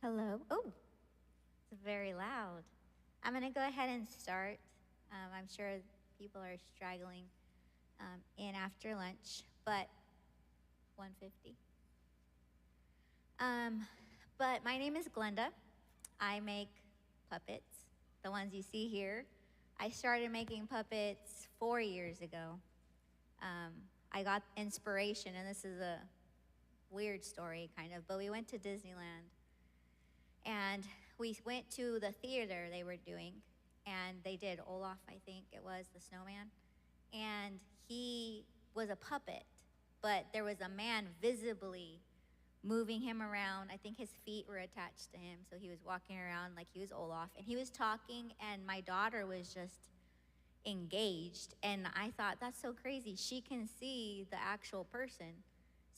Hello. Oh, it's very loud. I'm going to go ahead and start. I'm sure people are struggling in after lunch, but 150. But my name is Glenda. I make puppets, the ones you see here. I started making puppets 4 years ago. I got inspiration, and this is a weird story, kind of, but we went to Disneyland. And we went to the theater they were doing, and they did Olaf, I think it was, the snowman. And he was a puppet, but there was a man visibly moving him around. I think his feet were attached to him, so he was walking around like he was Olaf. And he was talking, and my daughter was just engaged. And I thought, that's so crazy. She can see the actual person,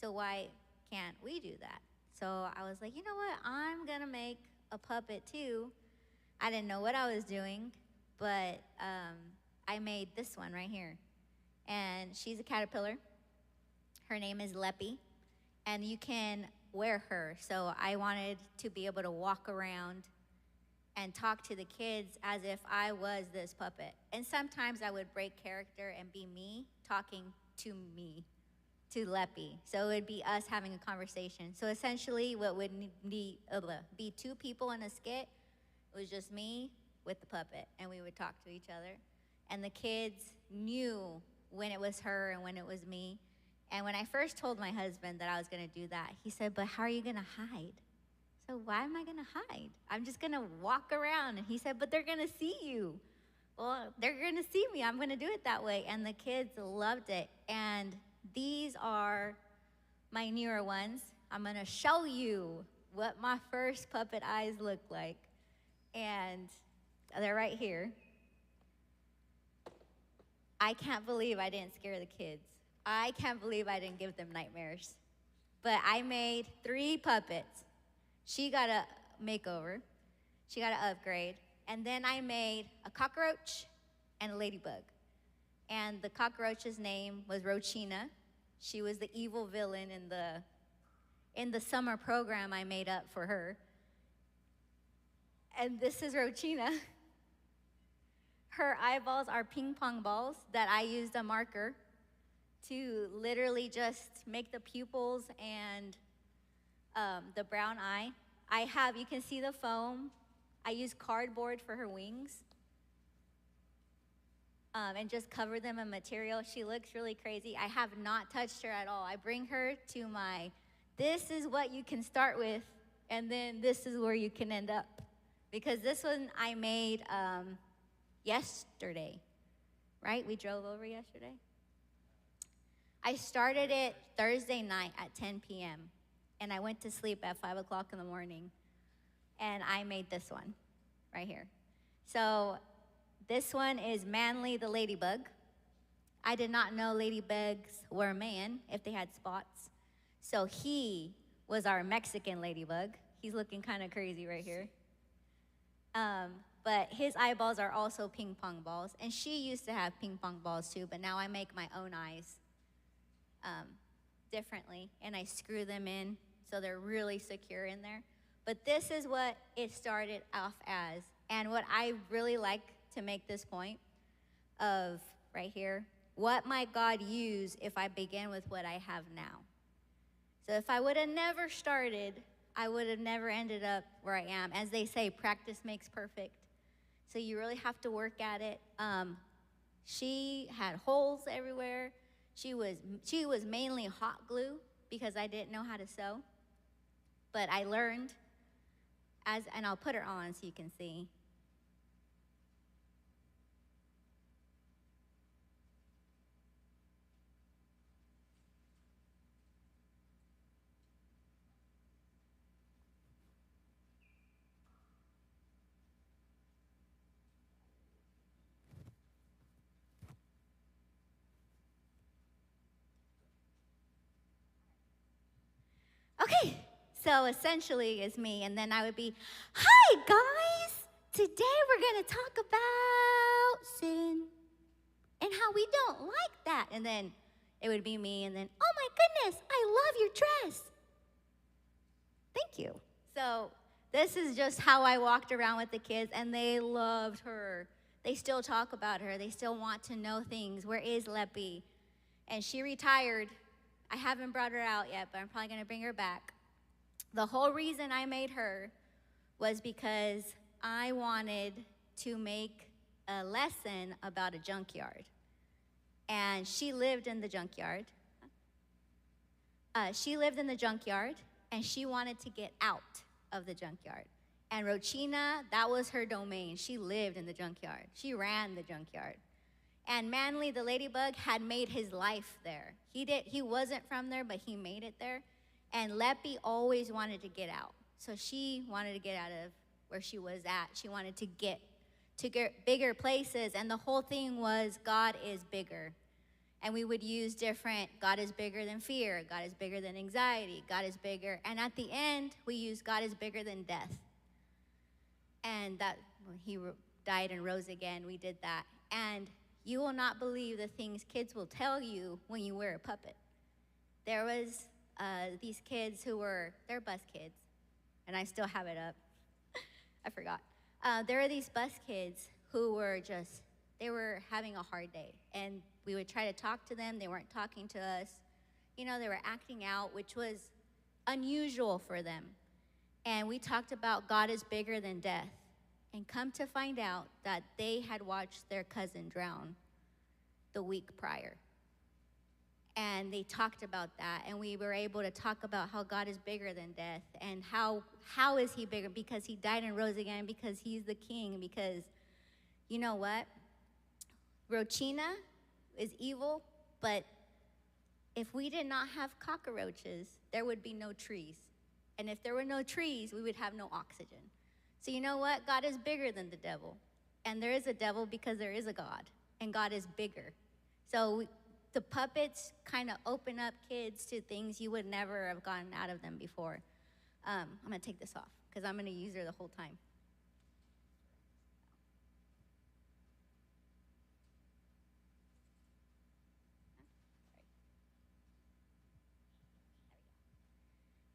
so why can't we do that? So I was like, you know what? I'm going to make a puppet too. I didn't know what I was doing, but I made this one right here. And she's a caterpillar. Her name is Leppy. And you can wear her. So I wanted to be able to walk around and talk to the kids as if I was this puppet. And sometimes I would break character and be me talking to me, to Leppy. So it would be us having a conversation. So essentially what would be two people in a skit, it was just me with the puppet, and we would talk to each other. And the kids knew when it was her and when it was me. And when I first told my husband that I was gonna do that, he said, but how are you gonna hide? So why am I gonna hide? I'm just gonna walk around. And he said, but they're gonna see you. Well, they're gonna see me. I'm gonna do it that way. And the kids loved it. And these are my newer ones. I'm gonna show you what my first puppet eyes look like. And they're right here. I can't believe I didn't scare the kids. I can't believe I didn't give them nightmares. But I made 3 puppets. She got a makeover. She got an upgrade. And then I made a cockroach and a ladybug. And the cockroach's name was Rochina. She was the evil villain in the summer program I made up for her. And this is Rochina. Her eyeballs are ping pong balls that I used a marker to literally just make the pupils and the brown eye. You can see the foam. I use cardboard for her wings. And just cover them in material. She looks really crazy. I have not touched her at all. I bring her to this is what you can start with, and then this is where you can end up. Because this one I made yesterday, right? We drove over yesterday. I started it Thursday night at 10 p.m., and I went to sleep at 5 o'clock in the morning, and I made this one right here. So this one is Manly the ladybug. I did not know ladybugs were a man if they had spots. So he was our Mexican ladybug. He's looking kind of crazy right here. But his eyeballs are also ping pong balls. And she used to have ping pong balls too, but now I make my own eyes differently. And I screw them in so they're really secure in there. But this is what it started off as. And what I really like to make this point of right here, what might God use if I begin with what I have now? So if I would have never started, I would have never ended up where I am. As they say, practice makes perfect. So you really have to work at it. She had holes everywhere. She was mainly hot glue because I didn't know how to sew. But I learned, and I'll put her on so you can see. Okay, so essentially it's me, and then I would be, hi guys, today we're gonna talk about sin and how we don't like that. And then it would be me, and then, oh my goodness, I love your dress. Thank you. So This is just how I walked around with the kids, and they loved her. They still talk about her. They still want to know things. Where is Leppy? And she retired. I haven't brought her out yet, but I'm probably going to bring her back. The whole reason I made her was because I wanted to make a lesson about a junkyard. And she lived in the junkyard. She lived in the junkyard, and she wanted to get out of the junkyard. And Rochina, that was her domain. She lived in the junkyard. She ran the junkyard. And Manly, the ladybug, had made his life there. He wasn't from there, but he made it there. And Leppy always wanted to get out. So she wanted to get out of where she was at. She wanted to get bigger places. And the whole thing was God is bigger. And we would use different, God is bigger than fear, God is bigger than anxiety, God is bigger. And at the end, we use God is bigger than death. And that when he died and rose again, we did that. And you will not believe the things kids will tell you when you wear a puppet. There was these kids they're bus kids, and I still have it up. I forgot. There are these bus kids who they were having a hard day. And we would try to talk to them. They weren't talking to us. They were acting out, which was unusual for them. And we talked about God is bigger than death. And come to find out that they had watched their cousin drown the week prior. And they talked about that. And we were able to talk about how God is bigger than death. And how is he bigger? Because he died and rose again. Because he's the king. Because, you know what? Rochina is evil, but if we did not have cockroaches, there would be no trees. And if there were no trees, we would have no oxygen. So you know what? God is bigger than the devil. And there is a devil because there is a God. And God is bigger. So the puppets kind of open up kids to things you would never have gotten out of them before. I'm going to take this off because I'm going to use her the whole time.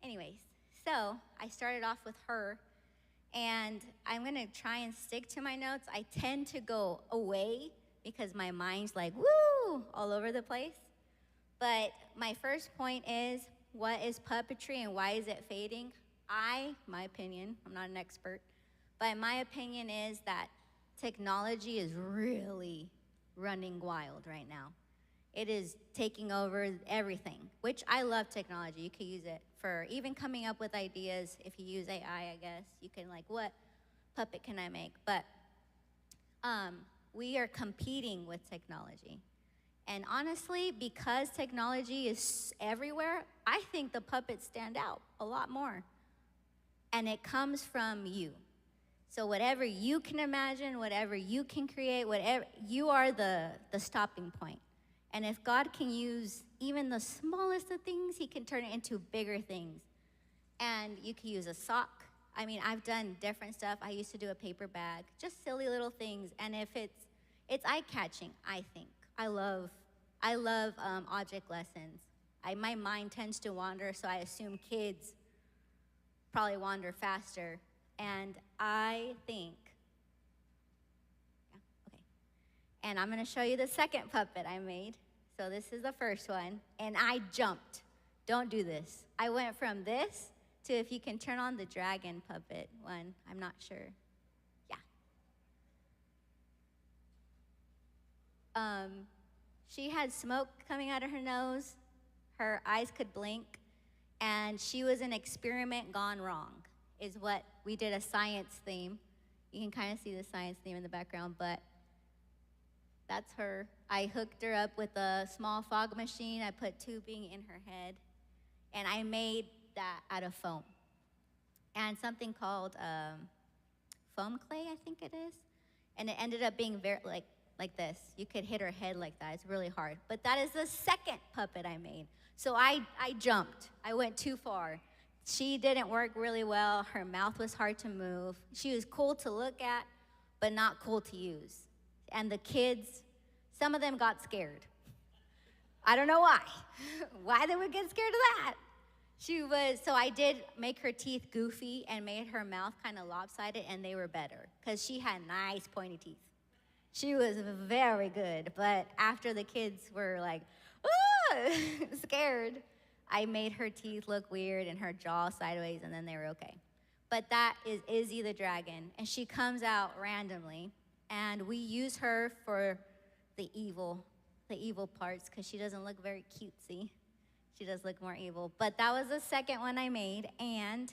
Anyways, so I started off with her, and I'm going to try and stick to my notes. I tend to go away because my mind's like, woo, all over the place. But my first point is, what is puppetry and why is it fading? My opinion, I'm not an expert, but my opinion is that technology is really running wild right now. It is taking over everything, which I love technology. You could use it for even coming up with ideas. If you use AI, I guess, you can what puppet can I make? But we are competing with technology. And honestly, because technology is everywhere, I think the puppets stand out a lot more. And it comes from you. So whatever you can imagine, whatever you can create, whatever, you are the stopping point. And if God can use even the smallest of things, he can turn it into bigger things. And you can use a sock. I mean, I've done different stuff. I used to do a paper bag, just silly little things. And if it's eye-catching, I think. I love object lessons. My mind tends to wander, so I assume kids probably wander faster. And I think, okay. And I'm going to show you the second puppet I made. So this is the first one, and I jumped. Don't do this. I went from this to if you can turn on the dragon puppet one. I'm not sure. Yeah. She had smoke coming out of her nose. Her eyes could blink, and she was an experiment gone wrong, is what we did a science theme. You can kind of see the science theme in the background, but that's her. I hooked her up with a small fog machine. I put tubing in her head, and I made that out of foam. And something called foam clay, I think it is. And it ended up being very, like this. You could hit her head like that. It's really hard. But that is the second puppet I made. So I jumped. I went too far. She didn't work really well. Her mouth was hard to move. She was cool to look at, but not cool to use. And the kids, some of them got scared. I don't know why. Why they would get scared of that. She was, so I did make her teeth goofy and made her mouth kind of lopsided, and they were better because she had nice pointy teeth. She was very good, but after the kids were like, ah, scared, I made her teeth look weird and her jaw sideways, and then they were okay. But that is Izzy the dragon, and she comes out randomly, and we use her for the evil parts because she doesn't look very cutesy. She does look more evil. But that was the second one I made, and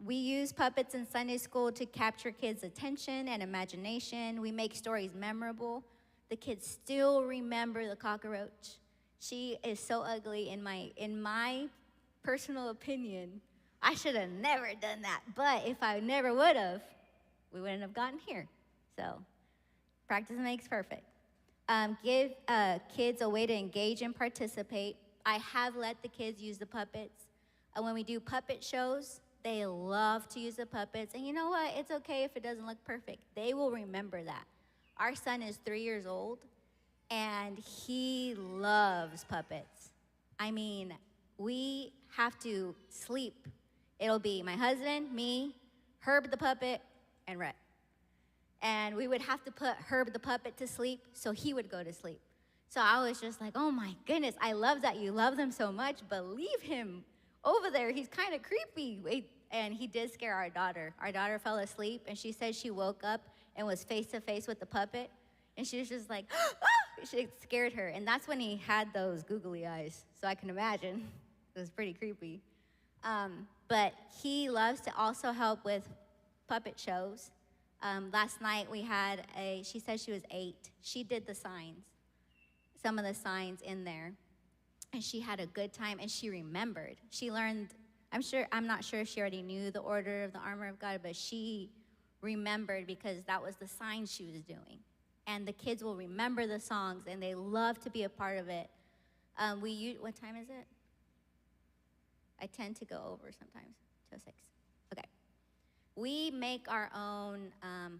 we use puppets in Sunday school to capture kids' attention and imagination. We make stories memorable. The kids still remember the cockroach. She is so ugly in my personal opinion. I should have never done that. But if I never would have, we wouldn't have gotten here. So practice makes perfect. Give kids a way to engage and participate. I have let the kids use the puppets. When we do puppet shows, they love to use the puppets. And you know what? It's okay if it doesn't look perfect. They will remember that. Our son is 3 years old, and he loves puppets. I mean, we have to sleep. It'll be my husband, me, Herb the puppet, and Rhett. And we would have to put Herb the puppet to sleep so he would go to sleep. So I was just like, oh my goodness, I love that you love them so much, but leave him over there. He's kind of creepy. And he did scare our daughter. Our daughter fell asleep, and she said she woke up and was face to face with the puppet. And she was just like, ah! It scared her. And that's when he had those googly eyes. So I can imagine. It was pretty creepy. But he loves to also help with puppet shows. Last night we had she said she was 8. She did the signs, some of the signs in there. And she had a good time, and she remembered. She learned, I'm not sure if she already knew the order of the armor of God, but she remembered because that was the sign she was doing. And the kids will remember the songs, and they love to be a part of it. What time is it? I tend to go over sometimes, till 6. Okay. We make our own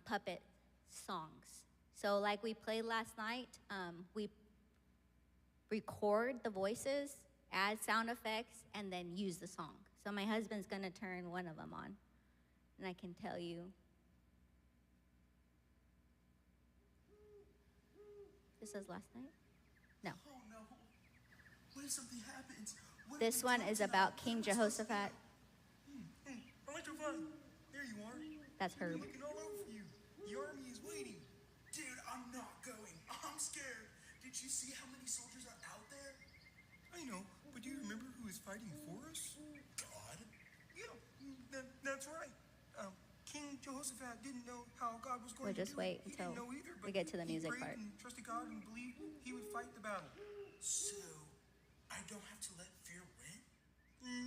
puppet songs. So like we played last night, we record the voices, add sound effects, and then use the song. So my husband's gonna turn one of them on, and I can tell you. This was last night? No. Oh no. What if something happens? This one is about King Jehoshaphat. Hey, electrified. There you are. That's Herb. I'm looking all over for you. The army is waiting. Dude, I'm not going. I'm scared. Did you see how many soldiers are out there? I know, but do you remember who is fighting for us? God? Yeah, that's right. King Jehoshaphat didn't know how God was going to do it. We'll just wait until we get to the music part. He trusted God and believed he would fight the battle. So, I don't have to let fear win?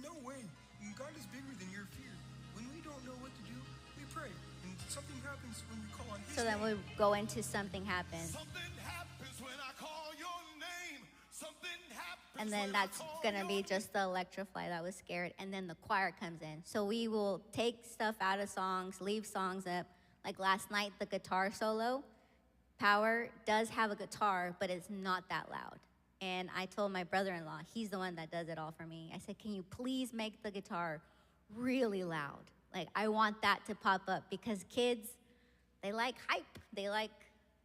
No way. God is bigger than your fear. When we don't know what to do, we pray. And something happens when we call on his name. So then we go into something happens. Something happens when I call your name. Something happens. And then that's going to be just the electrify that was scared. And then the choir comes in. So we will take stuff out of songs, leave songs up. Like last night, the guitar solo. Power does have a guitar, but it's not that loud. And I told my brother-in-law, he's the one that does it all for me. I said, can you please make the guitar really loud? Like, I want that to pop up because kids, they like hype. They like,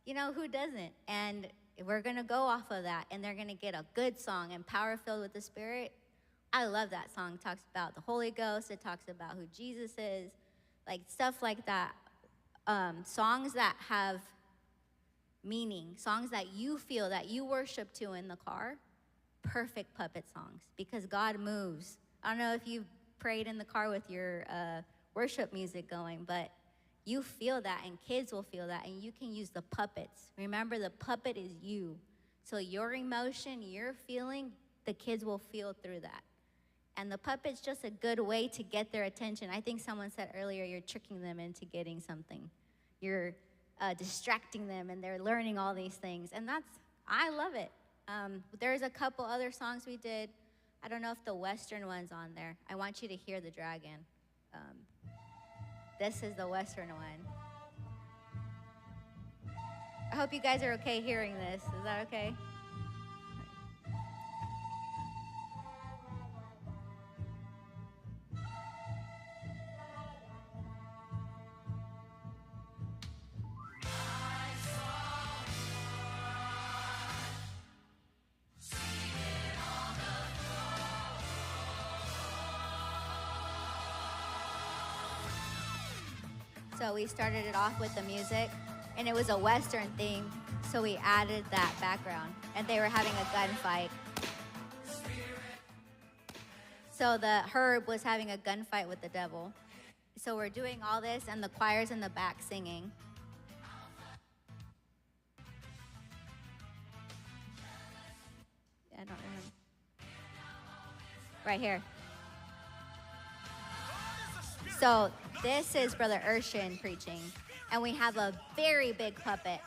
who doesn't? And we're going to go off of that, and they're going to get a good song and power-filled with the Spirit. I love that song. It talks about the Holy Ghost. It talks about who Jesus is, like stuff like that. Songs that have meaning, songs that you feel, that you worship to in the car, perfect puppet songs because God moves. I don't know if you've prayed in the car with your worship music going, but you feel that, and kids will feel that, and you can use the puppets. Remember, the puppet is you. So your emotion, your feeling, the kids will feel through that. And the puppet's just a good way to get their attention. I think someone said earlier, you're tricking them into getting something. You're distracting them, and they're learning all these things. And I love it. There's a couple other songs we did. I don't know if the Western one's on there. I want you to hear the dragon. This is the Western one. I hope you guys are okay hearing this. Is that okay? So we started it off with the music, and it was a Western theme, so we added that background, and they were having a gunfight. So the Herb was having a gunfight with the devil. So we're doing all this, and the choir's in the back singing. I don't remember. Right here. So this is Brother Urshan preaching, and we have a very big puppet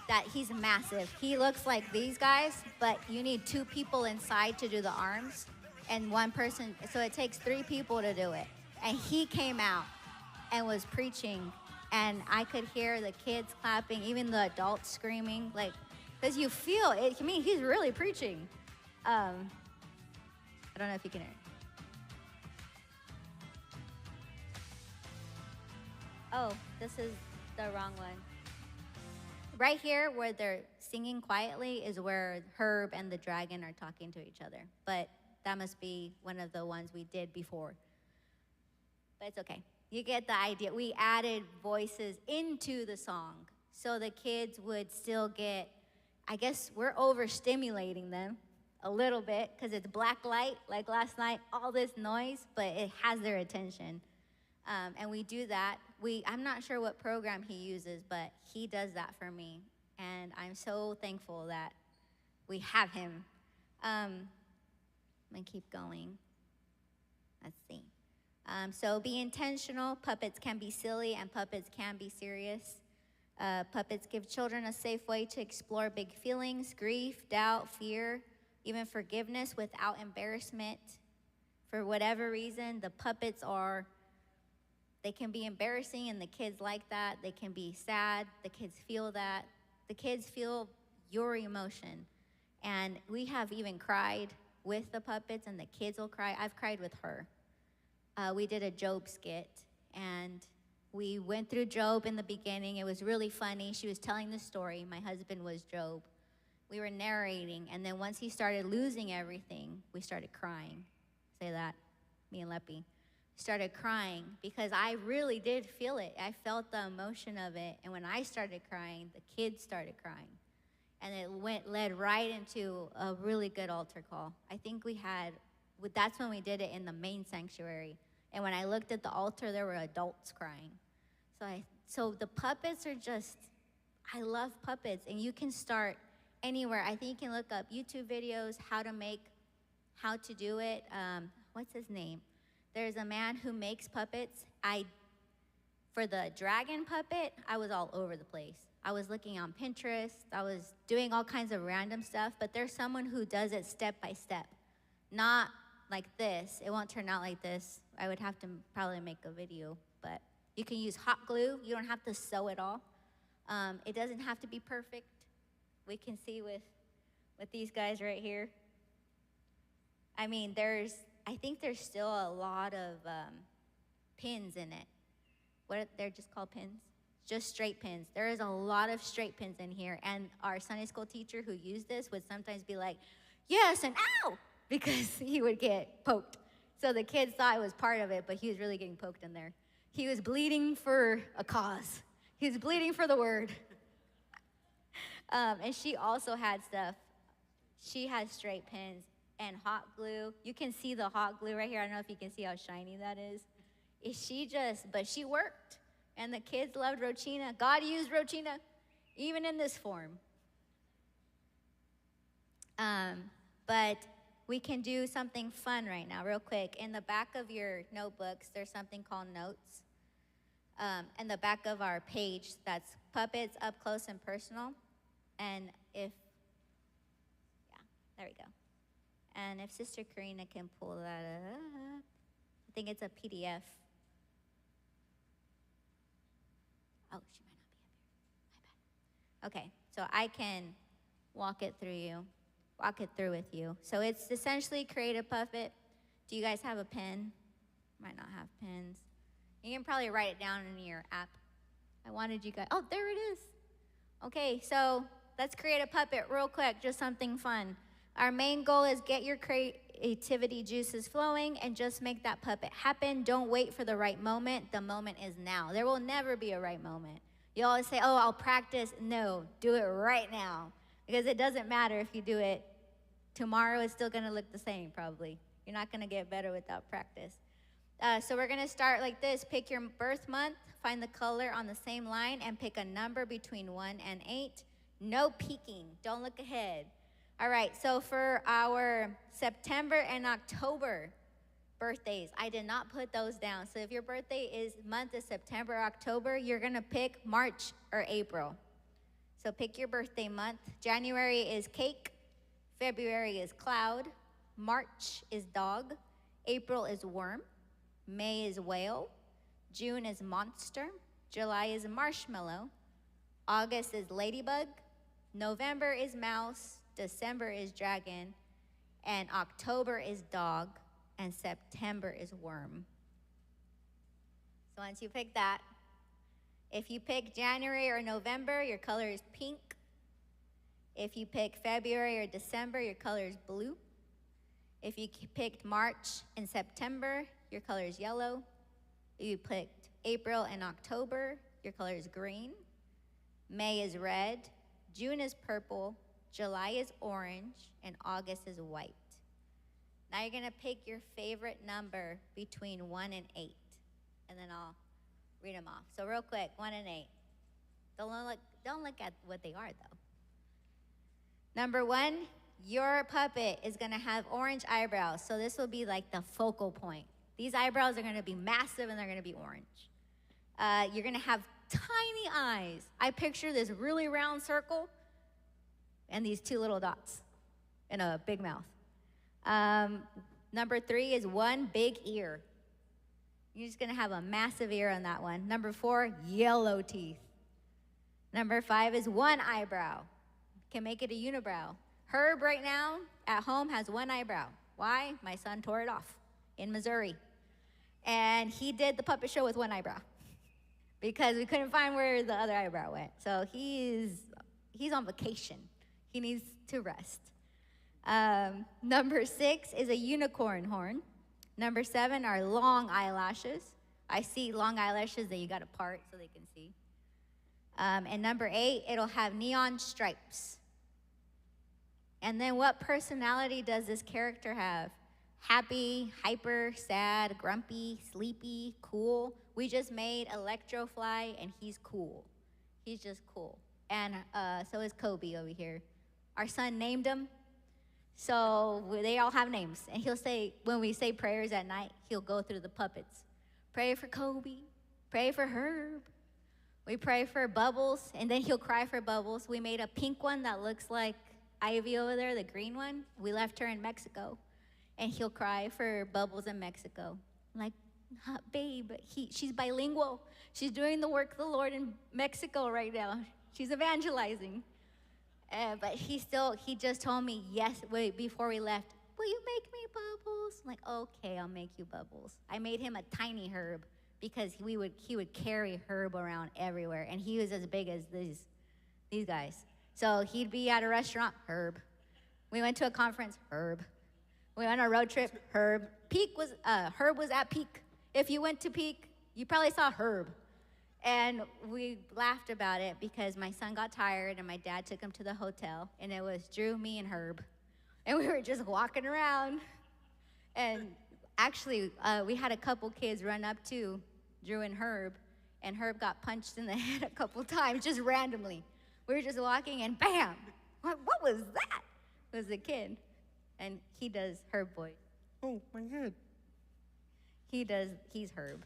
that he's massive. He looks like these guys, but you need 2 people inside to do the arms, and 1 person, so it takes 3 people to do it. And he came out and was preaching, and I could hear the kids clapping, even the adults screaming, like, because you feel it. I mean, he's really preaching. I don't know if you can hear it. Oh, this is the wrong one. Right here where they're singing quietly is where Herb and the dragon are talking to each other. But that must be one of the ones we did before. But it's okay. You get the idea. We added voices into the song so the kids would still get, I guess we're overstimulating them a little bit because it's black light, like last night, all this noise, but it has their attention. And we do that. I'm not sure what program he uses, but he does that for me. And I'm so thankful that we have him. I'm going to keep going. Let's see. So be intentional. Puppets can be silly, and puppets can be serious. Puppets give children a safe way to explore big feelings, grief, doubt, fear, even forgiveness without embarrassment. For whatever reason, the puppets they can be embarrassing, and the kids like that. They can be sad. The kids feel that. The kids feel your emotion. And we have even cried with the puppets, and the kids will cry. I've cried with her. We did a Job skit, and we went through Job in the beginning. It was really funny. She was telling the story. My husband was Job. We were narrating, and then once he started losing everything, we started crying. Say that, me and Leppy. Started crying because I really did feel it. I felt the emotion of it, and when I started crying, the kids started crying. And it led right into a really good altar call. I think that's when we did it in the main sanctuary. And when I looked at the altar, there were adults crying. So the puppets are just, I love puppets. And you can start anywhere. I think you can look up YouTube videos, how to do it. What's his name? There's a man who makes puppets. For the dragon puppet, I was all over the place. I was looking on Pinterest. I was doing all kinds of random stuff, but there's someone who does it step by step. Not like this. It won't turn out like this. I would have to probably make a video, but you can use hot glue. You don't have to sew it all. It doesn't have to be perfect. We can see with these guys right here. I mean, I think there's still a lot of pins in it. They're just called pins? Just straight pins. There is a lot of straight pins in here, and our Sunday school teacher who used this would sometimes be like, yes, and ow, because he would get poked. So the kids thought it was part of it, but he was really getting poked in there. He was bleeding for a cause. He was bleeding for the word. And she also had stuff. She has straight pins and hot glue. You can see the hot glue right here. I don't know if you can see how shiny that is. But she worked. And the kids loved Rochina. God used Rochina even in this form. But we can do something fun right now, real quick. In the back of your notebooks, there's something called notes. In the back of our page, that's puppets up close and personal. And there we go. And if Sister Karina can pull that up, I think it's a PDF. Oh, she might not be up here. My bad. Okay, so I can walk it through with you. So it's essentially create a puppet. Do you guys have a pen? Might not have pens. You can probably write it down in your app. I wanted you guys, oh, there it is. Okay, so let's create a puppet real quick, just something fun. Our main goal is get your creativity juices flowing and just make that puppet happen. Don't wait for the right moment. The moment is now. There will never be a right moment. You always say, oh, I'll practice. No, do it right now. Because it doesn't matter if you do it tomorrow, it's still gonna look the same probably. You're not gonna get better without practice. So we're gonna start like this. Pick your birth month, find the color on the same line, and pick a number between 1 and 8. No peeking, don't look ahead. All right, so for our September and October birthdays, I did not put those down. So if your birthday month is September or October, you're gonna pick March or April. So pick your birthday month. January is cake, February is cloud, March is dog, April is worm, May is whale, June is monster, July is marshmallow, August is ladybug, November is mouse, December is dragon, and October is dog, and September is worm. So once you pick that, if you pick January or November, your color is pink. If you pick February or December, your color is blue. If you picked March and September, your color is yellow. If you picked April and October, your color is green. May is red. June is purple. July is orange, and August is white. Now you're gonna pick your favorite number between 1 and 8, and then I'll read them off. So real quick, 1 and 8. Don't look at what they are though. Number 1, your puppet is gonna have orange eyebrows, so this will be like the focal point. These eyebrows are gonna be massive and they're gonna be orange. You're gonna have tiny eyes. I picture this really round circle and these 2 little dots and a big mouth. Number 3 is 1 big ear. You're just gonna have a massive ear on that one. Number 4, yellow teeth. Number 5 is 1 eyebrow. Can make it a unibrow. Herb right now at home has 1 eyebrow. Why? My son tore it off in Missouri. And he did the puppet show with 1 eyebrow because we couldn't find where the other eyebrow went. So he's on vacation. He needs to rest. Number 6 is a unicorn horn. Number 7 are long eyelashes. I see long eyelashes that you got to part so they can see. And number 8, it'll have neon stripes. And then what personality does this character have? Happy, hyper, sad, grumpy, sleepy, cool. We just made Electrofly, and he's cool. He's just cool. And so is Kobe over here. Our son named him. So they all have names. And he'll say, when we say prayers at night, he'll go through the puppets. Pray for Kobe. Pray for Herb. We pray for Bubbles. And then he'll cry for Bubbles. We made a pink one that looks like Ivy over there, the green one. We left her in Mexico. And he'll cry for Bubbles in Mexico. I'm like, babe, she's bilingual. She's doing the work of the Lord in Mexico right now. She's evangelizing. But he just told me, before we left, will you make me Bubbles? I'm like, okay, I'll make you Bubbles. I made him a tiny Herb because he would carry Herb around everywhere. And he was as big as these guys. So he'd be at a restaurant, Herb. We went to a conference, Herb. We went on a road trip, Herb. Herb was at Peak. If you went to Peak, you probably saw Herb. And we laughed about it because my son got tired and my dad took him to the hotel, and it was Drew, me, and Herb. And we were just walking around. And actually, we had a couple kids run up to Drew and Herb got punched in the head a couple times, just randomly. We were just walking and bam! What was that? It was a kid. And he does Herb voice. Oh, my head. He's Herb.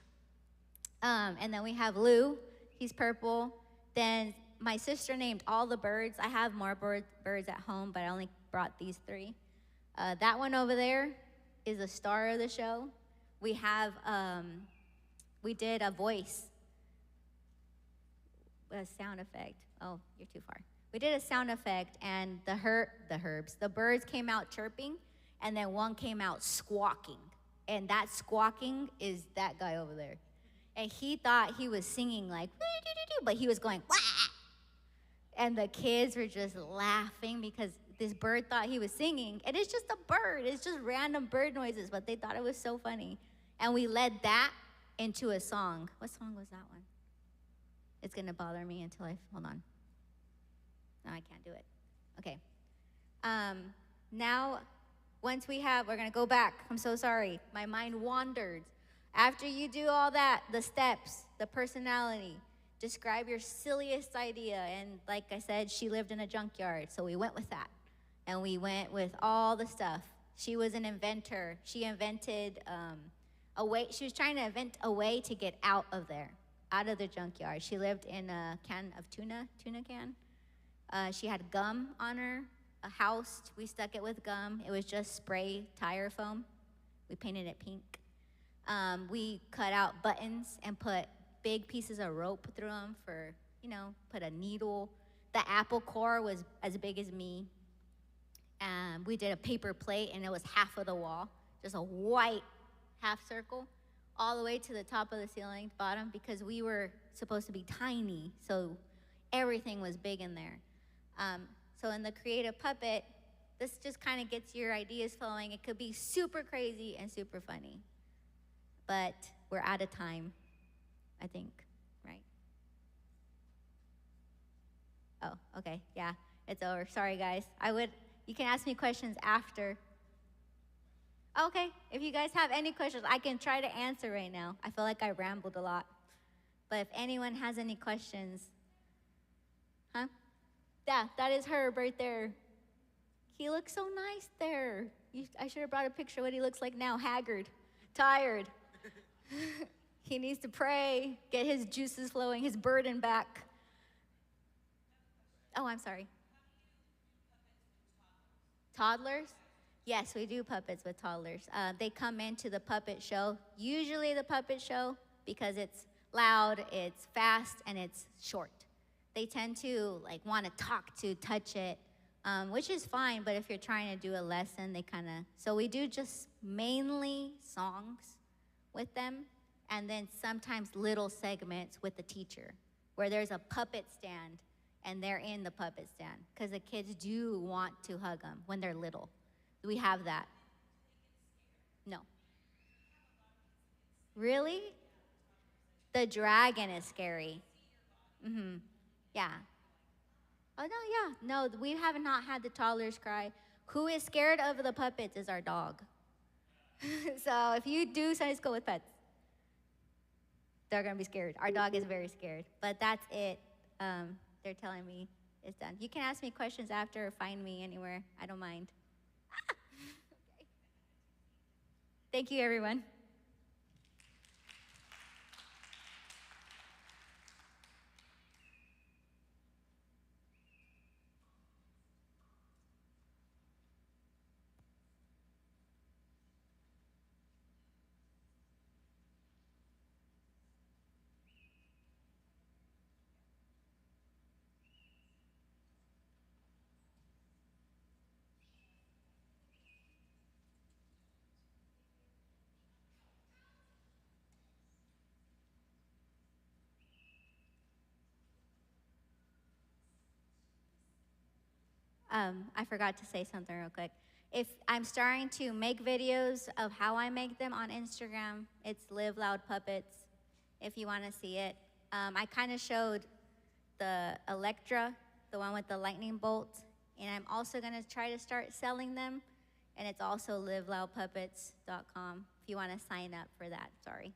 And then we have Lou, he's purple. Then my sister named all the birds. I have more birds at home, but I only brought these 3. That one over there is a star of the show. We have, we did a voice, a sound effect. Oh, you're too far. We did a sound effect, and the birds came out chirping, and then one came out squawking. And that squawking is that guy over there. And he thought he was singing like, but he was going, wah! And the kids were just laughing because this bird thought he was singing, and it's just a bird. It's just random bird noises, but they thought it was so funny. And we led that into a song. What song was that one? It's gonna bother me until hold on. No, I can't do it. Okay. Now, once we're gonna go back. I'm so sorry. My mind wandered. After you do all that, the steps, the personality, describe your silliest idea. And like I said, she lived in a junkyard, so we went with that. And we went with all the stuff. She was an inventor. She invented she was trying to invent a way to get out of there, out of the junkyard. She lived in a can of tuna can. She had gum on her, a house. We stuck it with gum. It was just spray tire foam. We painted it pink. We cut out buttons and put big pieces of rope through them for, put a needle. The apple core was as big as me. We did a paper plate, and it was half of the wall, just a white half circle, all the way to the top of the ceiling, bottom, because we were supposed to be tiny, so everything was big in there. So in the creative puppet, this just kind of gets your ideas flowing. It could be super crazy and super funny. But we're out of time, I think, right? Oh, okay, yeah, it's over. Sorry, guys. You can ask me questions after. Okay, if you guys have any questions, I can try to answer right now. I feel like I rambled a lot. But if anyone has any questions. Huh? Yeah, that is Herb right there. He looks so nice there. I should have brought a picture of what he looks like now, haggard, tired. He needs to pray, get his juices flowing, his burden back. Oh, I'm sorry. Toddlers? Yes, we do puppets with toddlers. They come into the puppet show, usually the puppet show, because it's loud, it's fast, and it's short. They tend to want to talk to, touch it, which is fine, but if you're trying to do a lesson, so we do just mainly songs with them, and then sometimes little segments with the teacher, where there's a puppet stand, and they're in the puppet stand, because the kids do want to hug them when they're little. We have that. No. Really? The dragon is scary. Mm-hmm. Yeah. Oh, no, yeah. No, we have not had the toddlers cry. Who is scared of the puppets is our dog. So if you do Sunday school with pets, they're going to be scared. Our dog is very scared. But that's it. They're telling me it's done. You can ask me questions after or find me anywhere. I don't mind. Okay. Thank you, everyone. I forgot to say something real quick. If I'm starting to make videos of how I make them on Instagram, it's Live Loud Puppets, if you want to see it. I kind of showed the Electra, the one with the lightning bolt, and I'm also going to try to start selling them, and it's also liveloudpuppets.com if you want to sign up for that. Sorry.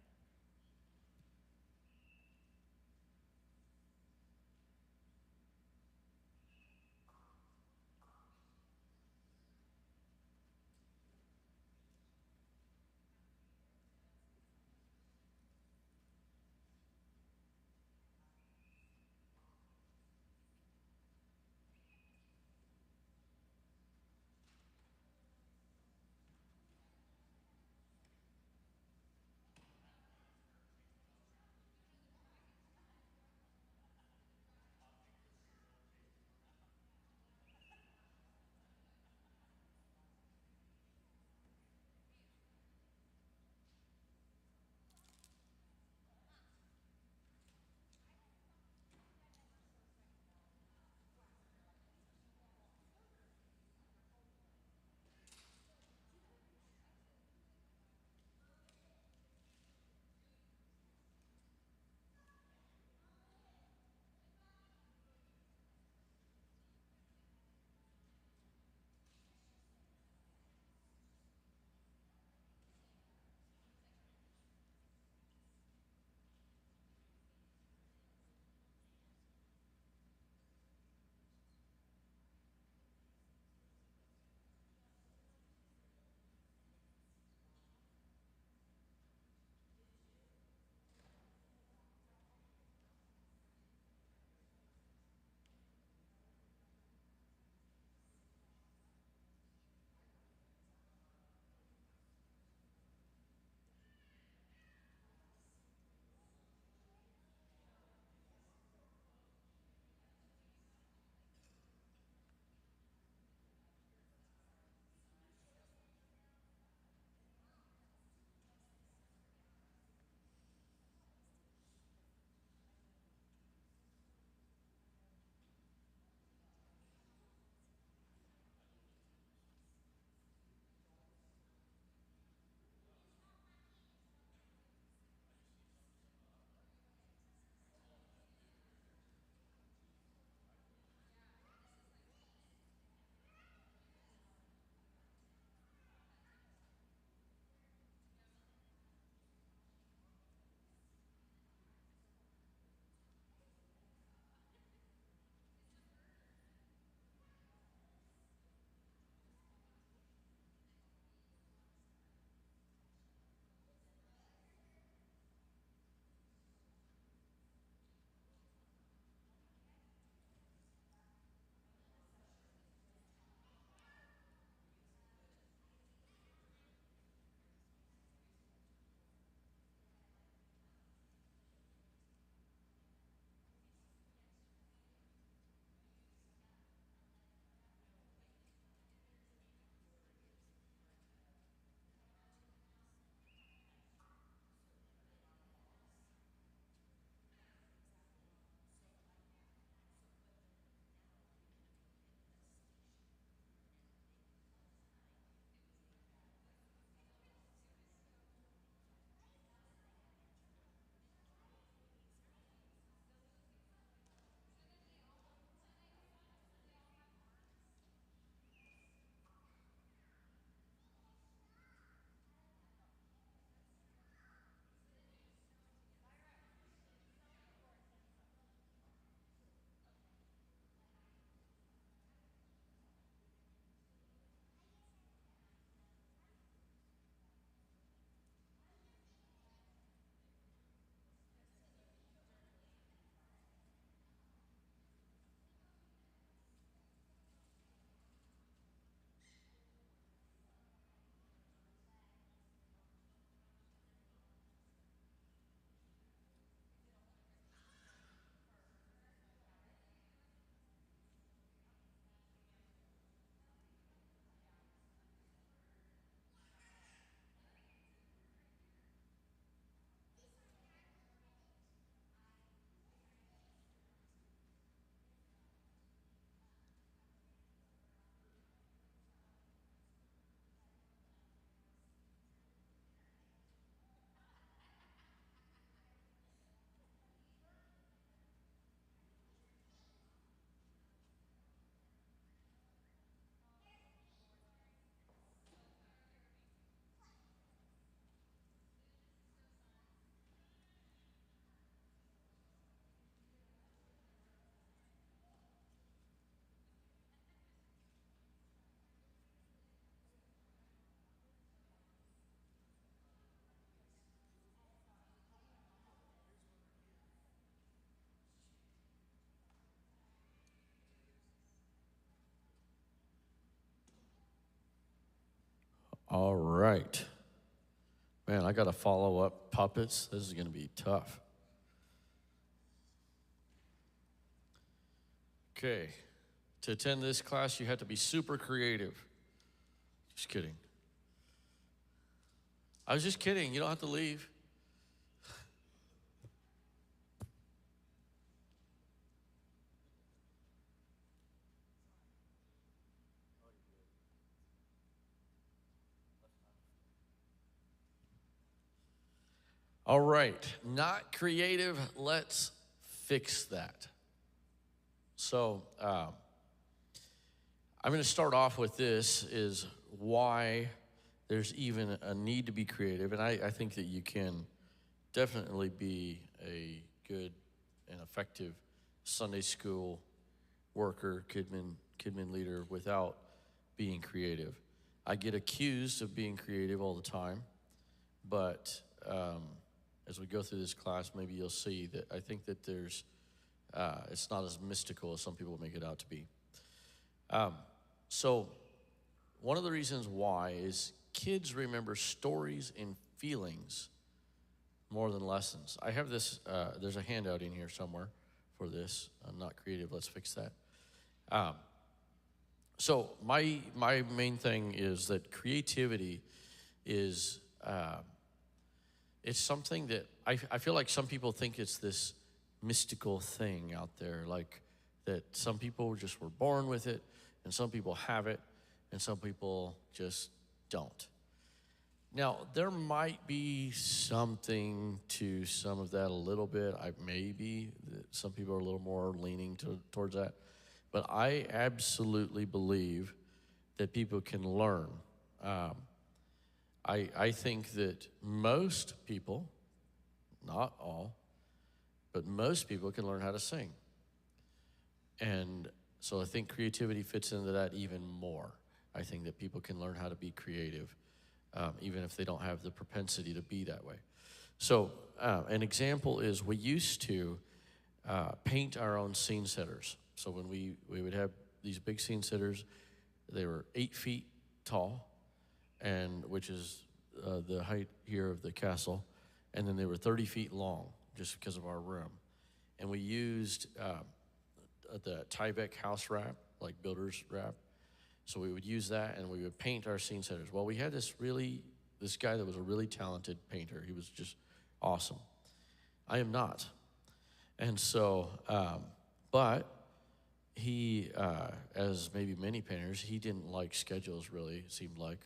All right. Man, I got to follow up puppets. This is going to be tough. Okay. To attend this class, you have to be super creative. Just kidding. I was just kidding. You don't have to leave. All right, not creative, let's fix that. So I'm going to start off with this is why there's even a need to be creative. And I think that you can definitely be a good and effective Sunday school worker, kidmin leader without being creative. I get accused of being creative all the time, but as we go through this class, maybe you'll see that I think that there's, it's not as mystical as some people make it out to be. So one of the reasons why is kids remember stories and feelings more than lessons. I have this, there's a handout in here somewhere for this. I'm not creative, let's fix that. So my main thing is that creativity is, it's something that I feel like some people think it's this mystical thing out there, like that some people just were born with it, and some people have it, and some people just don't. Now, there might be something to some of that a little bit. Maybe some people are a little more leaning towards that. But I absolutely believe that people can learn. I think that most people, not all, but most people can learn how to sing. And so I think creativity fits into that even more. I think that people can learn how to be creative, even if they don't have the propensity to be that way. So an example is we used to paint our own scene setters. So when we would have these big scene setters, they were 8 feet tall, and which is the height here of the castle, and then they were 30 feet long just because of our room. And we used the Tyvek house wrap, like builder's wrap. So we would use that, and we would paint our scene setters. Well, we had this guy that was a really talented painter. He was just awesome. I am not. And so, but he, as maybe many painters, he didn't like schedules really, it seemed like.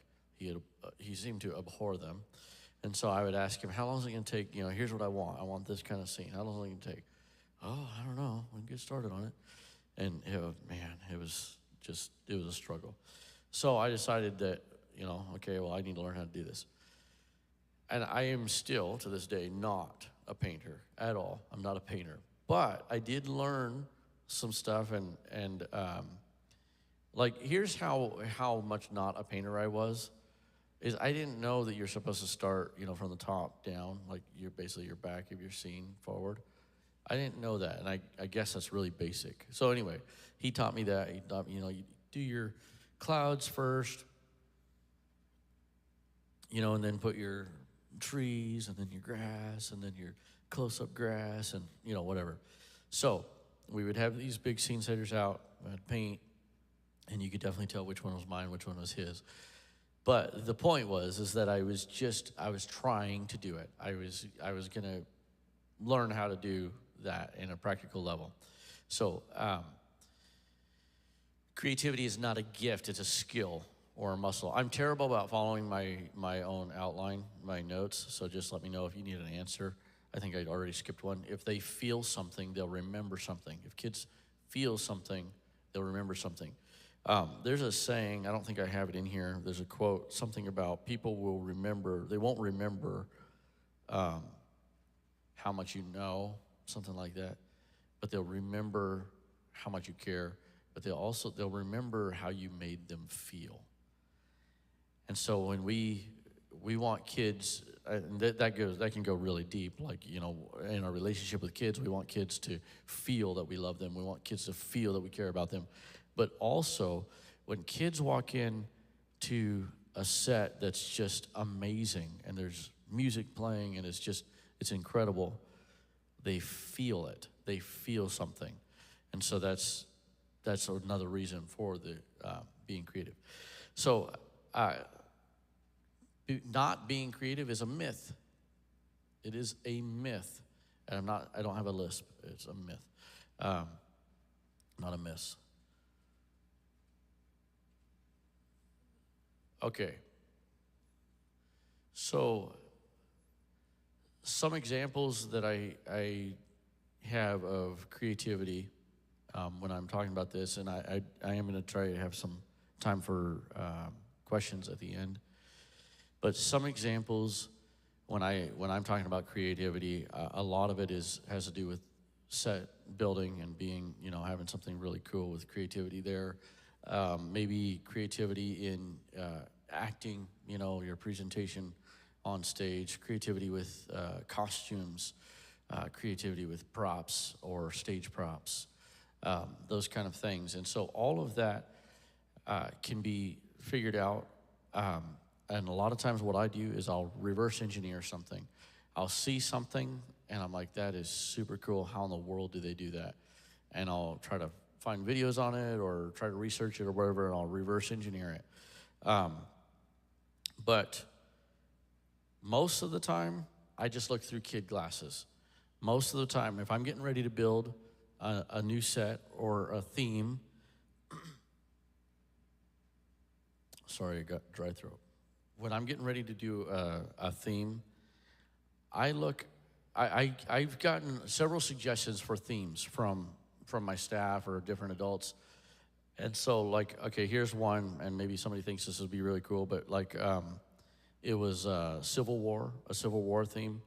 He seemed to abhor them. And so I would ask him, how long is it going to take? You know, here's what I want. I want this kind of scene. How long is it going to take? Oh, I don't know. We can get started on it. And it was a struggle. So I decided that, okay, well, I need to learn how to do this. And I am still, to this day, not a painter at all. I'm not a painter. But I did learn some stuff, and like, here's how much not a painter I was, is I didn't know that you're supposed to start, from the top down, like you're basically your back of your scene forward. I didn't know that, and I guess that's really basic. So anyway, he taught me that. He taught me, you do your clouds first, and then put your trees, and then your grass, and then your close-up grass, and, whatever. So we would have these big scene setters out, I'd paint, and you could definitely tell which one was mine, which one was his. But the point is that I was trying to do it. I was going to learn how to do that in a practical level. So creativity is not a gift, it's a skill or a muscle. I'm terrible about following my own outline, my notes, so just let me know if you need an answer. I think I'd already skipped one. If they feel something, they'll remember something. If kids feel something, they'll remember something. There's a saying, I don't think I have it in here, there's a quote, something about people will remember, they won't remember how much you know, something like that, but they'll remember how much you care, but they'll remember how you made them feel. And so when we want kids, and that can go really deep, like, in our relationship with kids, we want kids to feel that we love them, we want kids to feel that we care about them. But also, when kids walk in to a set that's just amazing, and there's music playing, and it's incredible, they feel it. They feel something. And so that's another reason for the being creative. So not being creative is a myth. It is a myth. And I don't have a lisp. It's a myth. Not a miss. Okay. So some examples that I have of creativity when I'm talking about this, and I am going to try to have some time for questions at the end. But some examples when I'm talking about creativity, a lot of it has to do with set building and being, having something really cool with creativity there. Maybe creativity in acting, your presentation on stage, creativity with costumes, creativity with props or stage props, those kind of things. And so all of that can be figured out. And a lot of times what I do is I'll reverse engineer something. I'll see something and I'm like, that is super cool. How in the world do they do that? And I'll try to find videos on it or try to research it or whatever, and I'll reverse engineer it. But most of the time, I just look through kid glasses. Most of the time, if I'm getting ready to build a new set or a theme, sorry, I got dry throat. When I'm getting ready to do a theme, I've gotten several suggestions for themes from my staff or different adults. And so, like, okay, here's one, and maybe somebody thinks this would be really cool, but like, it was a Civil War theme.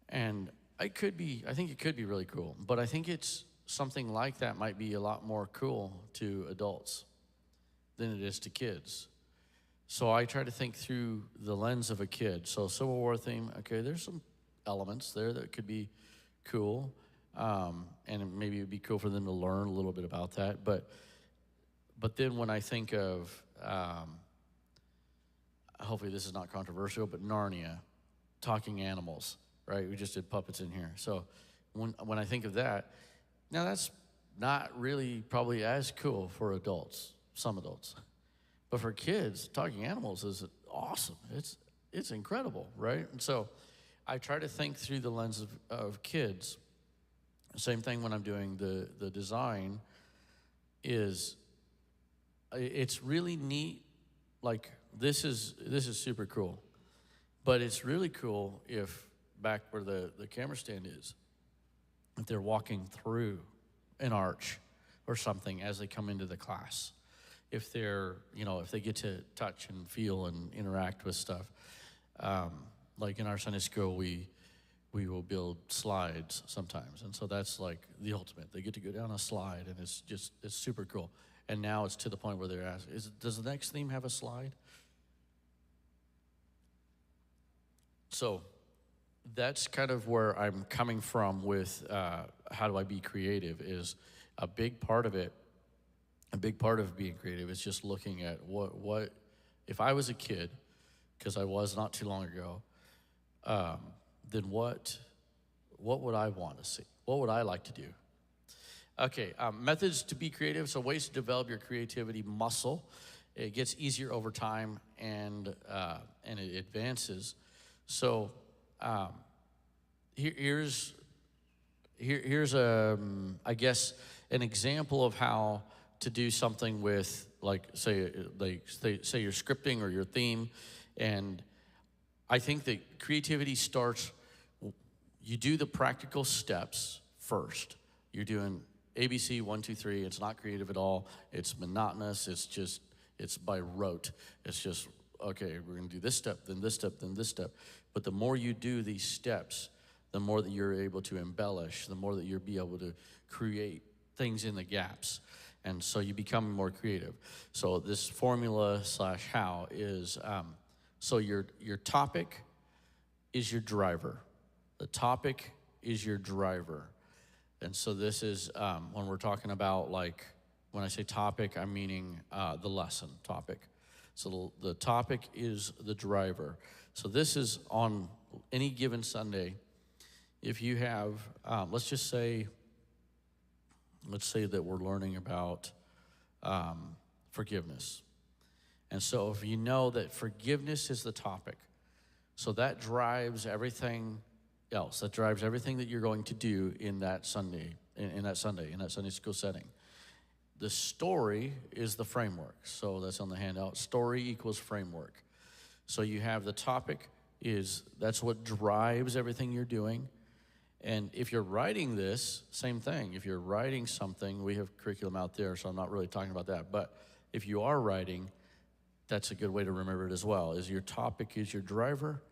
And I think it could be really cool, but I think it's something like that might be a lot more cool to adults than it is to kids. So I try to think through the lens of a kid. So Civil War theme, okay, there's some elements there that could be cool, and maybe it'd be cool for them to learn a little bit about that. But then when I think of, hopefully this is not controversial, but Narnia, talking animals, right? We just did puppets in here. So when I think of that, now that's not really probably as cool for adults, some adults. But for kids, talking animals is awesome. It's incredible, right? And so I try to think through the lens of kids. Same thing when I'm doing the design is it's really neat. Like this is super cool. But it's really cool if back where the camera stand is, if they're walking through an arch or something as they come into the class. If they're, if they get to touch and feel and interact with stuff. Like in our Sunday school, we will build slides sometimes. And so that's like the ultimate. They get to go down a slide, and it's super cool. And now it's to the point where they're asking, does the next theme have a slide? So that's kind of where I'm coming from with how do I be creative is a big part of it. A big part of being creative is just looking at what if I was a kid, because I was not too long ago, then what would I want to see? What would I like to do? Okay, methods to be creative, so ways to develop your creativity muscle. It gets easier over time and it advances. So here's I guess an example of how to do something with, like say you're scripting or your theme, and I think that creativity starts. You do the practical steps first. You're doing ABC 1, 2, 3. It's not creative at all. It's monotonous. It's by rote. It's just okay. We're gonna do this step, then this step, then this step. But the more you do these steps, the more that you're able to embellish. The more that you'll be able to create things in the gaps. And so you become more creative. So this formula / how is, so your topic is your driver. The topic is your driver. And so this is when we're talking about, like, when I say topic, I'm meaning the lesson topic. So the topic is the driver. So this is on any given Sunday. If you have, let's say that we're learning about forgiveness. And so if you know that forgiveness is the topic, so that drives everything else. That drives everything that you're going to do in that Sunday school setting. The story is the framework. So that's on the handout. Story equals framework. So you have the topic that's what drives everything you're doing. And if you're writing this, same thing. If you're writing something, we have curriculum out there, so I'm not really talking about that. But if you are writing, that's a good way to remember it as well, is your topic is your driver,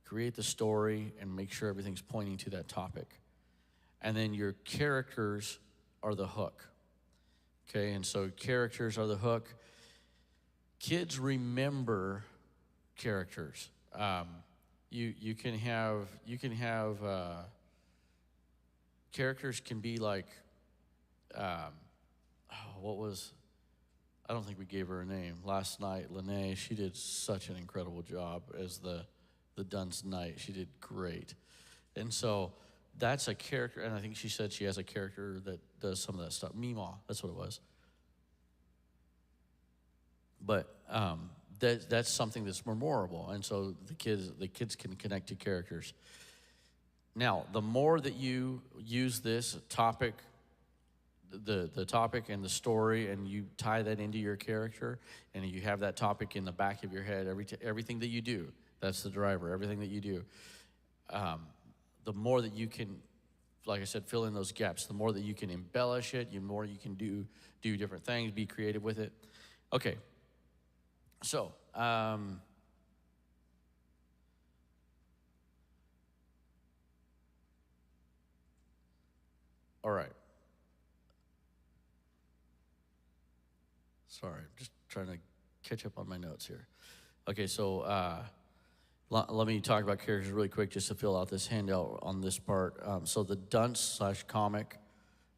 create the story, and make sure everything's pointing to that topic. And then your characters are the hook. Okay, and so characters are the hook. Kids remember characters. You can have characters can be like, I don't think we gave her a name. Last night, Lene, she did such an incredible job as the Dunce Knight. She did great. And so that's a character, and I think she said she has a character that does some of that stuff. Meemaw, that's what it was. But that's something that's memorable, and so the kids can connect to characters. Now, the more that you use this topic, the topic and the story, and you tie that into your character, and you have that topic in the back of your head, everything that you do, that's the driver, everything that you do. The more that you can, like I said, fill in those gaps, the more that you can embellish it, the more you can do different things, be creative with it. Okay, so all right. Sorry, I'm just trying to catch up on my notes here. Okay, so let me talk about characters really quick just to fill out this handout on this part. So the dunce/comic,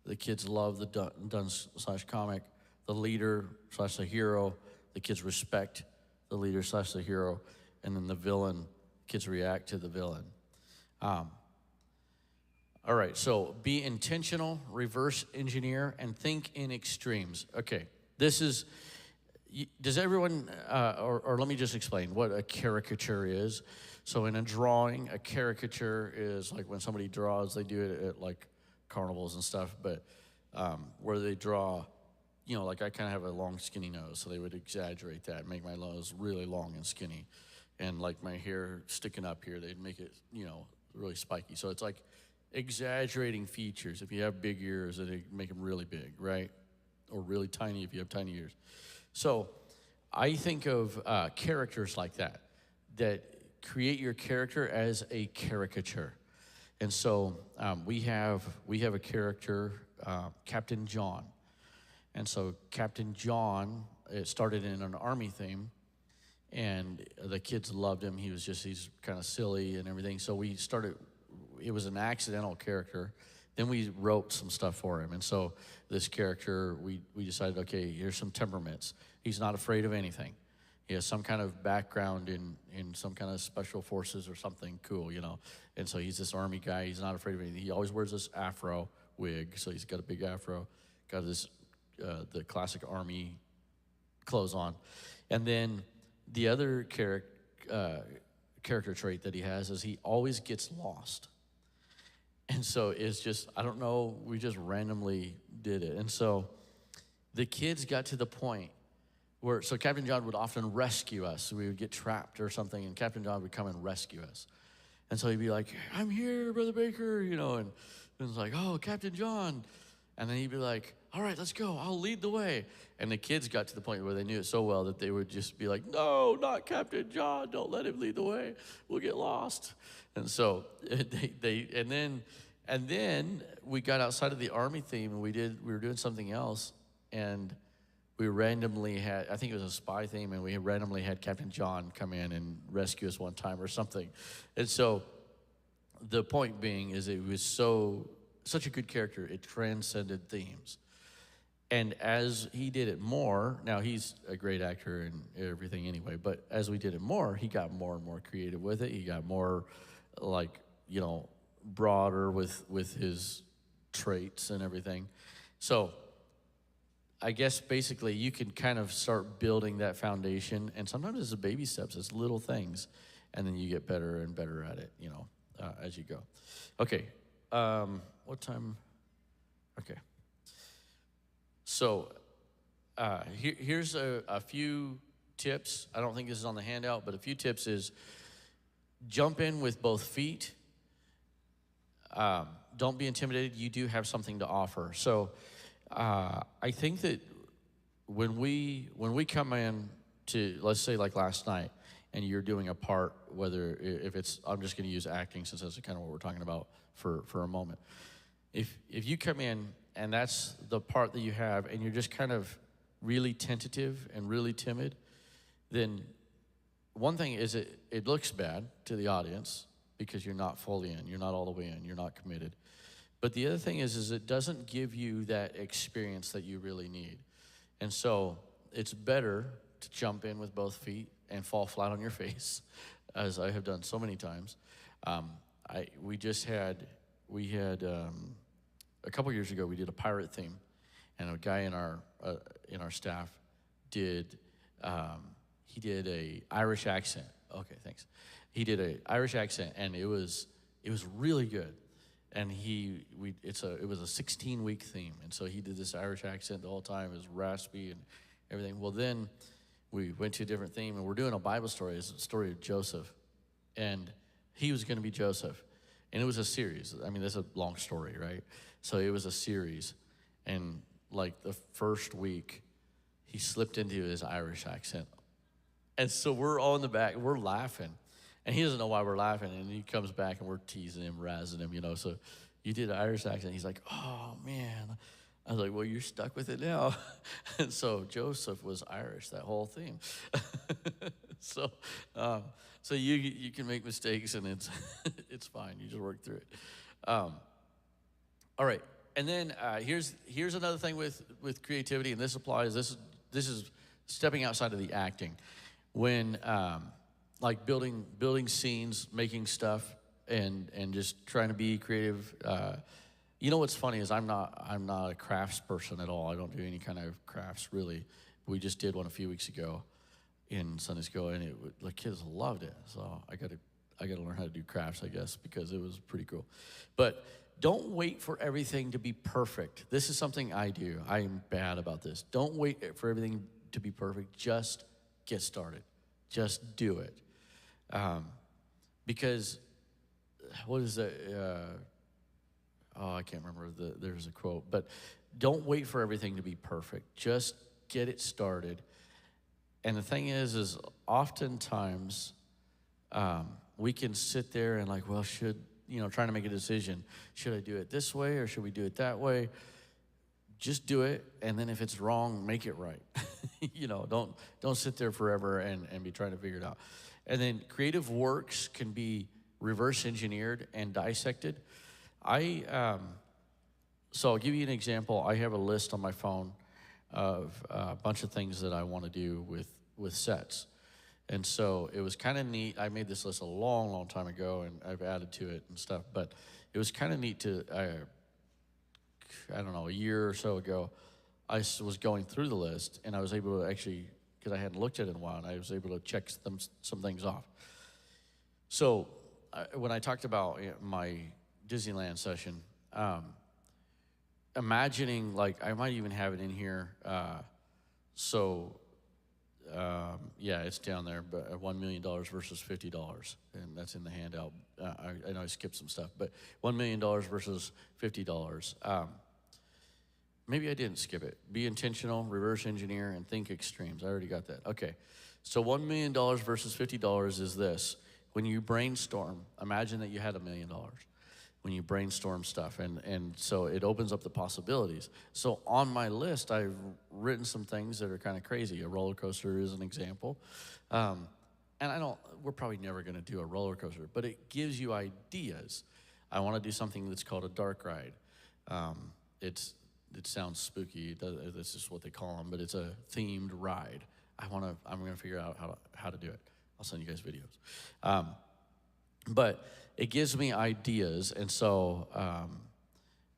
the kids love the dunce/comic. The leader/the hero, the kids respect the leader/the hero. And then the villain, kids react to the villain. All right, so be intentional, reverse engineer, and think in extremes. Okay, does everyone, or let me just explain what a caricature is. So in a drawing, a caricature is like when somebody draws, they do it at like carnivals and stuff, but where they draw, like I kind of have a long, skinny nose, so they would exaggerate that, make my nose really long and skinny. And like my hair sticking up here, they'd make it, really spiky. So it's like exaggerating features. If you have big ears, they make them really big, right? Or really tiny if you have tiny ears. So I think of characters like that create your character as a caricature. And so we have a character, Captain John. And so Captain John, it started in an Army theme, and the kids loved him. He's kind of silly and everything. So it was an accidental character. Then we wrote some stuff for him. And so this character, we decided, okay, here's some temperaments. He's not afraid of anything. He has some kind of background in some kind of special forces or something cool, And so he's this Army guy. He's not afraid of anything. He always wears this afro wig. So he's got a big afro, got this, the classic Army clothes on. And then the other character trait that he has is he always gets lost. And so it's just, I don't know, we just randomly did it. And so the kids got to the point where, so Captain John would often rescue us. So we would get trapped or something, and Captain John would come and rescue us. And so he'd be like, I'm here, Brother Baker, and it's like, oh, Captain John. And then he'd be like, all right, let's go, I'll lead the way. And the kids got to the point where they knew it so well that they would just be like, no, not Captain John, don't let him lead the way, we'll get lost. And so and then we got outside of the Army theme, and we were doing something else, and we randomly had, I think it was a spy theme, and we randomly had Captain John come in and rescue us one time or something. And so the point being is it was such a good character, it transcended themes. And as he did it more, now he's a great actor and everything anyway, but as we did it more, he got more and more creative with it. He got more, like, broader with his traits and everything. So I guess basically you can kind of start building that foundation, and sometimes it's baby steps, it's little things, and then you get better and better at it, as you go. Okay, what time? Okay. So here's a few tips. I don't think this is on the handout, but a few tips is jump in with both feet. Don't be intimidated. You do have something to offer. So I think that when we come in to, let's say like last night, and you're doing a part, whether if it's, I'm just going to use acting since that's kind of what we're talking about for a moment. If you come in and that's the part that you have, and you're just kind of really tentative and really timid, then one thing is it looks bad to the audience because you're not fully in, you're not all the way in, you're not committed. But the other thing is it doesn't give you that experience that you really need. And so it's better to jump in with both feet and fall flat on your face, as I have done so many times. We had a couple years ago, we did a pirate theme, and a guy in our staff did he did a Irish accent. Okay, thanks. He did a Irish accent, and it was really good. And it was a 16-week theme, and so he did this Irish accent the whole time. It was raspy and everything. Well, then we went to a different theme, and we're doing a Bible story. It's a story of Joseph, and he was going to be Joseph, and it was a series. I mean, that's a long story, right? So it was a series, and like the first week, he slipped into his Irish accent. And so we're all in the back, we're laughing, and he doesn't know why we're laughing, and he comes back, and we're teasing him, razzing him, so you did an Irish accent. He's like, oh, man. I was like, well, you're stuck with it now. And so Joseph was Irish, that whole theme. So you can make mistakes, and it's fine. You just work through it. All right, and then here's another thing with creativity, and this applies. This is stepping outside of the acting, when like building scenes, making stuff, and just trying to be creative. What's funny is I'm not a crafts person at all. I don't do any kind of crafts really. We just did one a few weeks ago in Sunday school, and the kids loved it. So I got to learn how to do crafts, I guess, because it was pretty cool. But don't wait for everything to be perfect. This is something I do. I am bad about this. Don't wait for everything to be perfect. Just get started. Just do it. Because what is that? I can't remember. There's a quote. But don't wait for everything to be perfect. Just get it started. And the thing is oftentimes we can sit there and like, well, trying to make a decision. Should I do it this way or should we do it that way? Just do it, and then if it's wrong, make it right. Don't sit there forever and be trying to figure it out. And then creative works can be reverse engineered and dissected. So I'll give you an example. I have a list on my phone of a bunch of things that I want to do with sets. And so it was kind of neat. I made this list a long, long time ago, and I've added to it and stuff. But it was kind of neat to, I don't know, a year or so ago, I was going through the list, and I was able to actually, because I hadn't looked at it in a while, and I was able to check some things off. So when I talked about my Disneyland session, imagining, like, I might even have it in here. It's down there, but $1 million versus $50, and that's in the handout. I know I skipped some stuff, but $1 million versus $50. Maybe I didn't skip it. Be intentional, reverse engineer, and think extremes. I already got that. Okay, so $1 million versus $50 is this. When you brainstorm, imagine that you had $1 million. When you brainstorm stuff, and so it opens up the possibilities. So on my list, I've written some things that are kind of crazy. A roller coaster is an example. And we're probably never gonna do a roller coaster, but it gives you ideas. I wanna do something that's called a dark ride. It's it sounds spooky. This is what they call them, but it's a themed ride. I'm gonna figure out how to do it. I'll send you guys videos. But it gives me ideas, and so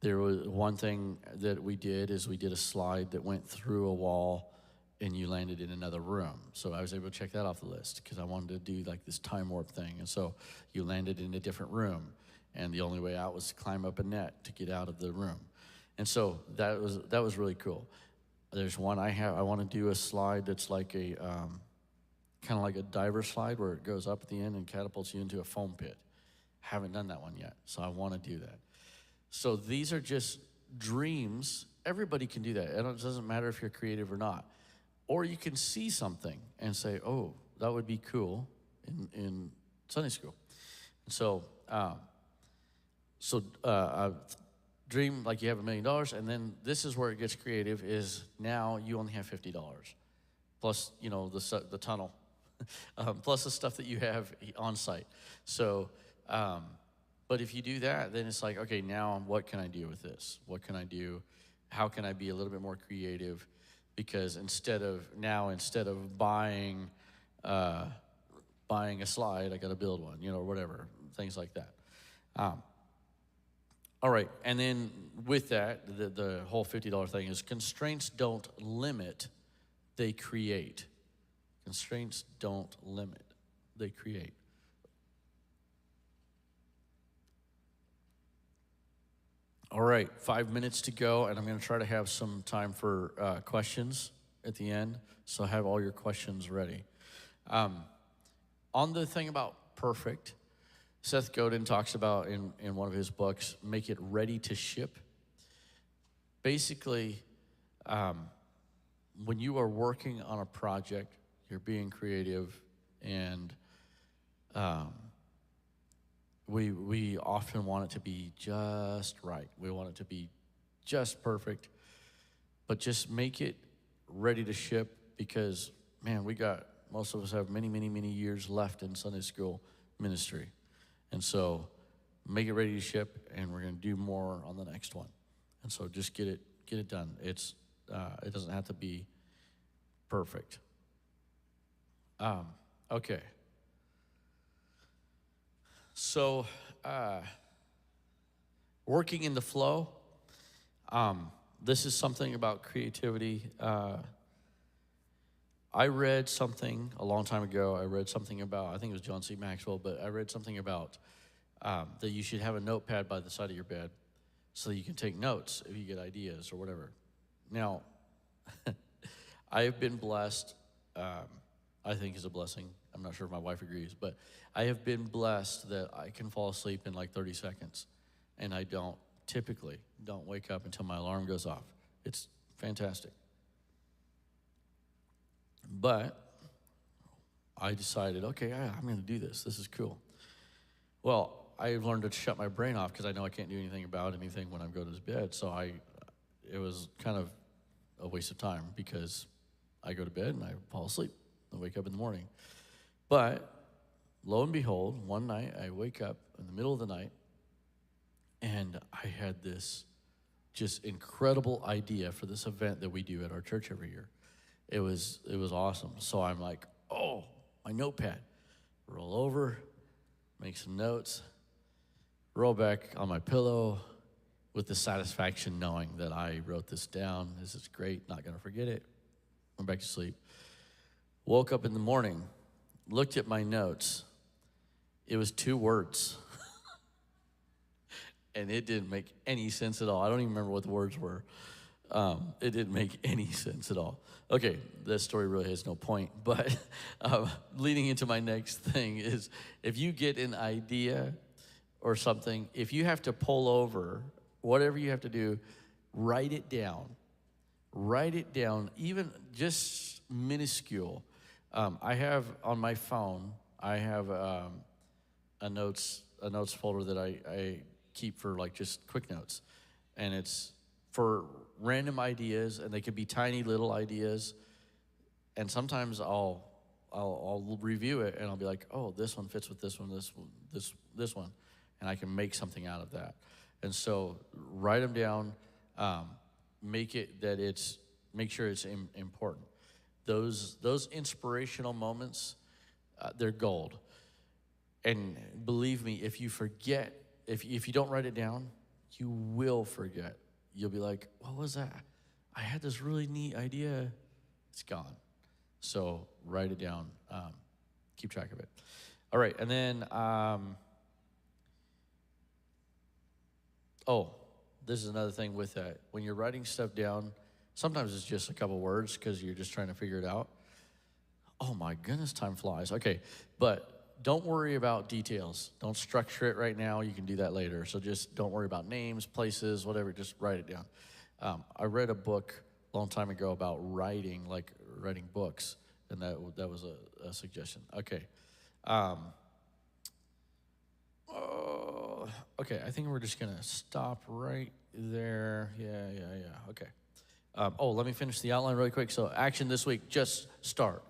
there was one thing that we did is we did a slide that went through a wall, and you landed in another room. So I was able to check that off the list because I wanted to do like this time warp thing, and so you landed in a different room, and the only way out was to climb up a net to get out of the room, and so that was really cool. There's one I want to do a slide that's like a kind of like a diver slide where it goes up at the end and catapults you into a foam pit. Haven't done that one yet, so I want to do that. So these are just dreams. Everybody can do that. It doesn't matter if you're creative or not. Or you can see something and say, oh, that would be cool in Sunday school. So, dream like you have $1 million, and then this is where it gets creative, is now you only have $50. Plus, the tunnel, plus the stuff that you have on site. So, but if you do that, then it's like, okay, now what can I do with this? What can I do? How can I be a little bit more creative? Because instead of buying a slide, I got to build one, or whatever, things like that. All right, and then with that, the whole $50 thing is constraints don't limit, they create. Constraints don't limit, they create. All right, 5 minutes to go, and I'm going to try to have some time for questions at the end, so have all your questions ready. On the thing about perfect, Seth Godin talks about in one of his books, make it ready to ship. Basically, when you are working on a project, you're being creative, and we often want it to be just right. We want it to be just perfect, but just make it ready to ship because, man, most of us have many, many, many years left in Sunday school ministry. And so make it ready to ship, and we're going to do more on the next one. And so just get it done. It doesn't have to be perfect. Okay. So working in the flow, this is something about creativity. I read something a long time ago. I read something about, I think it was John C. Maxwell, but I read something about that you should have a notepad by the side of your bed so that you can take notes if you get ideas or whatever. Now, I have been blessed, I think is a blessing. I'm not sure if my wife agrees, but I have been blessed that I can fall asleep in like 30 seconds, and I typically don't wake up until my alarm goes off. It's fantastic. But I decided, okay, I'm going to do this. This is cool. Well, I've learned to shut my brain off because I know I can't do anything about anything when I go to bed. So it was kind of a waste of time because I go to bed and I fall asleep. I wake up in the morning. But lo and behold, one night I wake up in the middle of the night and I had this just incredible idea for this event that we do at our church every year. It was awesome. So I'm like, oh, my notepad. Roll over, make some notes, roll back on my pillow with the satisfaction knowing that I wrote this down. This is great, not gonna forget it. Went back to sleep. Woke up in the morning, looked at my notes. It was 2 words. And it didn't make any sense at all. I don't even remember what the words were. It didn't make any sense at all. Okay, this story really has no point, but leading into my next thing is if you get an idea or something, if you have to pull over, whatever you have to do, write it down. Write it down, even just minuscule. I have on my phone, I have a notes folder that I keep for like just quick notes. And it's for random ideas, and they could be tiny little ideas. And sometimes I'll review it, and I'll be like, oh, this one fits with this one, this one, and I can make something out of that. And so write them down. make sure it's important. Those inspirational moments, they're gold. And believe me, if you forget, if you don't write it down, you will forget. You'll be like, what was that? I had this really neat idea. It's gone. So write it down. Keep track of it. All right, and then, this is another thing with that. When you're writing stuff down, sometimes it's just a couple words because you're just trying to figure it out. Oh my goodness, time flies. Okay, but don't worry about details. Don't structure it right now. You can do that later. So just don't worry about names, places, whatever. Just write it down. I read a book a long time ago about writing books, and that was a suggestion. Okay. Okay, I think we're just going to stop right there. Yeah. Okay. Let me finish the outline really quick. So action this week, just start.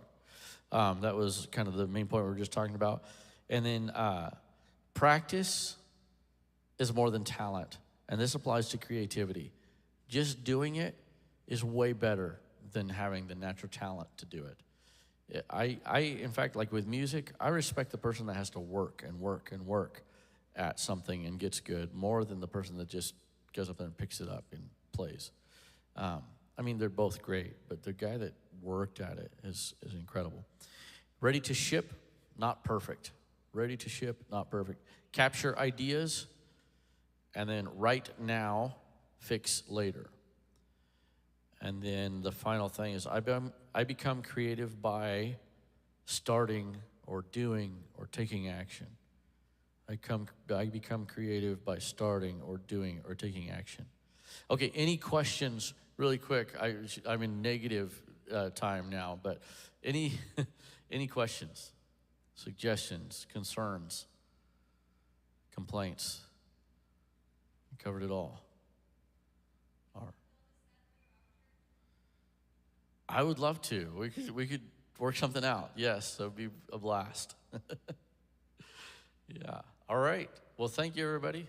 That was kind of the main point we were just talking about. And then practice is more than talent. And this applies to creativity. Just doing it is way better than having the natural talent to do it. In fact, like with music, I respect the person that has to work and work and work at something and gets good more than the person that just goes up there and picks it up and plays. I mean, they're both great, but the guy that worked at it is incredible. Ready to ship, not perfect. Ready to ship, not perfect. Capture ideas, and then write now, fix later. And then the final thing is I become creative by starting or doing or taking action. I become creative by starting or doing or taking action. Okay, any questions really quick? I'm in negative time now, but any questions, suggestions, concerns, complaints? We covered it all. All right. I would love to. We could work something out. Yes, that would be a blast. Yeah. All right. Well, thank you, everybody.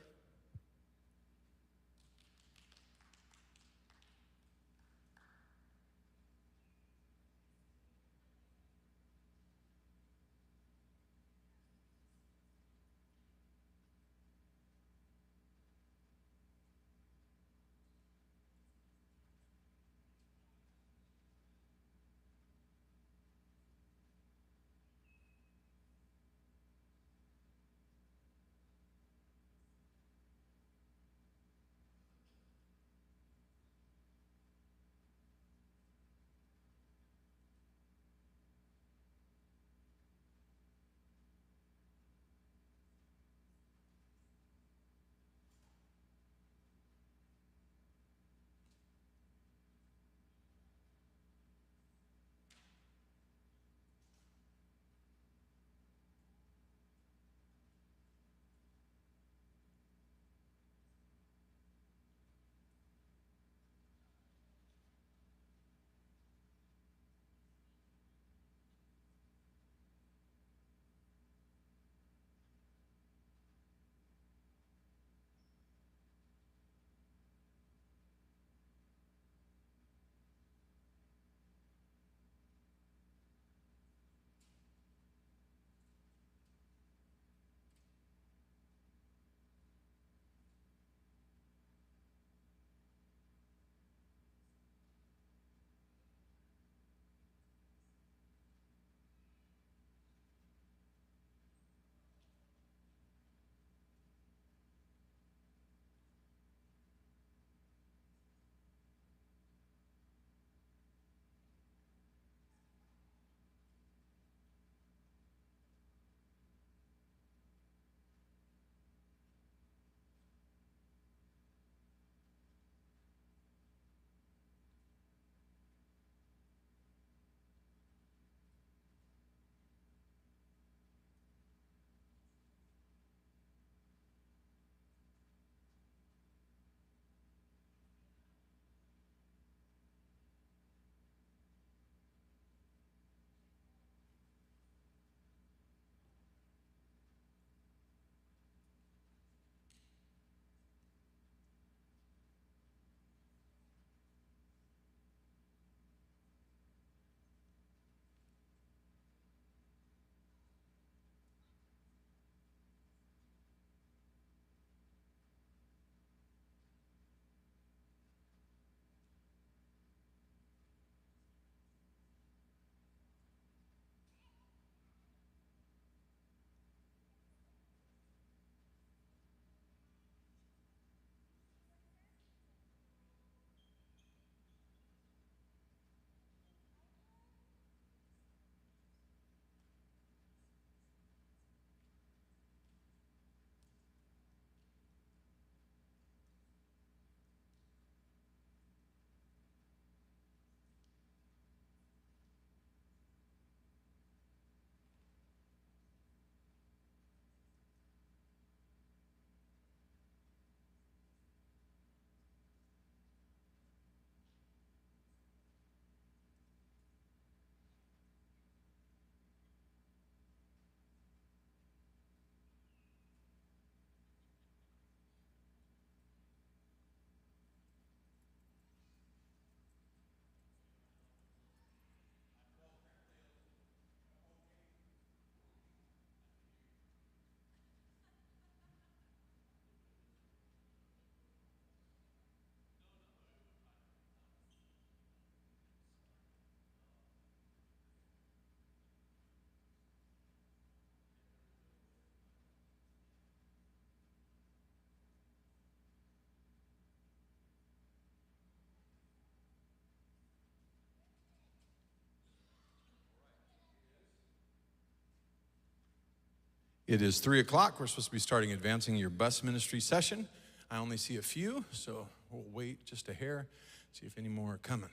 It is 3 o'clock. We're supposed to be starting advancing your bus ministry session. I only see a few, so we'll wait just a hair, see if any more are coming.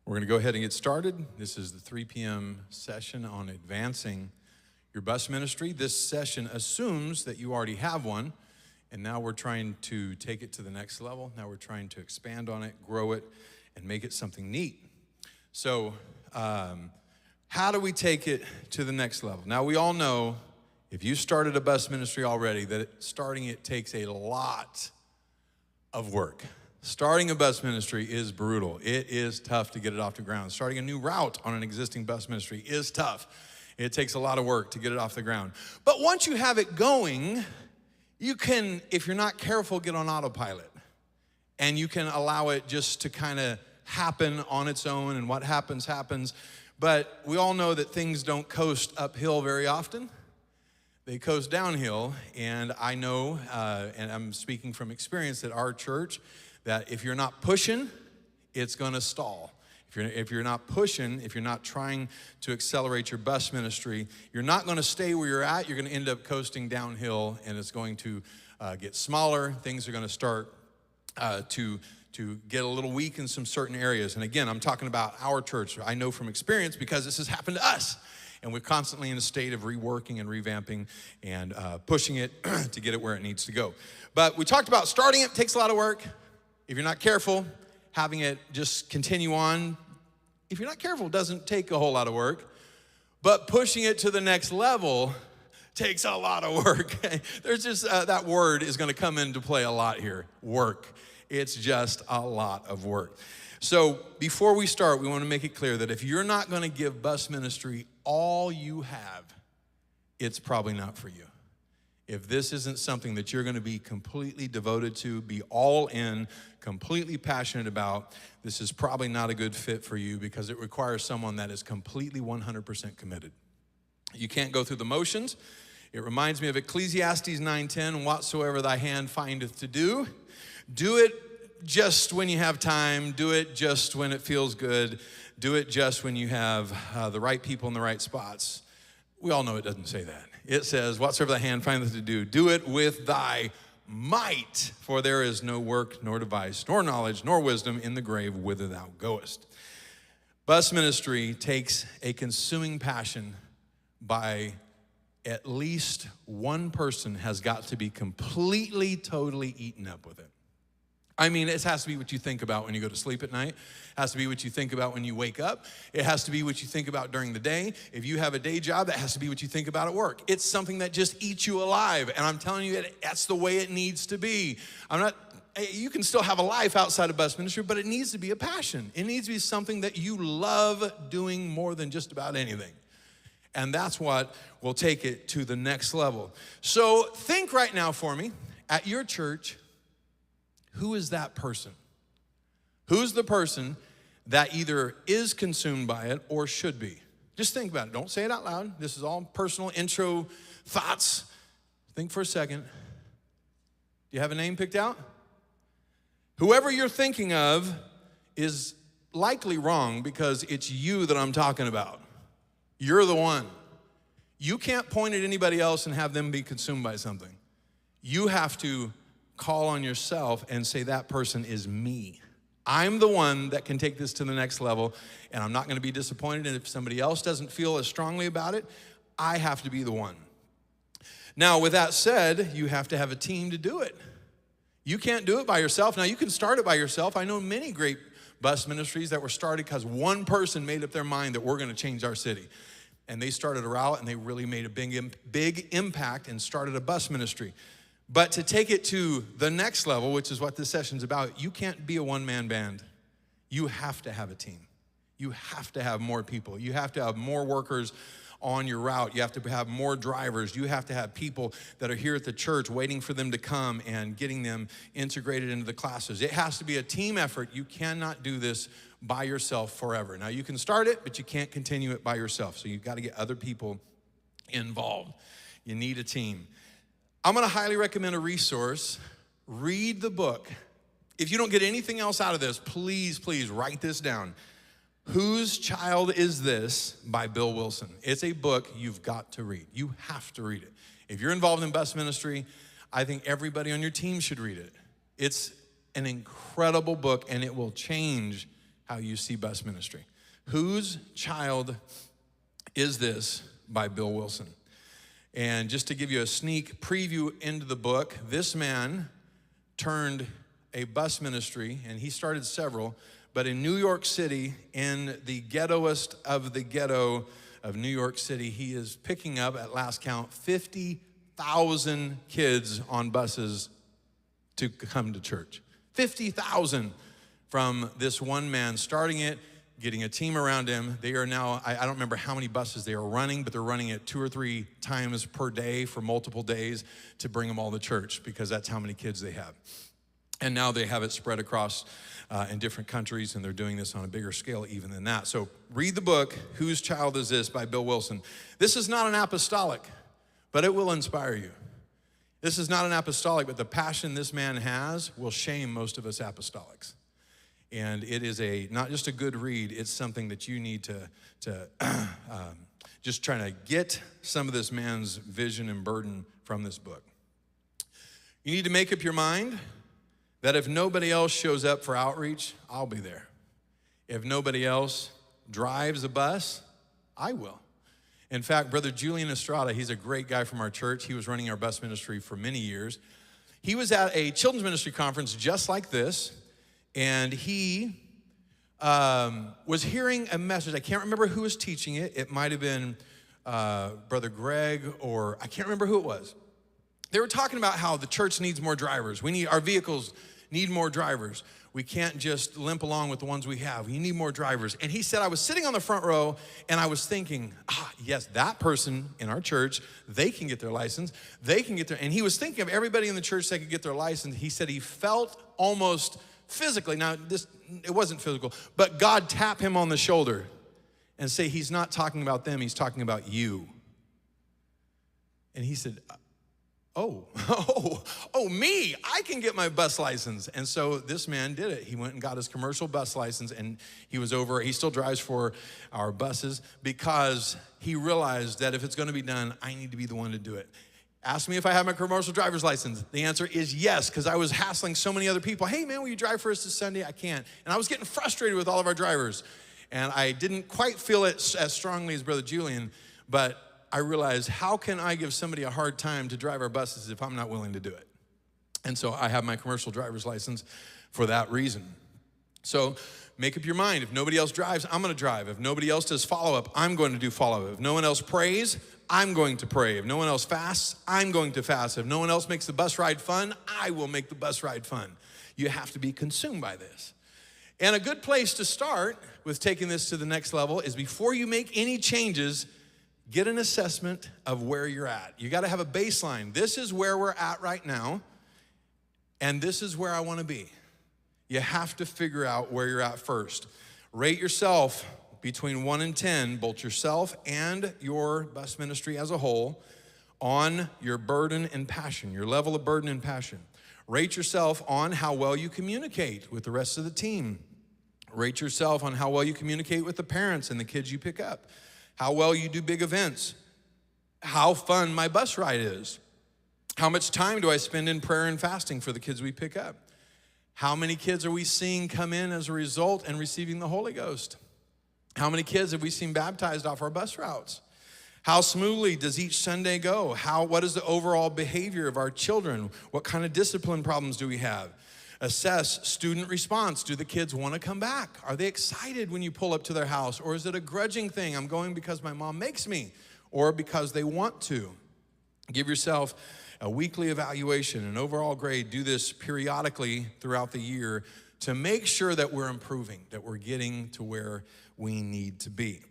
We're going to go ahead and get started. This is the 3 p.m. session on advancing your bus ministry. This session assumes that you already have one, and now we're trying to take it to the next level. Now we're trying to expand on it, grow it, and make it something neat. So how do we take it to the next level? Now, we all know, if you started a bus ministry already, that starting it takes a lot of work. Starting a bus ministry is brutal. It is tough to get it off the ground. Starting a new route on an existing bus ministry is tough. It takes a lot of work to get it off the ground. But once you have it going, you can, if you're not careful, get on autopilot. And you can allow it just to kind of happen on its own, and what happens, happens. But we all know that things don't coast uphill very often. They coast downhill, and I know, and I'm speaking from experience, that our church, that if you're not pushing, it's going to stall. If you're not pushing, if you're not trying to accelerate your bus ministry, you're not going to stay where you're at. You're going to end up coasting downhill, and it's going to get smaller. Things are going to start to get a little weak in some certain areas. And again, I'm talking about our church. I know from experience because this has happened to us. And we're constantly in a state of reworking and revamping and pushing it to get it where it needs to go. But we talked about starting it takes a lot of work. If you're not careful, having it just continue on, if you're not careful, it doesn't take a whole lot of work. But pushing it to the next level takes a lot of work. There's just, that word is going to come into play a lot here, work. It's just a lot of work. So before we start, we want to make it clear that if you're not going to give bus ministry all you have, it's probably not for you. If this isn't something that you're going to be completely devoted to, be all in, completely passionate about, this is probably not a good fit for you because it requires someone that is completely 100% committed. You can't go through the motions. It reminds me of Ecclesiastes 9:10, whatsoever thy hand findeth to do, do it just when you have time, do it just when it feels good, do it just when you have the right people in the right spots. We all know it doesn't say that. It says, whatsoever thy hand findeth to do it with thy might, for there is no work, nor device, nor knowledge, nor wisdom in the grave whither thou goest. Bus ministry takes a consuming passion by at least one person has got to be completely, totally eaten up with it. I mean, it has to be what you think about when you go to sleep at night. It has to be what you think about when you wake up. It has to be what you think about during the day. If you have a day job, that has to be what you think about at work. It's something that just eats you alive. And I'm telling you, that's the way it needs to be. You can still have a life outside of bus ministry, but it needs to be a passion. It needs to be something that you love doing more than just about anything. And that's what will take it to the next level. So think right now for me, at your church, who is that person? Who's the person that either is consumed by it or should be? Just think about it. Don't say it out loud. This is all personal intro thoughts. Think for a second. Do you have a name picked out? Whoever you're thinking of is likely wrong because it's you that I'm talking about. You're the one. You can't point at anybody else and have them be consumed by something. You have to call on yourself and say, that person is me. I'm the one that can take this to the next level, and I'm not going to be disappointed. And if somebody else doesn't feel as strongly about it, I have to be the one. Now, with that said, you have to have a team to do it. You can't do it by yourself. Now, you can start it by yourself. I know many great bus ministries that were started because one person made up their mind that we're going to change our city. And they started a route, and they really made a big impact and started a bus ministry. But to take it to the next level, which is what this session's about, you can't be a one-man band. You have to have a team. You have to have more people. You have to have more workers on your route. You have to have more drivers. You have to have people that are here at the church waiting for them to come and getting them integrated into the classes. It has to be a team effort. You cannot do this by yourself forever. Now, you can start it, but you can't continue it by yourself. So you've got to get other people involved. You need a team. I'm going to highly recommend a resource. Read the book. If you don't get anything else out of this, please write this down. Whose Child Is This by Bill Wilson. It's a book you've got to read. You have to read it. If you're involved in bus ministry, I think everybody on your team should read it. It's an incredible book, and it will change how you see bus ministry. Whose Child Is This by Bill Wilson. And just to give you a sneak preview into the book, this man turned a bus ministry, and he started several, but in New York City, in the ghettoest of the ghetto of New York City, he is picking up, at last count, 50,000 kids on buses to come to church. 50,000 from this one man starting it, getting a team around him. They are now, I don't remember how many buses they are running, but they're running it 2 or 3 times per day for multiple days to bring them all to church, because that's how many kids they have. And now they have it spread across in different countries, and they're doing this on a bigger scale even than that. So read the book, Whose Child Is This by Bill Wilson. This is not an apostolic, but it will inspire you. This is not an apostolic, but the passion this man has will shame most of us apostolics. And it is not just a good read, it's something that you need to just trying to get some of this man's vision and burden from this book. You need to make up your mind that if nobody else shows up for outreach, I'll be there. If nobody else drives a bus, I will. In fact, Brother Julian Estrada, he's a great guy from our church. He was running our bus ministry for many years. He was at a children's ministry conference just like this, and he was hearing a message. I can't remember who was teaching it. It might have been Brother Greg, or I can't remember who it was. They were talking about how the church needs more drivers. Our vehicles need more drivers. We can't just limp along with the ones we have. We need more drivers. And he said, I was sitting on the front row, and I was thinking, yes, that person in our church, they can get their license. They can get their, and he was thinking of everybody in the church that could get their license. He said he felt almost physically, now it wasn't physical, but God tap him on the shoulder and say, he's not talking about them, he's talking about you. And he said, Oh, me, I can get my bus license. And so this man did it. He went and got his commercial bus license, and he still drives for our buses, because he realized that if it's gonna be done, I need to be the one to do it. Ask me if I have my commercial driver's license. The answer is yes, because I was hassling so many other people. Hey man, will you drive for us this Sunday? I can't. And I was getting frustrated with all of our drivers. And I didn't quite feel it as strongly as Brother Julian, but I realized, how can I give somebody a hard time to drive our buses if I'm not willing to do it? And so I have my commercial driver's license for that reason. So make up your mind. If nobody else drives, I'm gonna drive. If nobody else does follow-up, I'm going to do follow-up. If no one else prays, I'm going to pray. If no one else fasts, I'm going to fast. If no one else makes the bus ride fun, I will make the bus ride fun. You have to be consumed by this. And a good place to start with taking this to the next level is, before you make any changes, get an assessment of where you're at. You gotta have a baseline. This is where we're at right now, and this is where I wanna be. You have to figure out where you're at first. Rate yourself between 1 and 10, both yourself and your bus ministry as a whole, on your burden and passion, your level of burden and passion. Rate yourself on how well you communicate with the rest of the team. Rate yourself on how well you communicate with the parents and the kids you pick up. How well you do big events, how fun my bus ride is, how much time do I spend in prayer and fasting for the kids we pick up, how many kids are we seeing come in as a result and receiving the Holy Ghost, how many kids have we seen baptized off our bus routes, How smoothly does each Sunday go? What is the overall behavior of our children? What kind of discipline problems do we have? Assess student response. Do the kids want to come back? Are they excited when you pull up to their house? Or is it a grudging thing? I'm going because my mom makes me, or because they want to. Give yourself a weekly evaluation, an overall grade. Do this periodically throughout the year to make sure that we're improving, that we're getting to where we need to be.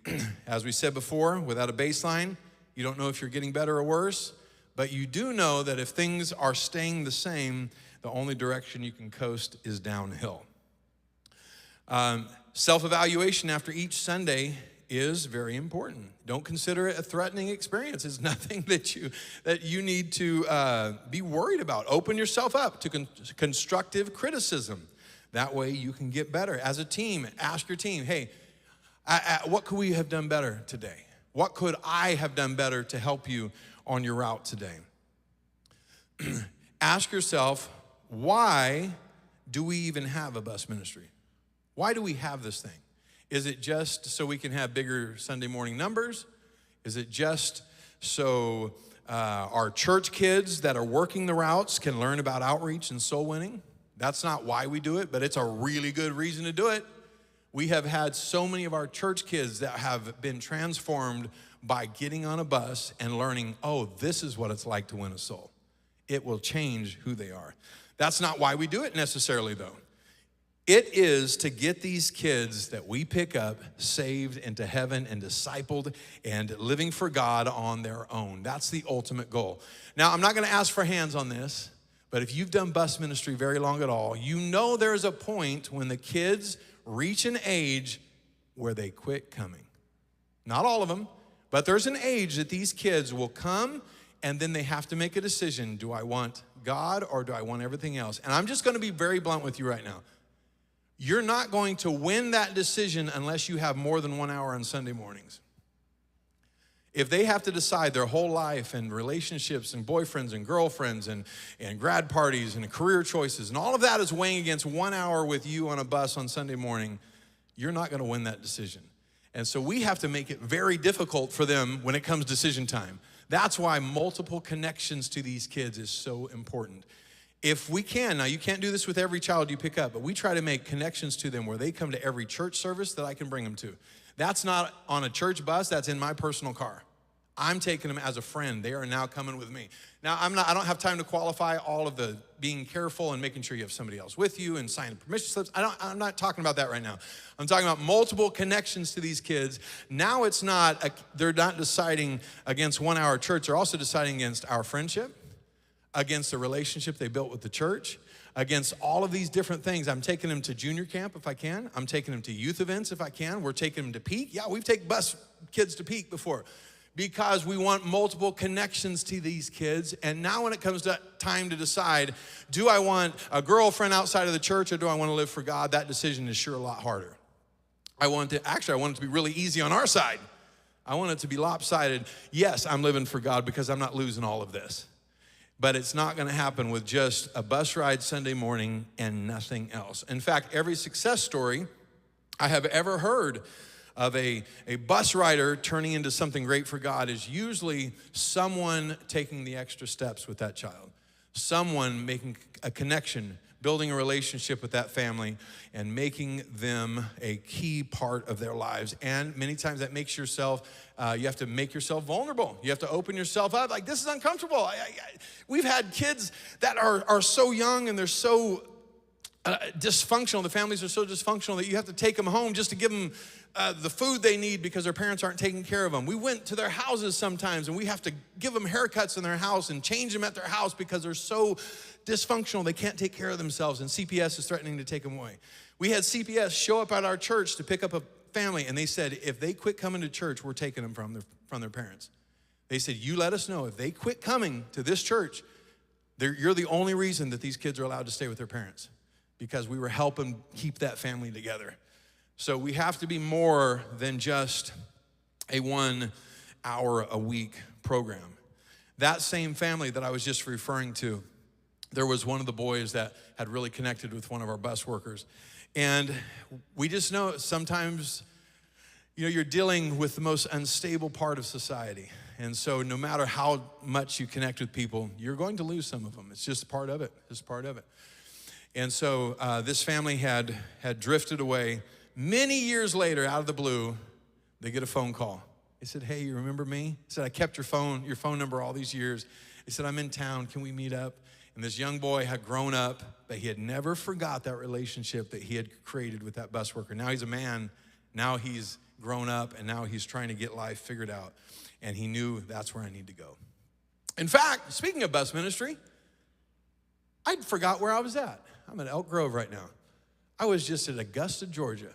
As we said before, without a baseline, you don't know if you're getting better or worse, but you do know that if things are staying the same, the only direction you can coast is downhill. Self-evaluation after each Sunday is very important. Don't consider it a threatening experience. It's nothing that you need to be worried about. Open yourself up to constructive criticism. That way you can get better. As a team, ask your team, hey, what could we have done better today? What could I have done better to help you on your route today? Ask yourself, why do we even have a bus ministry? Why do we have this thing? Is it just so we can have bigger Sunday morning numbers? Is it just so our church kids that are working the routes can learn about outreach and soul winning? That's not why we do it, but it's a really good reason to do it. We have had so many of our church kids that have been transformed by getting on a bus and learning, oh, this is what it's like to win a soul. It will change who they are. That's not why we do it necessarily, though. It is to get these kids that we pick up saved into heaven and discipled and living for God on their own. That's the ultimate goal. Now, I'm not going to ask for hands on this, but if you've done bus ministry very long at all, you know there's a point when the kids reach an age where they quit coming. Not all of them, but there's an age that these kids will come and then they have to make a decision. Do I want God or do I want everything else? And I'm just going to be very blunt with you right now. You're not going to win that decision unless you have more than 1 hour on Sunday mornings. If they have to decide their whole life and relationships and boyfriends and girlfriends and grad parties and career choices and all of that is weighing against 1 hour with you on a bus on Sunday morning, you're not going to win that decision. And so we have to make it very difficult for them when it comes decision time. That's why multiple connections to these kids is so important. If we can, now you can't do this with every child you pick up, but we try to make connections to them where they come to every church service that I can bring them to. That's not on a church bus, that's in my personal car. I'm taking them as a friend. They are now coming with me. Now, I don't have time to qualify all of the being careful and making sure you have somebody else with you and signing permission slips. I'm not talking about that right now. I'm talking about multiple connections to these kids. Now they're not deciding against 1 hour church. They're also deciding against our friendship, against the relationship they built with the church, against all of these different things. I'm taking them to junior camp if I can. I'm taking them to youth events if I can. We're taking them to Peak. Yeah, we've taken bus kids to Peak before, because we want multiple connections to these kids. And now when it comes to time to decide, do I want a girlfriend outside of the church or do I want to live for God? That decision is sure a lot harder. I want it to be really easy on our side. I want it to be lopsided. Yes, I'm living for God because I'm not losing all of this. But it's not going to happen with just a bus ride Sunday morning and nothing else. In fact, every success story I have ever heard of a bus rider turning into something great for God is usually someone taking the extra steps with that child, someone making a connection, building a relationship with that family, and making them a key part of their lives. And many times that makes you have to make yourself vulnerable. You have to open yourself up. Like, this is uncomfortable. We've had kids that are so young and they're so dysfunctional. The families are so dysfunctional that you have to take them home just to give them the food they need because their parents aren't taking care of them. We went to their houses sometimes and we have to give them haircuts in their house and change them at their house because they're so dysfunctional they can't take care of themselves, and CPS is threatening to take them away. We had CPS show up at our church to pick up a family, and they said if they quit coming to church, we're taking them from their parents. They said, you let us know if they quit coming to this church, you're the only reason that these kids are allowed to stay with their parents, because we were helping keep that family together. So we have to be more than just a 1 hour a week program. That same family that I was just referring to, there was one of the boys that had really connected with one of our bus workers. And we just know sometimes You know, you're dealing with the most unstable part of society. And so no matter how much you connect with people, you're going to lose some of them. It's just part of it. It's part of it. And so this family had drifted away. Many years later, out of the blue, they get a phone call. They said, hey, you remember me? I said, I kept your phone number all these years. They said, I'm in town. Can we meet up? And this young boy had grown up, but he had never forgot that relationship that he had created with that bus worker. Now he's a man. Now he's grown up, and now he's trying to get life figured out. And he knew that's where I need to go. In fact, speaking of bus ministry, I forgot where I was at. I'm in Elk Grove right now. I was just at Augusta, Georgia.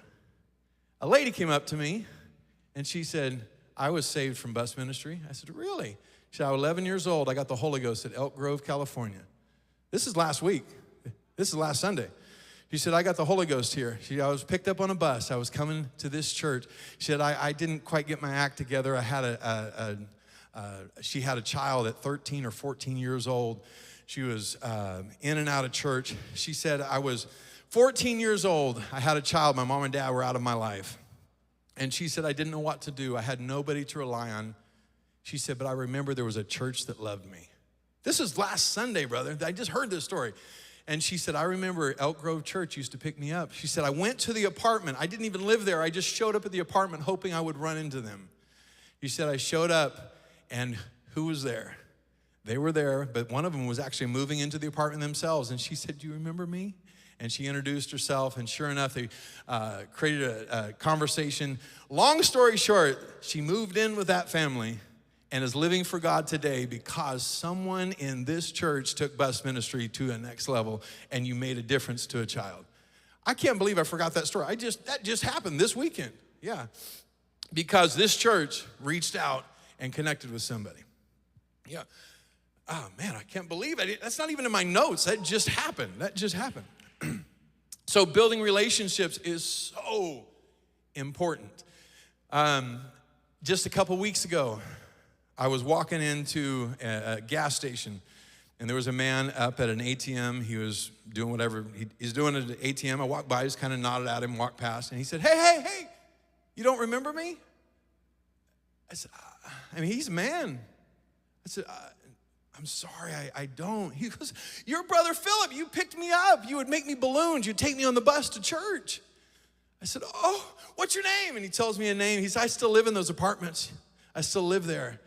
A lady came up to me, and she said, I was saved from bus ministry. I said, really? She said, I was 11 years old. I got the Holy Ghost at Elk Grove, California. This is last week. This is last Sunday. She said, I got the Holy Ghost here. I was picked up on a bus. I was coming to this church. She said, I didn't quite get my act together. I had she had a child at 13 or 14 years old. She was in and out of church. She said, I was 14 years old. I had a child. My mom and dad were out of my life. And she said, I didn't know what to do. I had nobody to rely on. She said, but I remember there was a church that loved me. This is last Sunday, brother. I just heard this story. And she said, I remember Elk Grove Church used to pick me up. She said, I went to the apartment. I didn't even live there. I just showed up at the apartment hoping I would run into them. She said, I showed up, and who was there? They were there, but one of them was actually moving into the apartment themselves. And she said, do you remember me? And she introduced herself, and sure enough, they created a conversation. Long story short, she moved in with that family and is living for God today because someone in this church took bus ministry to a next level, and you made a difference to a child. I can't believe I forgot that story. That just happened this weekend. Yeah. Because this church reached out and connected with somebody. Yeah. Oh, man, I can't believe it. That's not even in my notes. That just happened. So building relationships is so important. Just a couple weeks ago, I was walking into a gas station, and there was a man up at an ATM. He was doing whatever he's doing at an ATM. I walked by, just kind of nodded at him, walked past, and he said, hey, you don't remember me? I said, he's a man. I said, I'm sorry, I don't. He goes, your brother Philip, you picked me up. You would make me balloons. You'd take me on the bus to church. I said, oh, what's your name? And he tells me a name. He said, I still live in those apartments. I still live there.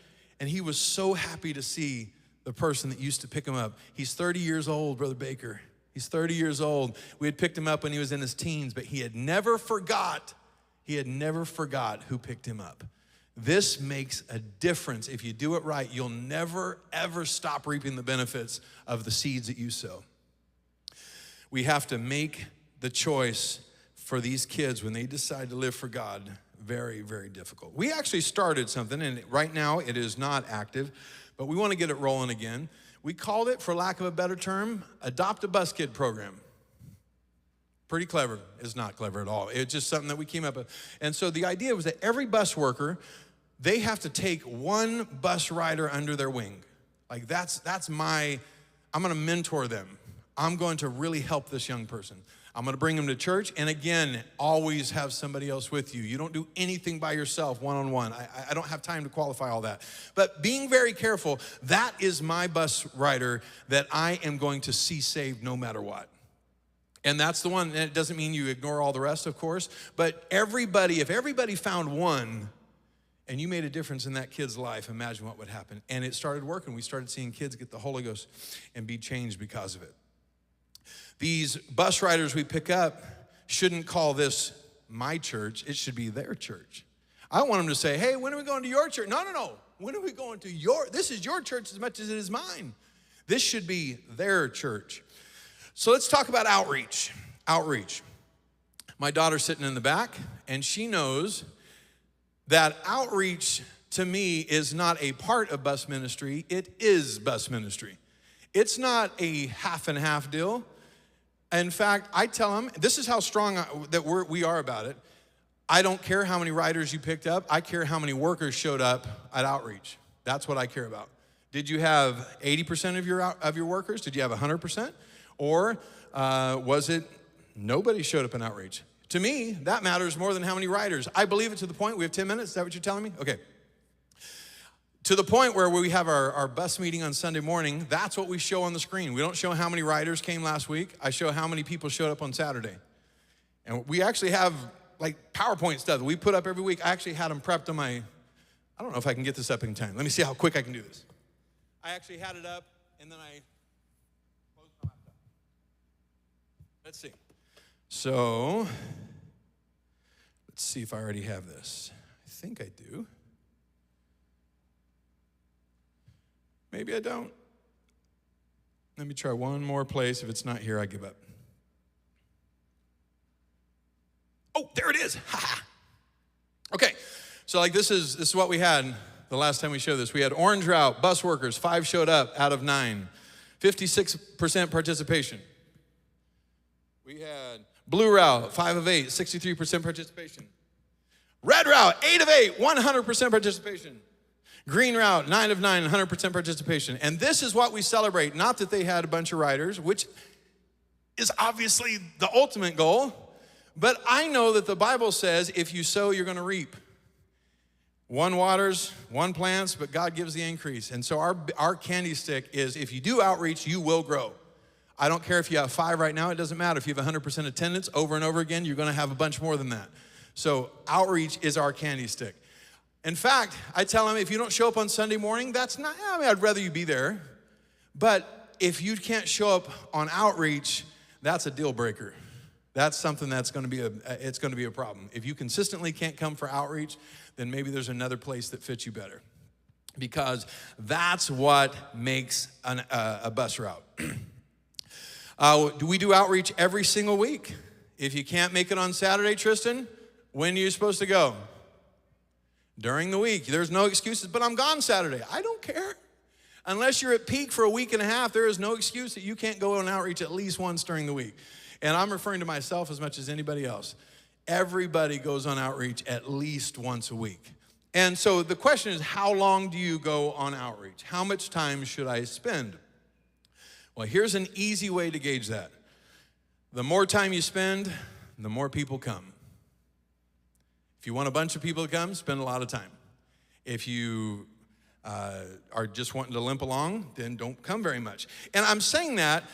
And he was so happy to see the person that used to pick him up. He's 30 years old, Brother Baker. He's 30 years old. We had picked him up when he was in his teens, but he had never forgot who picked him up. This makes a difference. If you do it right, you'll never, ever stop reaping the benefits of the seeds that you sow. We have to make the choice for these kids when they decide to live for God very, very difficult. We actually started something, and right now it is not active, but we want to get it rolling again. We called it, for lack of a better term, Adopt a Bus Kid program. Pretty clever. It's not clever at all. It's just something that we came up with. And so the idea was that every bus worker, they have to take one bus rider under their wing. Like that's I'm gonna mentor them. I'm going to really help this young person. I'm gonna bring them to church, and again, always have somebody else with you. You don't do anything by yourself, one-on-one. I don't have time to qualify all that. But being very careful, that is my bus rider that I am going to see saved no matter what. And that's the one, and it doesn't mean you ignore all the rest, of course, but if everybody found one, and you made a difference in that kid's life, imagine what would happen. And it started working. We started seeing kids get the Holy Ghost and be changed because of it. These bus riders we pick up shouldn't call this my church. It should be their church. I don't want them to say, hey, when are we going to your church? No. When are we going to this is your church as much as it is mine. This should be their church. So let's talk about outreach. Outreach. My daughter's sitting in the back, and she knows that outreach to me is not a part of bus ministry. It is bus ministry. It's not a half and half deal. In fact, I tell them, this is how strong we are about it. I don't care how many riders you picked up. I care how many workers showed up at outreach. That's what I care about. Did you have 80% of your workers? Did you have 100%? Or was it nobody showed up in outreach? To me, that matters more than how many riders. I believe it to the point, we have 10 minutes, is that what you're telling me? Okay. To the point where we have our bus meeting on Sunday morning, that's what we show on the screen. We don't show how many riders came last week. I show how many people showed up on Saturday. And we actually have like PowerPoint stuff that we put up every week. I actually had them prepped on my, I don't know if I can get this up in time. Let me see how quick I can do this. I actually had it up and then I closed my laptop. Let's see. So, let's see if I already have this. I think I do. Maybe I don't. Let me try one more place. If it's not here, I give up. Oh, there it is. Ha. Okay, so like this is what we had the last time we showed this. We had orange route, bus workers, 5 showed up out of 9. 56% participation. We had blue route, 5 of 8, 63% participation. Red route, 8 of 8, 100% participation. Green route, 9 of 9, 100% participation. And this is what we celebrate. Not that they had a bunch of riders, which is obviously the ultimate goal. But I know that the Bible says if you sow, you're going to reap. One waters, one plants, but God gives the increase. And so our candy stick is if you do outreach, you will grow. I don't care if you have 5 right now. It doesn't matter. If you have 100% attendance over and over again, you're going to have a bunch more than that. So outreach is our candy stick. In fact, I tell them, if you don't show up on Sunday morning, that's not, I mean, I'd rather you be there. But if you can't show up on outreach, that's a deal breaker. That's something that's going to be it's going to be a problem. If you consistently can't come for outreach, then maybe there's another place that fits you better. Because that's what makes a bus route. We do outreach every single week. If you can't make it on Saturday, Tristan, when are you supposed to go? During the week. There's no excuses, but I'm gone Saturday. I don't care. Unless you're at peak for a week and a half, there is no excuse that you can't go on outreach at least once during the week. And I'm referring to myself as much as anybody else. Everybody goes on outreach at least once a week. And so the question is, how long do you go on outreach? How much time should I spend? Well, here's an easy way to gauge that. The more time you spend, the more people come. If you want a bunch of people to come, spend a lot of time. If you are just wanting to limp along, then don't come very much. And I'm saying that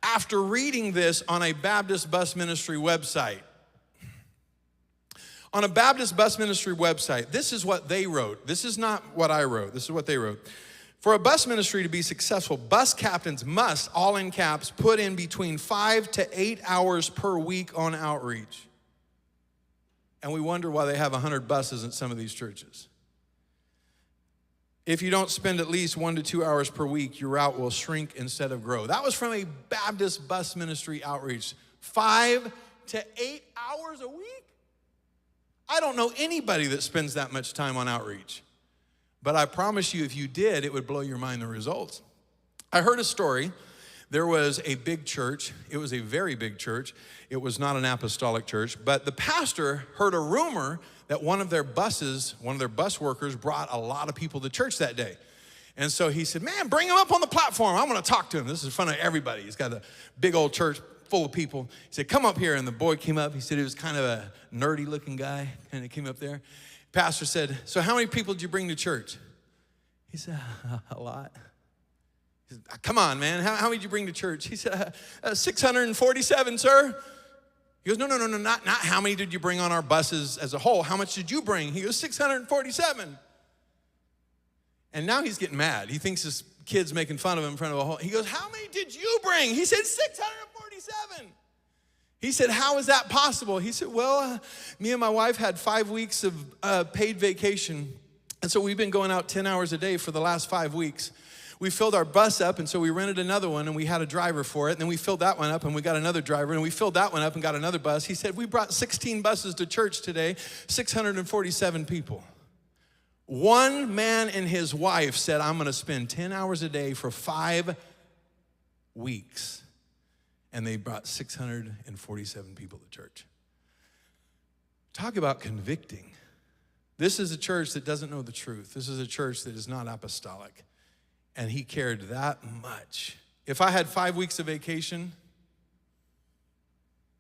after reading this on a Baptist Bus Ministry website. On a Baptist Bus Ministry website, this is what they wrote. This is not what I wrote. This is what they wrote. For a bus ministry to be successful, bus captains must, all in caps, put in between 5 to 8 hours per week on outreach. And we wonder why they have 100 buses in some of these churches. If you don't spend at least 1 to 2 hours per week, your route will shrink instead of grow. That was from a Baptist Bus Ministry outreach. 5 to 8 hours a week? I don't know anybody that spends that much time on outreach. But I promise you, if you did, it would blow your mind, the results. I heard a story. There was a big church. It was a very big church. It was not an apostolic church, but the pastor heard a rumor that one of their bus workers brought a lot of people to church that day. And so he said, man, bring him up on the platform. I want to talk to him. This is in front of everybody. He's got a big old church full of people. He said, come up here. And the boy came up. He said he was kind of a nerdy looking guy. And he came up there. Pastor said, so how many people did you bring to church? He said, a lot. He said, come on, man. How many did you bring to church? He said, 647, sir. He goes, no, not how many did you bring on our buses as a whole. How much did you bring? He goes, 647. And now he's getting mad. He thinks this kid's making fun of him in front of a whole. He goes, how many did you bring? He said, 647. He said, how is that possible? He said, well, me and my wife had 5 weeks of paid vacation. And so we've been going out 10 hours a day for the last 5 weeks. We filled our bus up, and so we rented another one, and we had a driver for it. And then we filled that one up, and we got another driver, and we filled that one up and got another bus. He said, we brought 16 buses to church today, 647 people. One man and his wife said, I'm going to spend 10 hours a day for 5 weeks. And they brought 647 people to church. Talk about convicting. This is a church that doesn't know the truth. This is a church that is not apostolic. And he cared that much. If I had 5 weeks of vacation,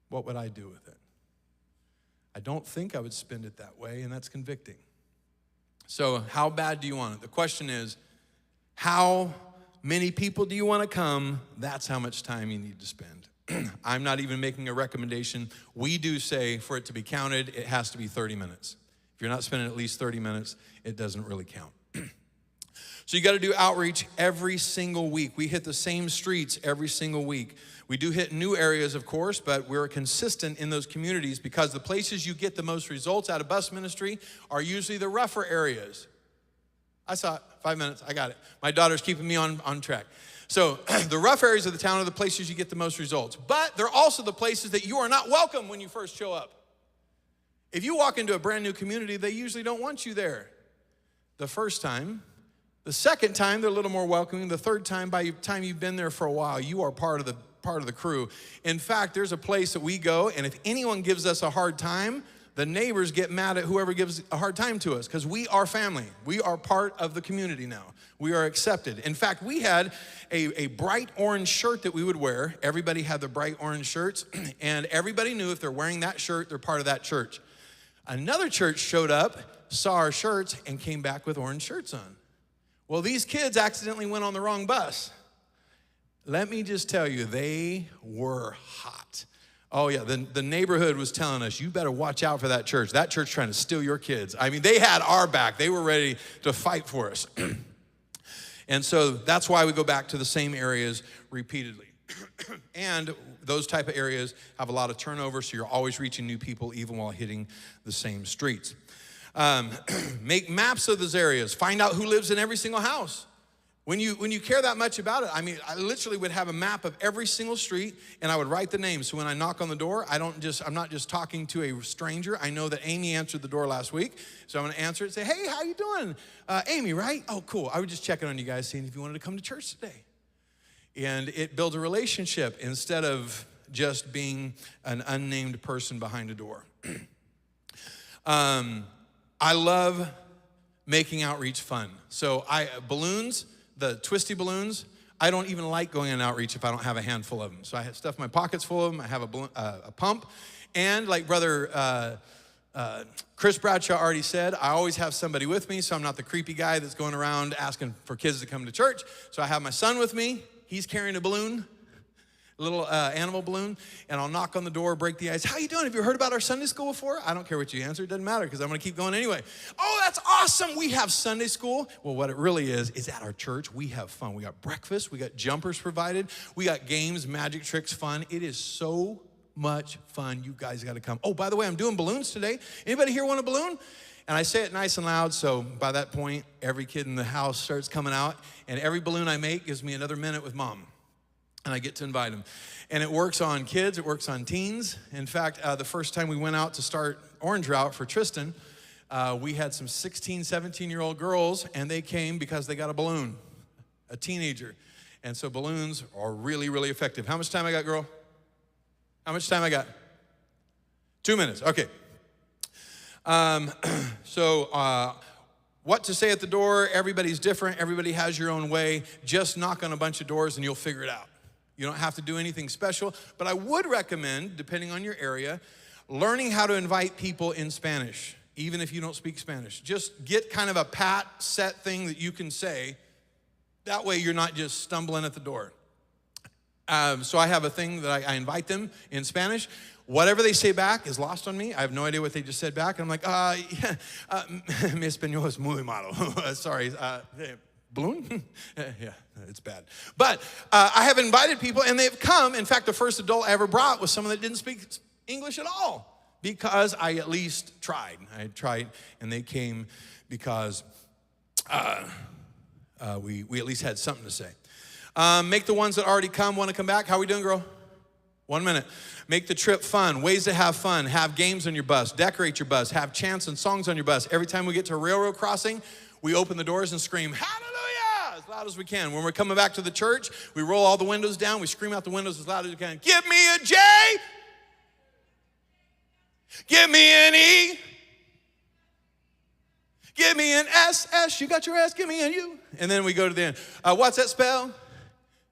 what would I do with it? I don't think I would spend it that way, and that's convicting. So how bad do you want it? The question is, how many people do you want to come? That's how much time you need to spend. I'm not even making a recommendation. We do say for it to be counted, it has to be 30 minutes. If you're not spending at least 30 minutes, it doesn't really count. So you got to do outreach every single week. We hit the same streets every single week. We do hit new areas, of course, but we're consistent in those communities because the places you get the most results out of bus ministry are usually the rougher areas. I saw it, 5 minutes, I got it. My daughter's keeping me on track. So the rough areas of the town are the places you get the most results, but they're also the places that you are not welcome when you first show up. If you walk into a brand new community, they usually don't want you there the first time. The second time, they're a little more welcoming. The third time, by the time you've been there for a while, you are part of the crew. In fact, there's a place that we go, and if anyone gives us a hard time, the neighbors get mad at whoever gives a hard time to us because we are family. We are part of the community now. We are accepted. In fact, we had a bright orange shirt that we would wear. Everybody had the bright orange shirts, and everybody knew if they're wearing that shirt, they're part of that church. Another church showed up, saw our shirts, and came back with orange shirts on. Well, these kids accidentally went on the wrong bus. Let me just tell you, they were hot. Oh yeah, the neighborhood was telling us, you better watch out for that church. That church trying to steal your kids. I mean, they had our back. They were ready to fight for us. And so that's why we go back to the same areas repeatedly. And those type of areas have a lot of turnover, so you're always reaching new people even while hitting the same streets. Make maps of those areas. Find out who lives in every single house. When you care that much about it, I mean, I literally would have a map of every single street, and I would write the names. So when I knock on the door, I'm not just talking to a stranger. I know that Amy answered the door last week, so I'm going to answer it and say, hey, how you doing? Amy, right? Oh, cool. I was just checking on you guys, seeing if you wanted to come to church today. And it builds a relationship instead of just being an unnamed person behind a door. I love making outreach fun. So balloons, the twisty balloons, I don't even like going on outreach if I don't have a handful of them. So I have stuff in my pockets full of them. I have a pump. And like Brother Chris Bradshaw already said, I always have somebody with me, so I'm not the creepy guy that's going around asking for kids to come to church. So I have my son with me. He's carrying a balloon, a little animal balloon, and I'll knock on the door, break the ice. How you doing? Have you heard about our Sunday school before? I don't care what you answer. It doesn't matter because I'm going to keep going anyway. Oh, that's awesome. We have Sunday school. Well, what it really is at our church, we have fun. We got breakfast. We got jumpers provided. We got games, magic tricks, fun. It is so much fun. You guys got to come. Oh, by the way, I'm doing balloons today. Anybody here want a balloon? And I say it nice and loud, so by that point, every kid in the house starts coming out, and every balloon I make gives me another minute with mom. And I get to invite them. And it works on kids, it works on teens. In fact, the first time we went out to start Orange Route for Tristan, we had some 16, 17-year-old girls, and they came because they got a balloon, a teenager. And so balloons are really, really effective. How much time I got, girl? How much time I got? 2 minutes, okay. What to say at the door, everybody's different, everybody has your own way. Just knock on a bunch of doors and you'll figure it out. You don't have to do anything special, but I would recommend, depending on your area, learning how to invite people in Spanish, even if you don't speak Spanish. Just get kind of a pat, set thing that you can say. That way you're not just stumbling at the door. So I have a thing that I invite them in Spanish. Whatever they say back is lost on me. I have no idea what they just said back. And I'm like, mi español es muy malo. Sorry, balloon? Yeah, it's bad. But I have invited people, and they've come. In fact, the first adult I ever brought was someone that didn't speak English at all because I at least tried. I tried, and they came because we at least had something to say. Make the ones that already come want to come back. How are we doing, girl? 1 minute. Make the trip fun. Ways to have fun. Have games on your bus. Decorate your bus. Have chants and songs on your bus. Every time we get to a railroad crossing, we open the doors and scream, hallelujah, as loud as we can. When we're coming back to the church, we roll all the windows down. We scream out the windows as loud as we can. Give me a J. Give me an E. Give me an S. S, you got your S. Give me an U. And then we go to the end. What's that spell?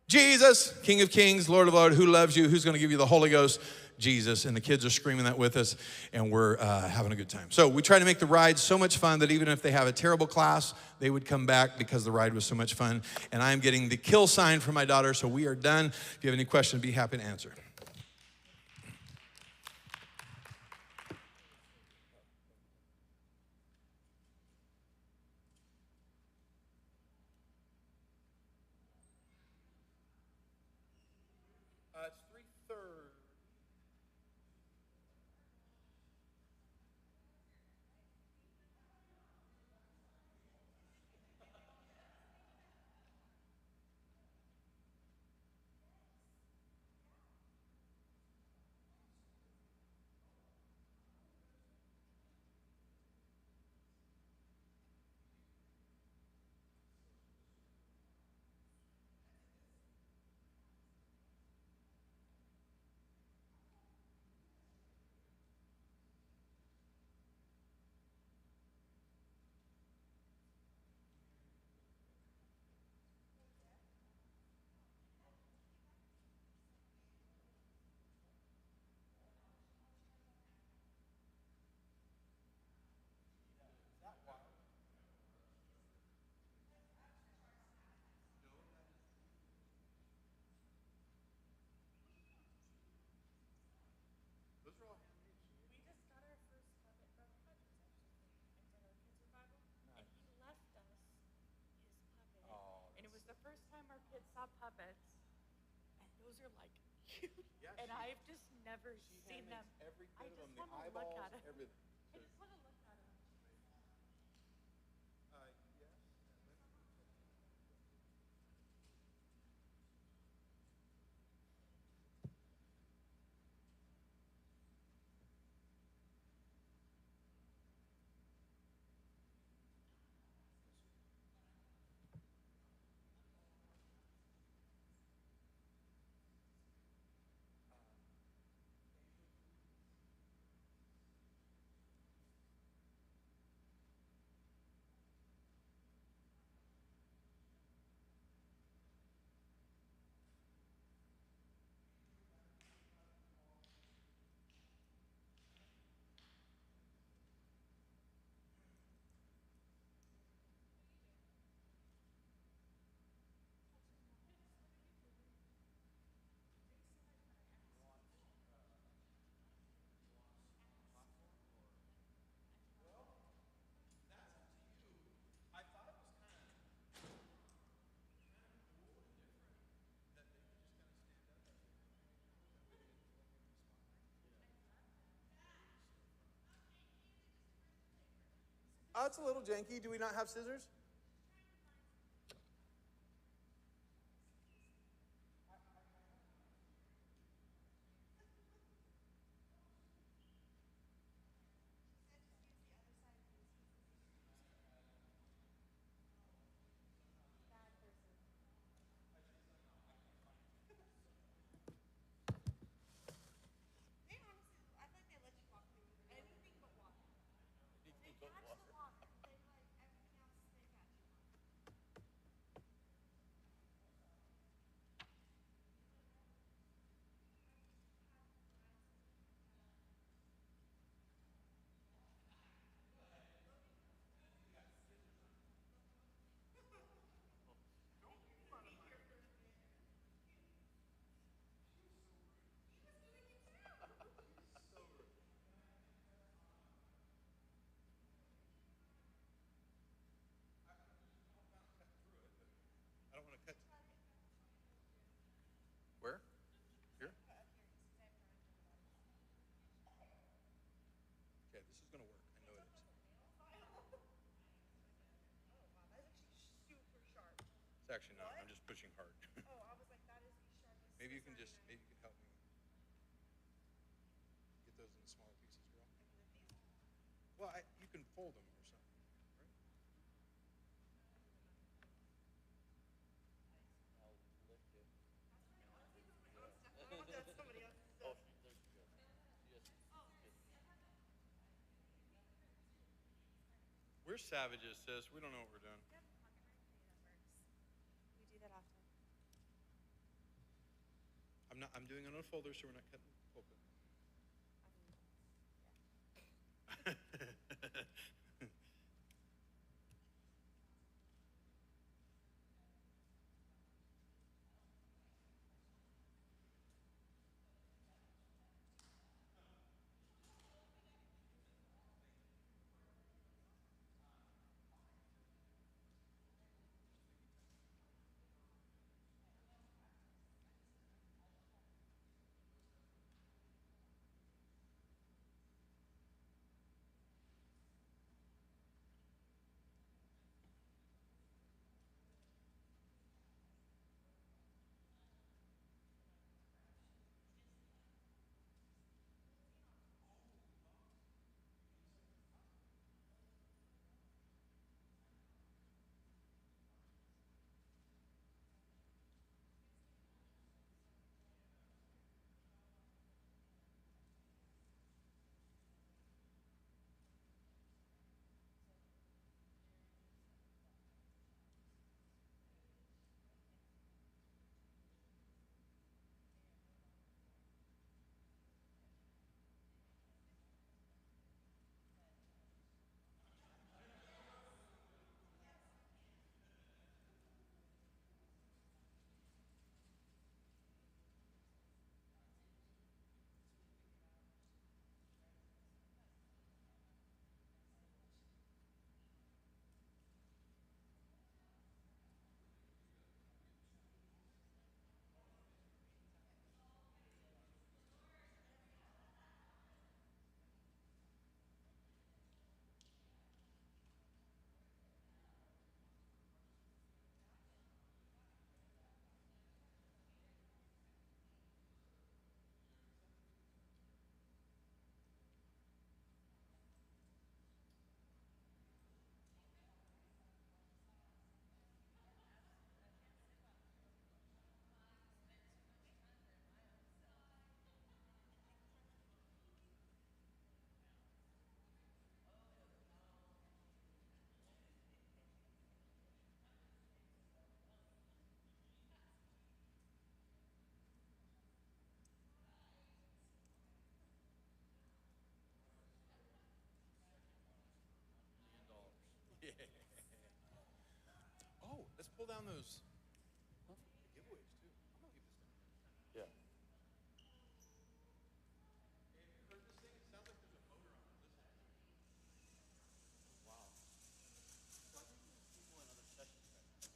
Jesus, King of Kings, Lord of Lords, who loves you, who's going to give you the Holy Ghost? Jesus, and the kids are screaming that with us, and we're having a good time. So we try to make the ride so much fun that even if they have a terrible class, they would come back because the ride was so much fun. And I'm getting the kill sign from my daughter, so we are done. If you have any questions, be happy to answer. It's 3:30. And it was the first time our kids saw puppets, and those are like huge. And I've just never seen them. I just want to look at them. Everything. I just want to look at them. It's a little janky. Do we not have scissors? I don't want to cut. Where? Here? Okay, this is going to work. I know it is. It's actually not. I'm just pushing hard. Maybe you can help me get those in smaller pieces, girl. Well, you can fold them or something, right? We're savages, sis. We don't know what we're doing. We do that often. I'm doing it on a folder, so we're not cutting open. down those giveaways too. I'm gonna leave this down. Yeah. Heard this thing? It sounds like there's a motor on it. Listen. Wow. So I think there's people in other sessions that I think.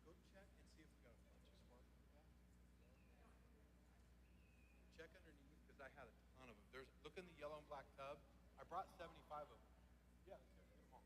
Go check and see if we got a bunch of sparks like that. Check underneath because I had a ton of them. Look in the yellow and black tub. I brought 75 of them. Yeah, let's go. Get them all.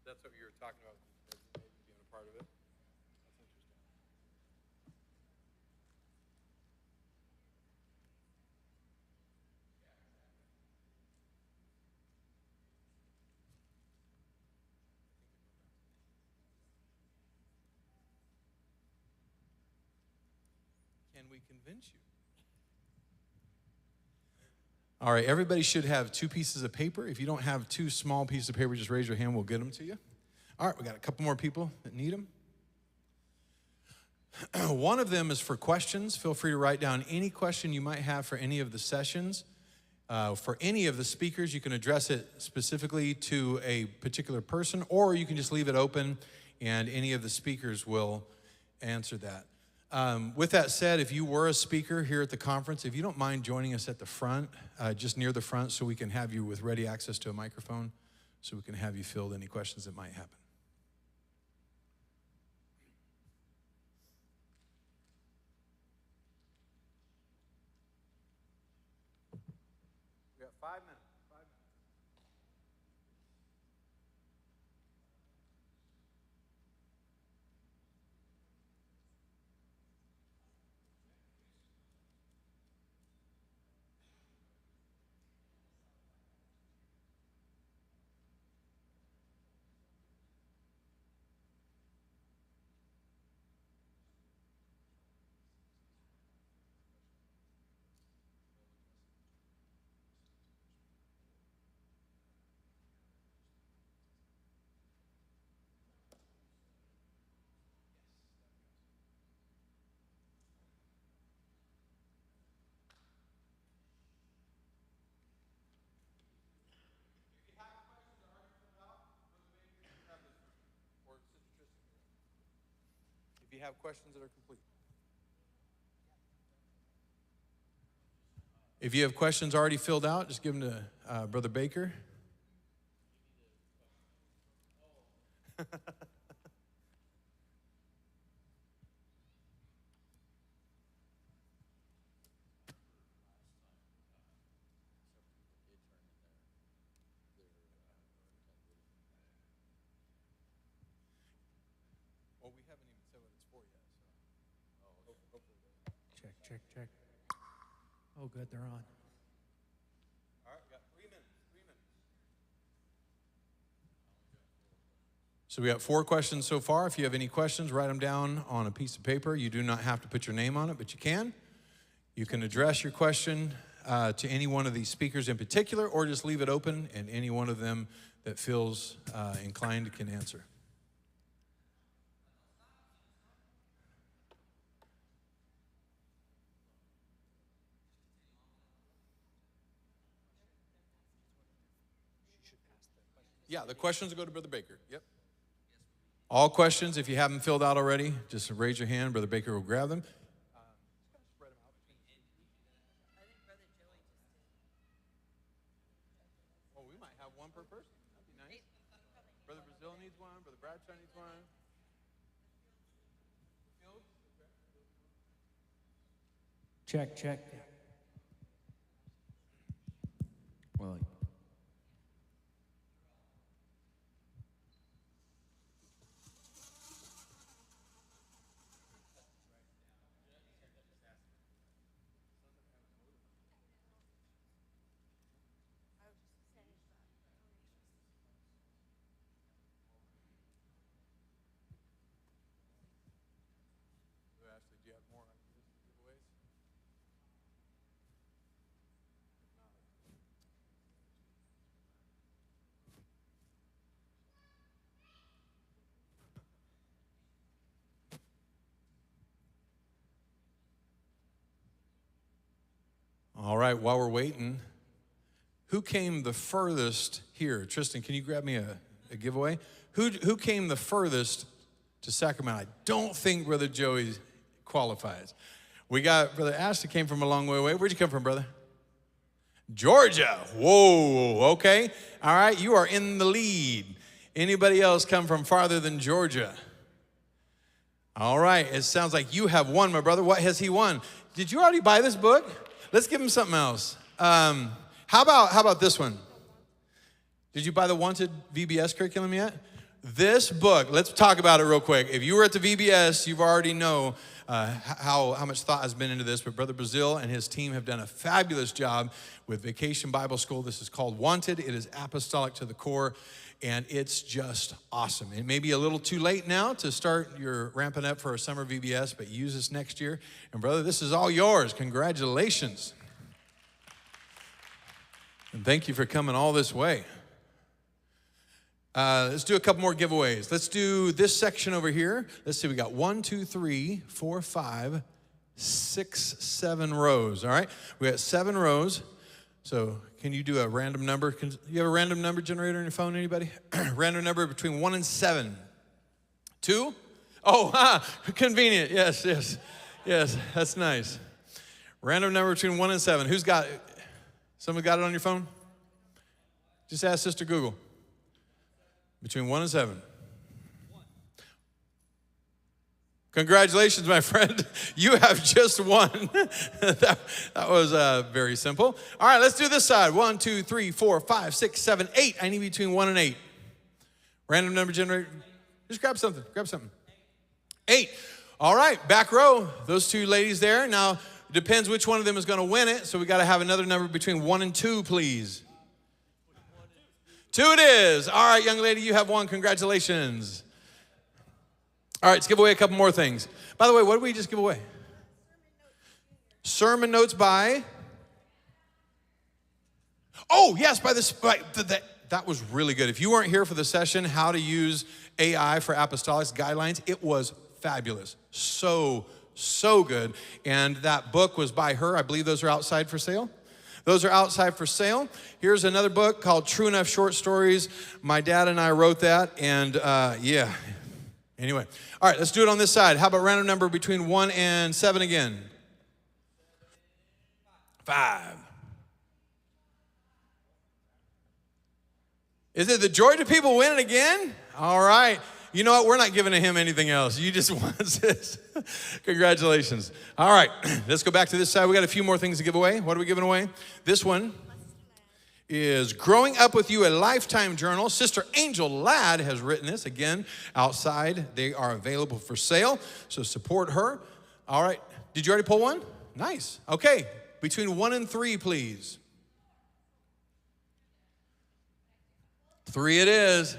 That's what you were talking about, maybe being a part of it. That's interesting. Can we convince you? All right, everybody should have 2 pieces of paper. If you don't have 2 small pieces of paper, just raise your hand. We'll get them to you. All right, we got a couple more people that need them. One of them is for questions. Feel free to write down any question you might have for any of the sessions. For any of the speakers, you can address it specifically to a particular person, or you can just leave it open and any of the speakers will answer that. With that said, if you were a speaker here at the conference, if you don't mind joining us at the front, just near the front, so we can have you with ready access to a microphone, so we can have you field any questions that might happen. We got 5 minutes. If you have questions that are complete. If you have questions already filled out, just give them to Brother Baker. Well, we haven't even said what it's for yet. So. Check. Oh, good, they're on. All right, we got 3 minutes. So we got 4 questions so far. If you have any questions, write them down on a piece of paper. You do not have to put your name on it, but you can. You can address your question to any one of these speakers in particular, or just leave it open, and any one of them that feels inclined can answer. Yeah, the questions will go to Brother Baker. Yep. All questions, if you haven't filled out already, just raise your hand. Brother Baker will grab them. Oh, we might have one per person. That'd be nice. Brother Brazil needs one. Brother Bradshaw needs one. Check, check. Well, Ashley, do you have more ideas for giveaways? All right, while we're waiting, who came the furthest here? Tristan, can you grab me a giveaway? Who came the furthest to Sacramento? I don't think Brother Joey qualifies. We got Brother Ashley came from a long way away. Where'd you come from, brother? Georgia. Whoa, okay. All right, you are in the lead. Anybody else come from farther than Georgia? All right, it sounds like you have won, my brother. What has he won? Did you already buy this book? Let's give him something else. How about this one? Did you buy the Wanted VBS curriculum yet? This book, let's talk about it real quick. If you were at the VBS, you already know how much thought has been into this, but Brother Brazil and his team have done a fabulous job with Vacation Bible School. This is called Wanted. It is apostolic to the core, and it's just awesome. It may be a little too late now to start your ramping up for a summer VBS, but use this next year. And brother, this is all yours. Congratulations. And thank you for coming all this way. Let's do a couple more giveaways. Let's do this section over here. Let's see, we got 1, 2, 3, 4, 5, 6, 7 rows, all right? We got 7 rows. So can you do a random number? You have a random number generator on your phone, anybody? Random number between 1 and 7. 2? Oh, convenient. Yes, that's nice. Random number between 1 and 7. Who's got it? Someone got it on your phone? Just ask Sister Google. Between 1 and 7. Congratulations, my friend. You have just won. that was very simple. All right, let's do this side. 1, 2, 3, 4, 5, 6, 7, 8. I need between 1 and 8. Random number generator. Just grab something. 8. All right, back row. Those 2 ladies there. Now, it depends which one of them is going to win it, so we got to have another number between 1 and 2, please. 2 it is. All right, young lady, you have won. Congratulations. All right, let's give away a couple more things. By the way, what did we just give away? Sermon notes by? Oh, yes, that was really good. If you weren't here for the session, How to Use AI for Apostolics Guidelines, it was fabulous. So good. And that book was by her. I believe those are outside for sale. Those are outside for sale. Here's another book called True Enough Short Stories. My dad and I wrote that, and yeah. Anyway, all right, let's do it on this side. How about random number between 1 and 7 again? 5. Is it the Georgia people winning again? All right. You know what? We're not giving him anything else. You just want this. Congratulations. All right. Let's go back to this side. We got a few more things to give away. What are we giving away? This one is Growing Up With You, a Lifetime Journal. Sister Angel Ladd has written this. Again, outside. They are available for sale, so support her. All right. Did you already pull one? Nice. Okay. Between 1 and 3, please. 3 it is.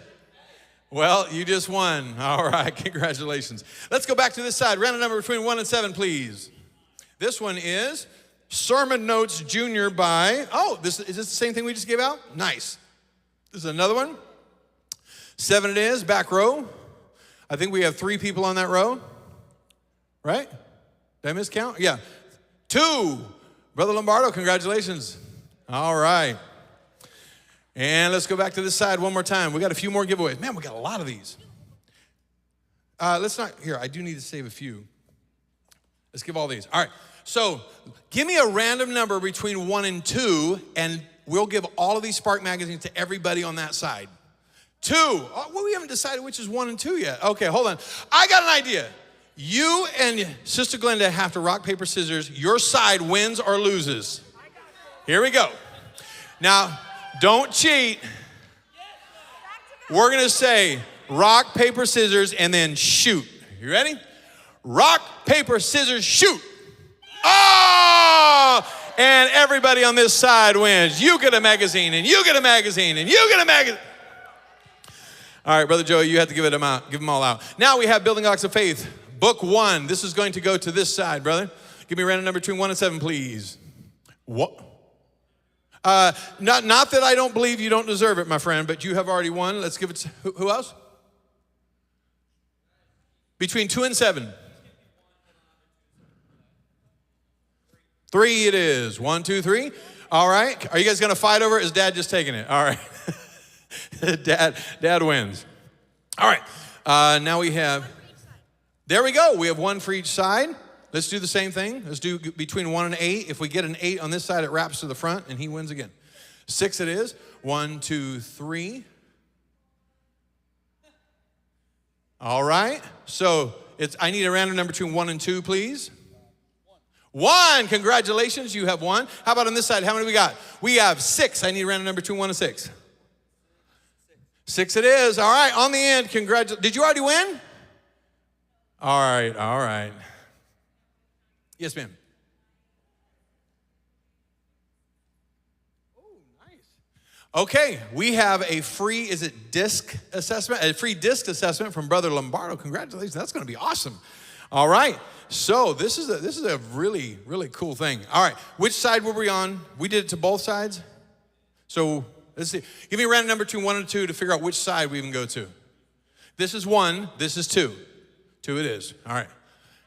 Well, you just won. All right, congratulations. Let's go back to this side. Random number between 1 and 7, please. This one is Sermon Notes Junior by, is this the same thing we just gave out? Nice. This is another one. 7 it is, back row. I think we have 3 people on that row. Right? Did I miscount? Yeah. 2. Brother Lombardo, congratulations. All right. And let's go back to this side one more time. We got a few more giveaways. Man, we got a lot of these. Here, I do need to save a few. Let's give all these. All right, so give me a random number between 1 and 2, and we'll give all of these Spark magazines to everybody on that side. 2. Oh, well, we haven't decided which is 1 and 2 yet. Okay, hold on. I got an idea. You and Sister Glenda have to rock, paper, scissors. Your side wins or loses. Here we go. Now, don't cheat. We're going to say rock, paper, scissors, and then shoot. You ready? Rock, paper, scissors, shoot. Oh! And everybody on this side wins. You get a magazine, and you get a magazine, and you get a magazine. All right, Brother Joey, you have to give them all out. Now we have Building Blocks of Faith, Book 1. This is going to go to this side, brother. Give me a random number between 1 and 7, please. What? Not that I don't believe you don't deserve it, my friend, but you have already won. Let's give it to, who else? Between 2 and 7. 3 it is. 1, 2, 3. All right. Are you guys going to fight over it? Is Dad just taking it? All right. Dad wins. All right. Now we have, there we go. We have 1 for each side. Let's do the same thing. Let's do between 1 and 8. If we get an 8 on this side, it wraps to the front, and he wins again. 6 it is. 1, 2, 3. All right. So I need a random number between 1 and 2, please. 1. Congratulations. You have 1. How about on this side? How many we got? We have 6. I need a random number between 1 and 6. 6 it is. All right. On the end. Congratulations. Did you already win? All right. All right. Yes, ma'am. Oh, nice. Okay, we have a free, disc assessment? A free disc assessment from Brother Lombardo. Congratulations, that's gonna be awesome. All right, so this is a really, really cool thing. All right, which side were we on? We did it to both sides? So, let's see. Give me a random number between 1 and 2 to figure out which side we even go to. This is 1, this is 2. 2 it is, all right.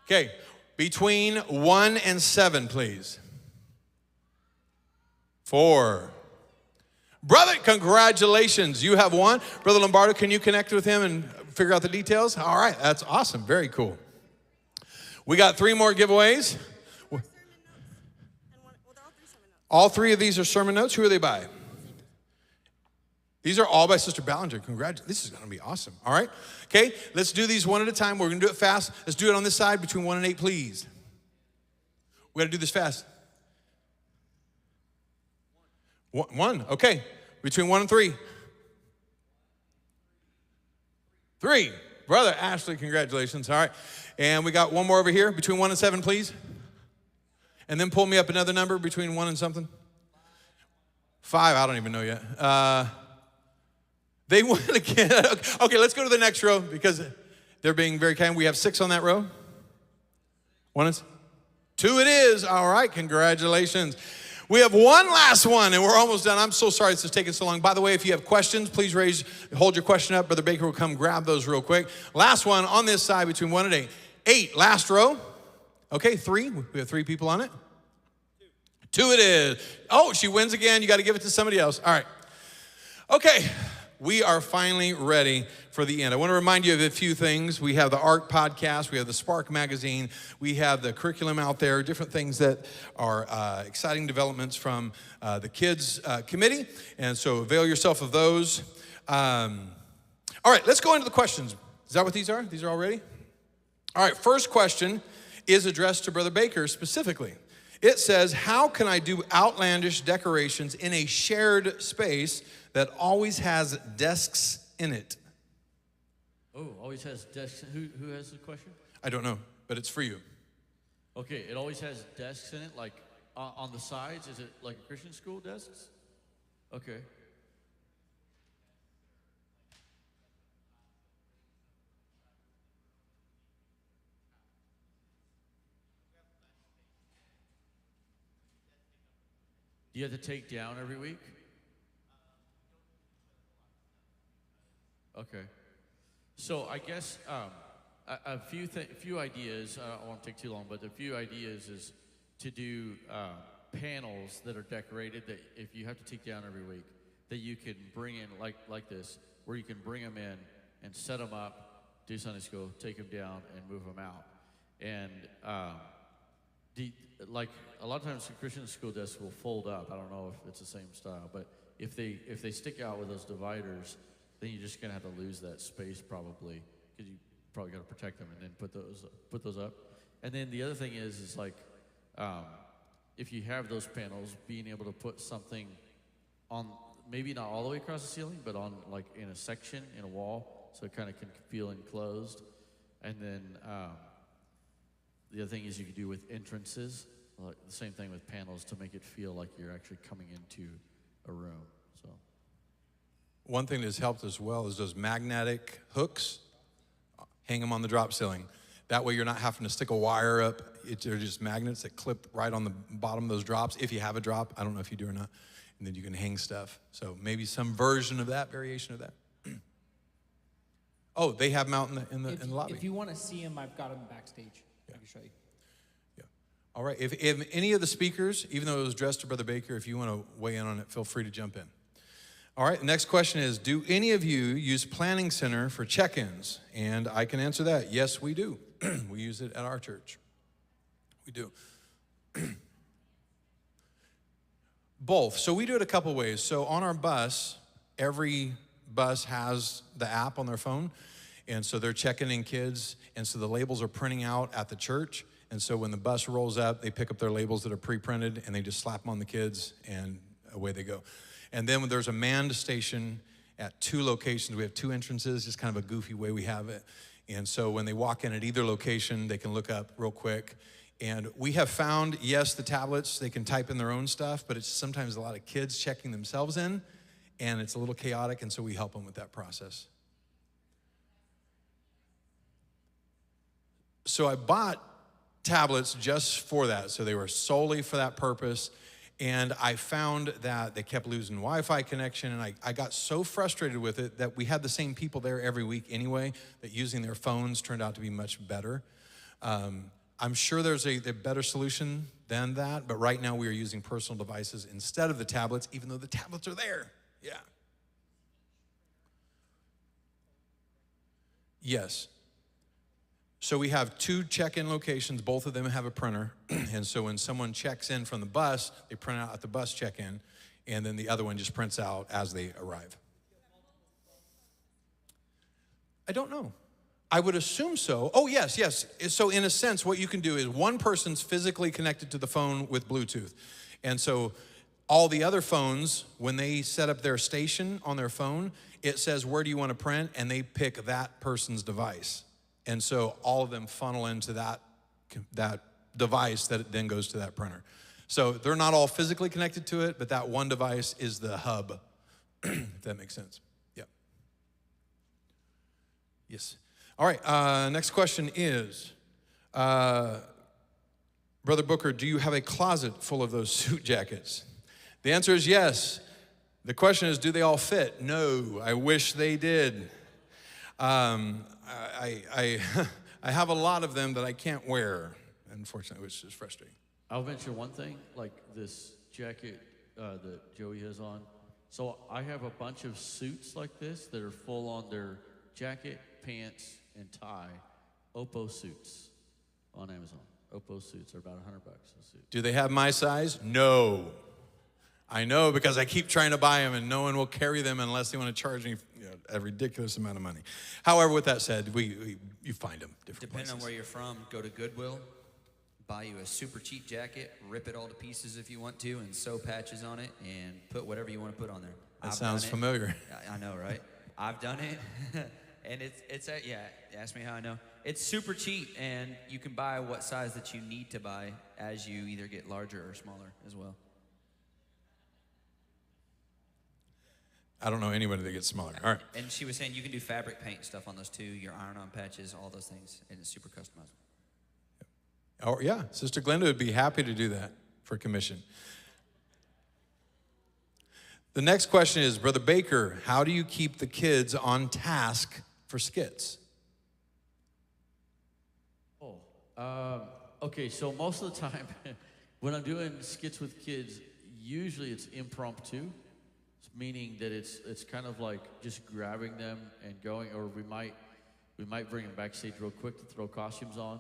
Okay. Between 1 and 7, please. 4. Brother, congratulations. You have 1. Brother Lombardo, can you connect with him and figure out the details? All right, that's awesome. Very cool. We got 3 more giveaways. All 3 of these are sermon notes. Who are they by? These are all by Sister Ballinger. Congratulations. This is going to be awesome. All right. Okay, let's do these one at a time. We're going to do it fast. Let's do it on this side between 1 and 8, please. We got to do this fast. 1. Okay. Between 1 and 3. 3. Brother Ashley, congratulations. All right. And we got 1 more over here. Between 1 and 7, please. And then pull me up another number between 1 and something. 5. I don't even know yet. They won again. Okay, let's go to the next row because they're being very kind. We have 6 on that row. 1 is 2 it is. All right, congratulations. We have 1 last one, and we're almost done. I'm so sorry this is taking so long. By the way, if you have questions, please hold your question up. Brother Baker will come grab those real quick. Last one on this side between 1 and 8. 8, last row. Okay, 3. We have 3 people on it. 2 it is. Oh, she wins again. You got to give it to somebody else. All right. Okay. We are finally ready for the end. I want to remind you of a few things. We have the ARC podcast. We have the Spark magazine. We have the curriculum out there, different things that are exciting developments from the kids committee. And so avail yourself of those. All right, let's go into the questions. Is that what these are? These are all ready? All right, first question is addressed to Brother Baker specifically. It says, how can I do outlandish decorations in a shared space that always has desks in it? Oh, always has desks. Who has the question? I don't know, but it's for you. Okay, it always has desks in it, like on the sides. Is it like a Christian school desks? Okay. Do you have to take down every week? Okay. So I guess a few ideas. I don't want to take too long, but a few ideas is to do panels that are decorated that if you have to take down every week, that you can bring in like this, where you can bring them in and set them up, do Sunday school, take them down, and move them out. And like a lot of times the Christian school desks will fold up. I don't know if it's the same style, but if they stick out with those dividers, then you're just gonna have to lose that space probably, because you probably got to protect them and then put those up. And then the other thing is like if you have those panels, being able to put something on, maybe not all the way across the ceiling, but on like in a section in a wall, so it kind of can feel enclosed. And then the other thing is you can do with entrances, like the same thing with panels, to make it feel like you're actually coming into a room. So one thing that's helped as well is those magnetic hooks. Hang them on the drop ceiling. That way you're not having to stick a wire up. They're just magnets that clip right on the bottom of those drops. If you have a drop, I don't know if you do or not. And then you can hang stuff. So maybe some version of that, variation of that. Oh, they have them out in the lobby. If you want to see them, I've got them backstage. I can show you. Yeah. All right. If any of the speakers, even though it was addressed to Brother Baker, if you want to weigh in on it, feel free to jump in. All right, the next question is, do any of you use Planning Center for check-ins? And I can answer that. Yes, we do. We use it at our church. We do. Both. So we do it a couple ways. So on our bus, every bus has the app on their phone. And so they're checking in kids. And so the labels are printing out at the church. And so when the bus rolls up, they pick up their labels that are pre-printed and they just slap them on the kids and away they go. And then when there's a manned station at 2 locations, we have 2 entrances, just kind of a goofy way we have it. And so when they walk in at either location, they can look up real quick. And we have found, yes, the tablets, they can type in their own stuff, but it's sometimes a lot of kids checking themselves in, and it's a little chaotic, and so we help them with that process. So I bought tablets just for that. So they were solely for that purpose. And I found that they kept losing Wi-Fi connection, and I got so frustrated with it that we had the same people there every week anyway, that using their phones turned out to be much better. I'm sure there's a better solution than that, but right now we are using personal devices instead of the tablets, even though the tablets are there. Yeah. Yes. So we have 2 check-in locations. Both of them have a printer. And so when someone checks in from the bus, they print out at the bus check-in, and then the other one just prints out as they arrive. I don't know. I would assume so. Oh, yes. So in a sense, what you can do is one person's physically connected to the phone with Bluetooth. And so all the other phones, when they set up their station on their phone, it says, where do you want to print? And they pick that person's device. And so all of them funnel into that device that then goes to that printer. So they're not all physically connected to it, but that one device is the hub, if that makes sense. Yeah. Yes. All right, next question is, Brother Booker, do you have a closet full of those suit jackets? The answer is yes. The question is, do they all fit? No, I wish they did. I have a lot of them that I can't wear, unfortunately, which is frustrating. I'll venture one thing, like this jacket that Joey has on. So I have a bunch of suits like this that are full on their jacket, pants, and tie. Oppo suits on Amazon. Oppo suits are about $100 a suit. Do they have my size? No. I know, because I keep trying to buy them and no one will carry them unless they want to charge me a ridiculous amount of money. However, with that said, you find them different Depending places. on where you're from, go to Goodwill, buy you a super cheap jacket, rip it all to pieces if you want to, and sew patches on it, and put whatever you want to put on there. That sounds familiar. I know, right? I've done it, and ask me how I know. It's super cheap, and you can buy what size that you need to buy as you either get larger or smaller as well. I don't know anybody that gets smaller. All right. And she was saying you can do fabric paint stuff on those too, your iron-on patches, all those things, and it's super customizable. Oh, yeah. Sister Glenda would be happy to do that for commission. The next question is, Brother Baker, how do you keep the kids on task for skits? Okay, so most of the time when I'm doing skits with kids, usually it's impromptu. meaning that it's kind of like just grabbing them and going, or we might bring them backstage real quick to throw costumes on,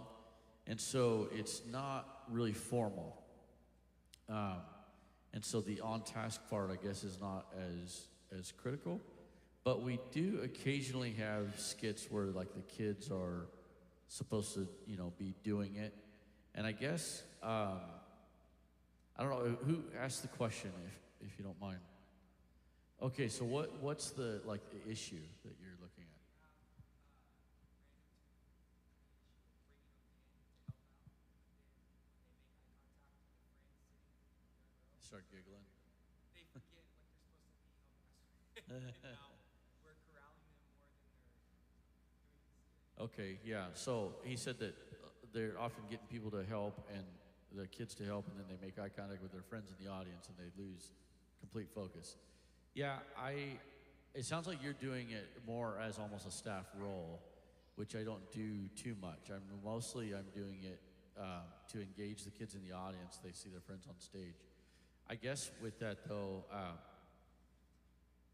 and so it's not really formal. And so the on-task part, I guess, is not as critical. But we do occasionally have skits where like the kids are supposed to, be doing it. And I guess I don't know who asked the question, if you don't mind. Okay, so what's the issue that you're looking at? Start giggling. They forget what they're supposed to be helping us. And now we're corralling them more than they're doing this. Okay, yeah. So he said that they're often getting people to help and the kids to help, and then they make eye contact with their friends in the audience, and they lose complete focus. Yeah, it sounds like you're doing it more as almost a staff role, which I don't do too much. I'm doing it to engage the kids in the audience. They see their friends on stage. I guess with that though,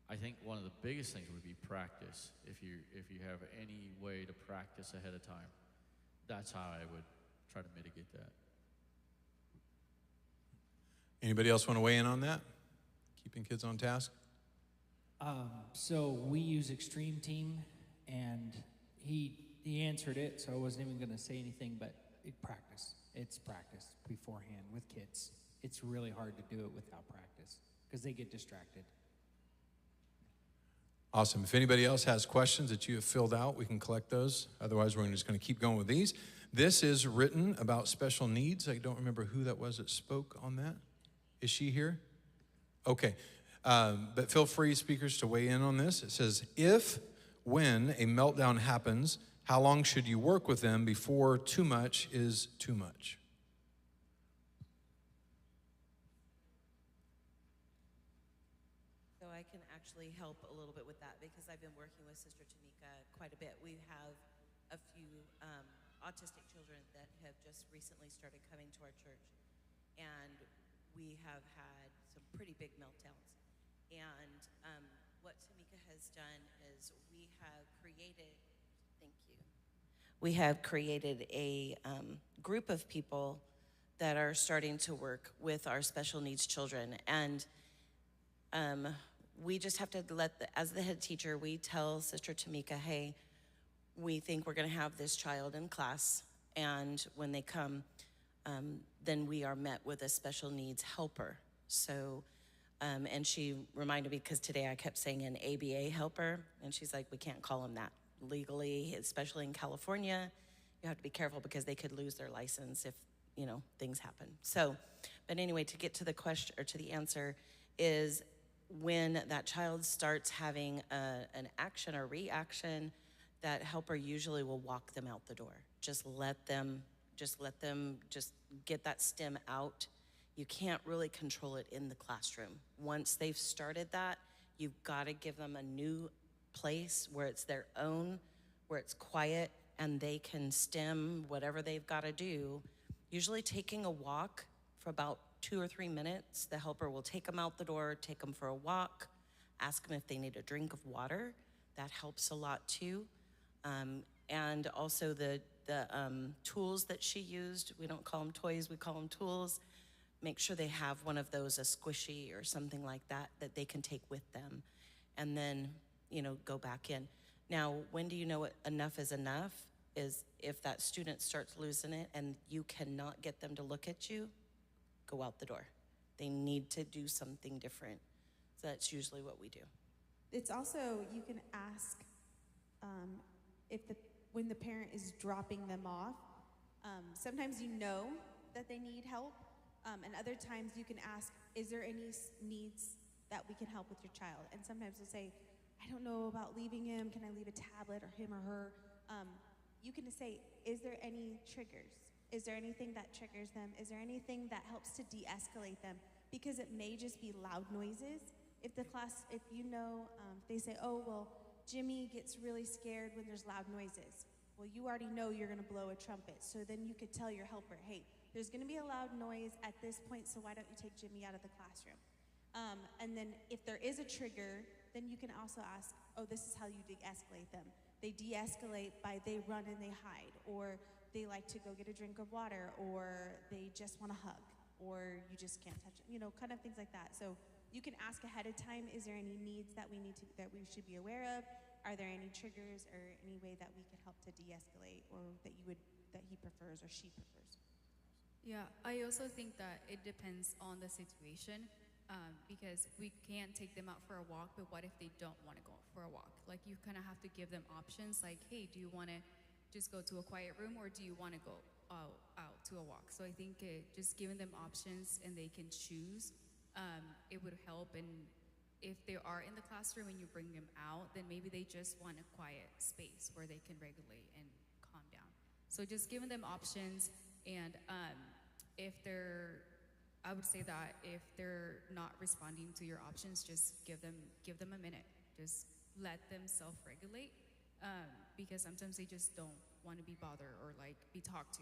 I think one of the biggest things would be practice. If you have any way to practice ahead of time, that's how I would try to mitigate that. Anybody else want to weigh in on that? Keeping kids on task? So we use Extreme Team, and he answered it, so I wasn't even going to say anything, but it's practice beforehand with kids. It's really hard to do it without practice because they get distracted. Awesome. If anybody else has questions that you have filled out, we can collect those. Otherwise, we're just going to keep going with these. This is written about special needs. I don't remember who that was that spoke on that. Is she here? Okay. But feel free, speakers, to weigh in on this. It says, when a meltdown happens, how long should you work with them before too much is too much? So I can actually help a little bit with that because I've been working with Sister Tamika quite a bit. We have a few autistic children that have just recently started coming to our church, and we have had some pretty big meltdowns. And what Tamika has done is we have created a group of people that are starting to work with our special needs children. And we just have to as the head teacher, we tell Sister Tamika, hey, we think we're gonna have this child in class, and when they come, then we are met with a special needs helper. So, and she reminded me, because today I kept saying an ABA helper, and she's like, we can't call them that legally, especially in California. You have to be careful because they could lose their license if, things happen. So, but anyway, to get to the question, or to the answer, is when that child starts having an action or reaction, that helper usually will walk them out the door. Just let them get that stim out. You can't really control it in the classroom. Once they've started that, you've got to give them a new place where it's their own, where it's quiet, and they can stim whatever they've got to do. Usually taking a walk for about 2 or 3 minutes, the helper will take them out the door, take them for a walk, ask them if they need a drink of water. That helps a lot too. And also the tools that she used, we don't call them toys, we call them tools. Make sure they have one of those, a squishy or something like that, that they can take with them. And then, go back in. Now, when do you know enough is enough? Is if that student starts losing it and you cannot get them to look at you, go out the door. They need to do something different. So that's usually what we do. It's also, you can ask when the parent is dropping them off. Sometimes you know that they need help, and other times you can ask, is there any needs that we can help with your child? And sometimes they'll say, I don't know about leaving him. Can I leave a tablet or him or her? You can say, is there any triggers? Is there anything that triggers them? Is there anything that helps to de-escalate them? Because it may just be loud noises. If they say, oh, well, Jimmy gets really scared when there's loud noises. Well, you already know you're gonna blow a trumpet. So then you could tell your helper, hey, there's gonna be a loud noise at this point, so why don't you take Jimmy out of the classroom? And then if there is a trigger, then you can also ask, oh, this is how you de-escalate them. They de-escalate by they run and they hide, or they like to go get a drink of water, or they just want to hug, or you just can't touch it, kind of things like that. So you can ask ahead of time, is there any needs that we should be aware of? Are there any triggers or any way that we could help to de-escalate, or that he prefers or she prefers? Yeah, I also think that it depends on the situation, because we can't take them out for a walk, but what if they don't want to go for a walk? Like, you kind of have to give them options, like, hey, do you want to just go to a quiet room, or do you want to go out to a walk? So I think just giving them options and they can choose, it would help. And if they are in the classroom and you bring them out, then maybe they just want a quiet space where they can regulate and calm down. So just giving them options, and I would say that if they're not responding to your options, just give them a minute. Just let them self-regulate, because sometimes they just don't want to be bothered or like be talked to.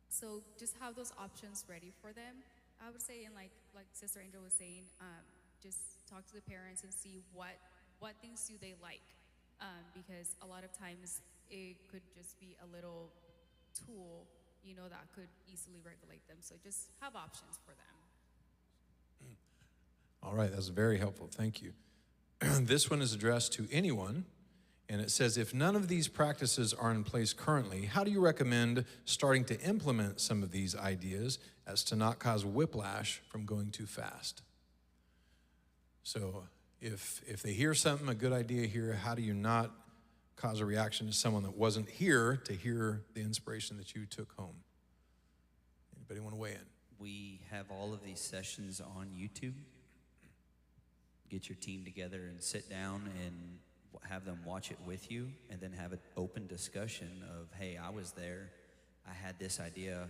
So just have those options ready for them, I would say. And like Sister Angel was saying, just talk to the parents and see what things do they like, because a lot of times it could just be a little tool, that could easily regulate them. So just have options for them. All right, that's very helpful. Thank you. This one is addressed to anyone, and it says, if none of these practices are in place currently, how do you recommend starting to implement some of these ideas as to not cause whiplash from going too fast? So if they hear something, a good idea here, how do you not cause a reaction to someone that wasn't here to hear the inspiration that you took home? Anybody want to weigh in? We have all of these sessions on YouTube. Get your team together and sit down and have them watch it with you, and then have an open discussion of, hey, I was there, I had this idea,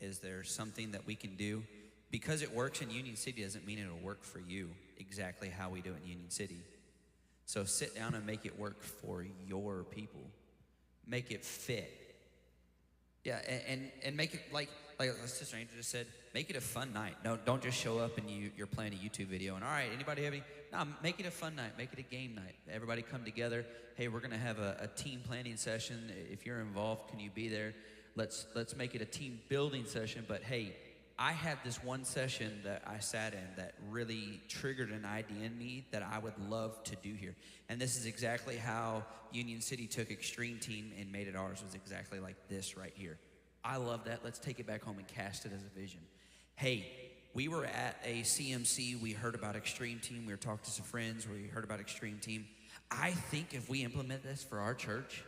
is there something that we can do? Because it works in Union City doesn't mean it'll work for you exactly how we do it in Union City. So sit down and make it work for your people. Make it fit. Yeah, and make it like Sister Angel just said, make it a fun night. No, don't just show up and you're playing a YouTube video and, all right, anybody have any? No, make it a fun night. Make it a game night. Everybody come together. Hey, we're going to have a team planning session. If you're involved, can you be there? Let's make it a team building session. But hey, I had this one session that I sat in that really triggered an idea in me that I would love to do here. And this is exactly how Union City took Extreme Team and made it ours, was exactly like this right here. I love that. Let's take it back home and cast it as a vision. Hey, we were at a CMC. We heard about Extreme Team. We were talking to some friends. We heard about Extreme Team. I think if we implement this for our church,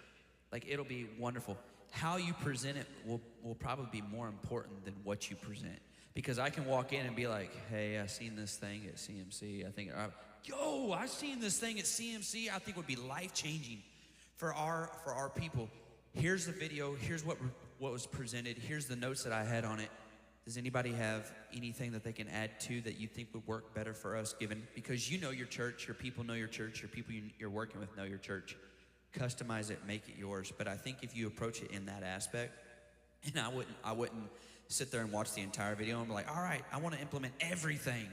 like, it'll be wonderful. How you present it will probably be more important than what you present. Because I can walk in and be like, hey, I seen this thing at CMC. I think, I seen this thing at CMC. I think would be life-changing for our people. Here's the video. Here's what was presented. Here's the notes that I had on it. Does anybody have anything that they can add to that you think would work better for us, because you know your church, your people know your church, your people you're working with know your church. Customize it, make it yours. But I think if you approach it in that aspect, and I wouldn't sit there and watch the entire video and be like, all right, I want to implement everything.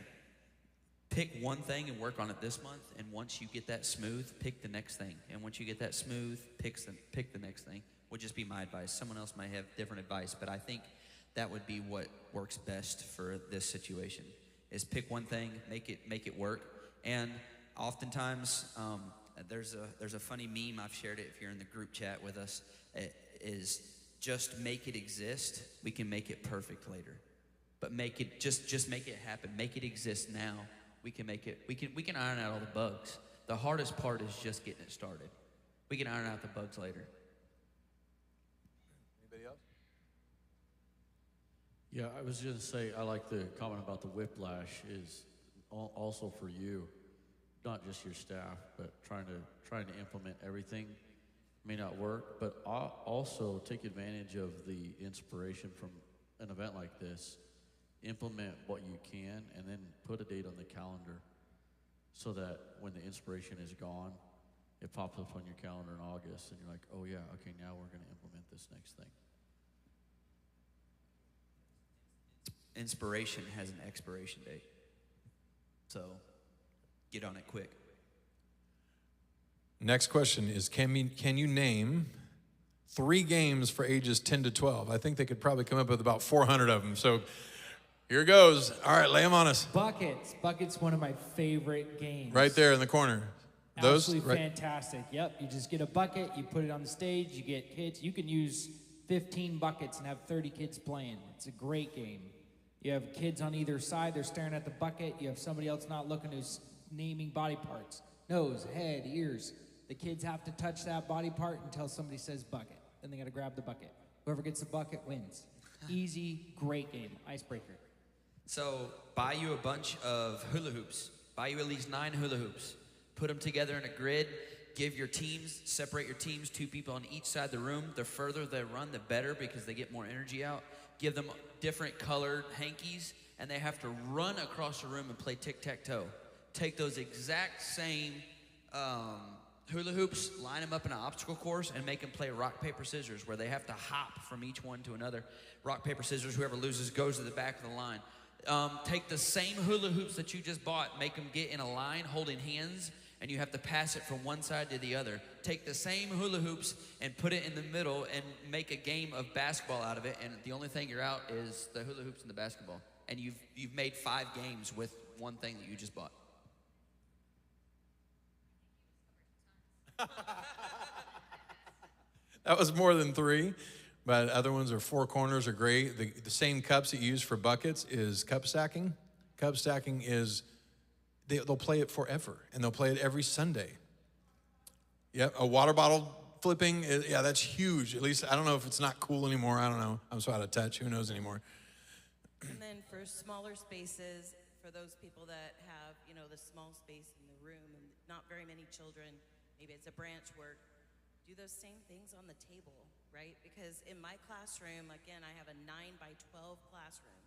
Pick one thing and work on it this month, and once you get that smooth, pick the next thing. And once you get that smooth, pick the next thing. Would just be my advice. Someone else might have different advice, but I think that would be what works best for this situation, is pick one thing, make it work. And oftentimes, there's a funny meme, I've shared it if you're in the group chat with us, is just make it exist. We can make it perfect later. But make it, just make it happen. Make it exist now. We can make it, we can iron out all the bugs. The hardest part is just getting it started. We can iron out the bugs later. Anybody else? Yeah, I was going to say, I like the comment about the whiplash is also for you, not just your staff, but trying to implement everything may not work, but also take advantage of the inspiration from an event like this. Implement what you can, and then put a date on the calendar so that when the inspiration is gone, it pops up on your calendar in August, and you're like, oh yeah, okay, now we're going to implement this next thing. Inspiration has an expiration date. So get on it quick. Next question is, can you name 3 games for ages 10 to 12? I think they could probably come up with about 400 of them. So here goes. All right, lay them on us. Buckets. Buckets, one of my favorite games. Right there in the corner. Those, Absolutely right. fantastic. Yep, you just get a bucket, you put it on the stage, you get kids. You can use 15 buckets and have 30 kids playing. It's a great game. You have kids on either side, they're staring at the bucket. You have somebody else not looking who's naming body parts. Nose, head, ears. The kids have to touch that body part until somebody says bucket. Then they got to grab the bucket. Whoever gets the bucket wins. Easy, great game. Icebreaker. So buy you a bunch of hula hoops. Buy you at least 9 hula hoops. Put them together in a grid. Give your teams, separate your teams, 2 people on each side of the room. The further they run, the better because they get more energy out. Give them different colored hankies, and they have to run across the room and play tic-tac-toe. Take those exact same hula hoops, line them up in an obstacle course, and make them play rock, paper, scissors, where they have to hop from each one to another. Rock, paper, scissors, whoever loses goes to the back of the line. Take the same hula hoops that you just bought, make them get in a line holding hands, and you have to pass it from one side to the other. Take the same hula hoops and put it in the middle and make a game of basketball out of it, and the only thing you're out is the hula hoops and the basketball. And you've made 5 games with one thing that you just bought. That was more than 3, but other ones are 4 corners are great. The same cups that you use for buckets is cup stacking. Cup stacking is, they'll play it forever, and they'll play it every Sunday. Yep, a water bottle flipping, yeah, that's huge. At least, I don't know if it's not cool anymore. I don't know. I'm so out of touch. Who knows anymore? And then for smaller spaces, for those people that have, the small space in the room and not very many children, maybe it's a branch work, do those same things on the table, right? Because in my classroom, again, I have a 9 by 12 classroom,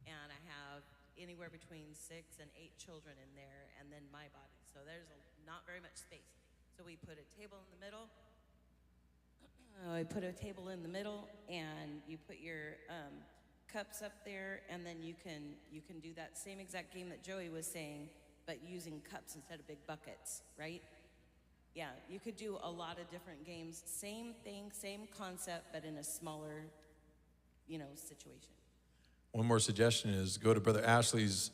and I have anywhere between 6 and 8 children in there, and then my body. So there's not very much space. So we put a table in the middle. And you put your cups up there, and then you can do that same exact game that Joey was saying, but using cups instead of big buckets, right? Yeah, you could do a lot of different games. Same thing, same concept, but in a smaller, situation. One more suggestion is go to Brother Ashley's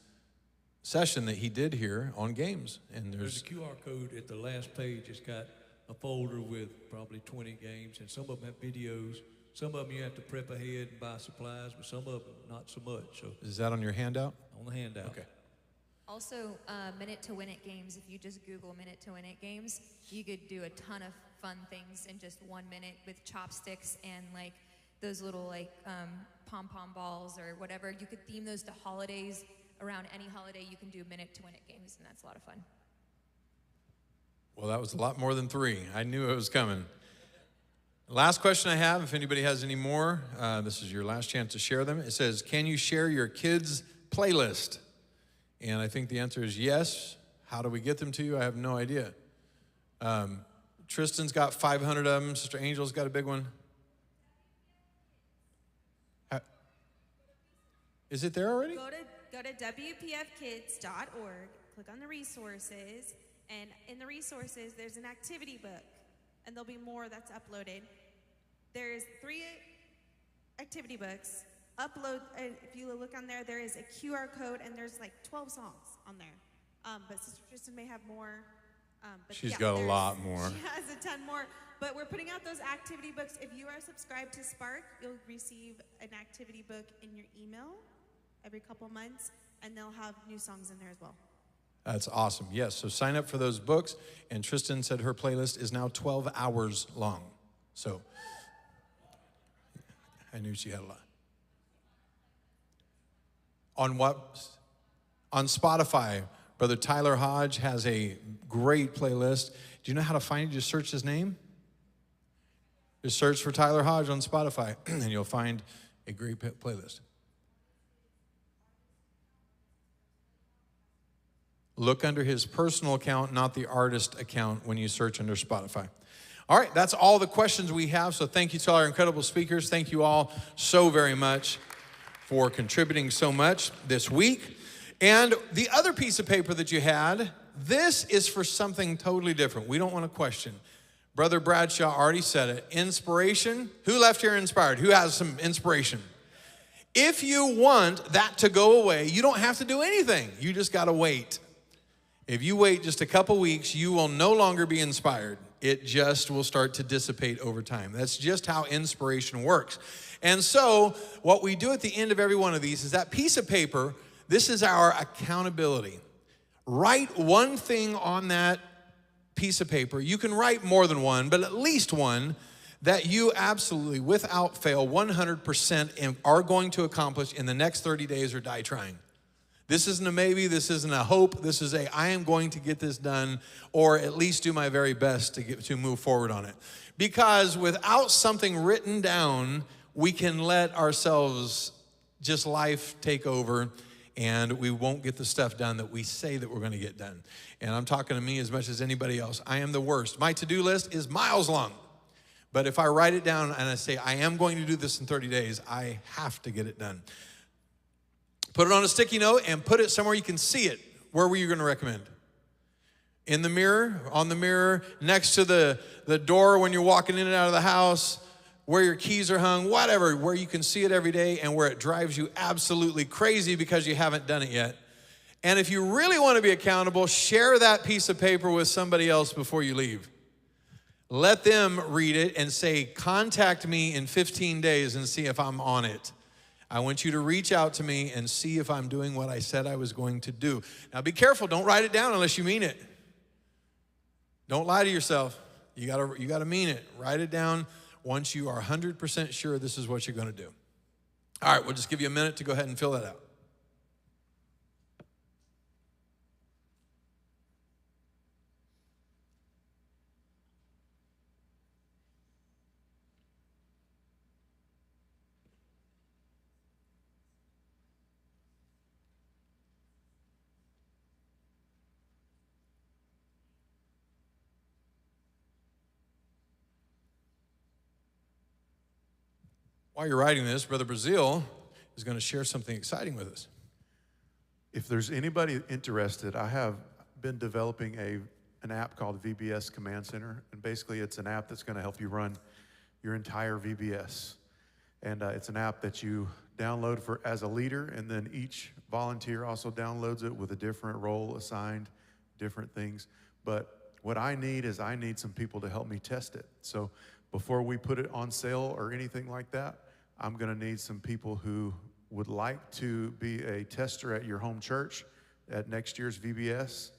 session that he did here on games. And there's a QR code at the last page. It's got a folder with probably 20 games, and some of them have videos. Some of them you have to prep ahead and buy supplies, but some of them not so much. So is that on your handout? On the handout. Okay. Also, Minute to Win It games. If you just Google Minute to Win It games, you could do a ton of fun things in just 1 minute with chopsticks and like those little pom-pom balls or whatever. You could theme those to holidays. Around any holiday, you can do Minute to Win It games, and that's a lot of fun. Well, that was a lot more than 3. I knew it was coming. Last question I have, if anybody has any more, this is your last chance to share them. It says, can you share your kids' playlist? And I think the answer is yes. How do we get them to you? I have no idea. Tristan's got 500 of them. Sister Angel's got a big one. Is it there already? Go to WPFkids.org, click on the resources, and in the resources, there's an activity book, and there'll be more that's uploaded. There's 3 activity books. If you look on there, there is a QR code, and there's like 12 songs on there. But Sister Tristan may have more. She's got a lot more. She has a ton more. But we're putting out those activity books. If you are subscribed to Spark, you'll receive an activity book in your email every couple months, and they'll have new songs in there as well. That's awesome. Yes, so sign up for those books. And Tristan said her playlist is now 12 hours long. So I knew she had a lot. On what? On Spotify, Brother Tyler Hodge has a great playlist. Do you know how to find it? Just search his name. Just search for Tyler Hodge on Spotify, and you'll find a great playlist. Look under his personal account, not the artist account, when you search under Spotify. All right, that's all the questions we have. So thank you to our incredible speakers. Thank you all so very much for contributing so much this week. And the other piece of paper that you had, this is for something totally different. We don't want to question. Brother Bradshaw already said it. Inspiration. Who left here inspired? Who has some inspiration? If you want that to go away, you don't have to do anything. You just got to wait. If you wait just a couple weeks, you will no longer be inspired. It just will start to dissipate over time. That's just how inspiration works. And so what we do at the end of every one of these is that piece of paper, this is our accountability. Write one thing on that piece of paper. You can write more than one, but at least one that you absolutely, without fail, 100% are going to accomplish in the next 30 days or die trying. This isn't a maybe, this isn't a hope, this is I am going to get this done, or at least do my very best to move forward on it. Because without something written down, we can let ourselves just life take over, and we won't get the stuff done that we say that we're going to get done. And I'm talking to me as much as anybody else. I am the worst. My to-do list is miles long. But if I write it down and I say, I am going to do this in 30 days, I have to get it done. Put it on a sticky note and put it somewhere you can see it. Where were you going to recommend? In the mirror, on the mirror, next to the door when you're walking in and out of the house, where your keys are hung, whatever, where you can see it every day and where it drives you absolutely crazy because you haven't done it yet. And if you really want to be accountable, share that piece of paper with somebody else before you leave. Let them read it and say, contact me in 15 days and see if I'm on it. I want you to reach out to me and see if I'm doing what I said I was going to do. Now be careful, don't write it down unless you mean it. Don't lie to yourself. You gotta mean it. Write it down once you are 100% sure this is what you're gonna do. All right, we'll just give you a minute to go ahead and fill that out. While you're writing this, Brother Brazil is going to share something exciting with us. If there's anybody interested, I have been developing an app called VBS Command Center, and basically it's an app that's going to help you run your entire VBS. And it's an app that you download as a leader, and then each volunteer also downloads it with a different role assigned, different things. But what I need is some people to help me test it. So before we put it on sale or anything like that, I'm going to need some people who would like to be a tester at your home church at next year's VBS.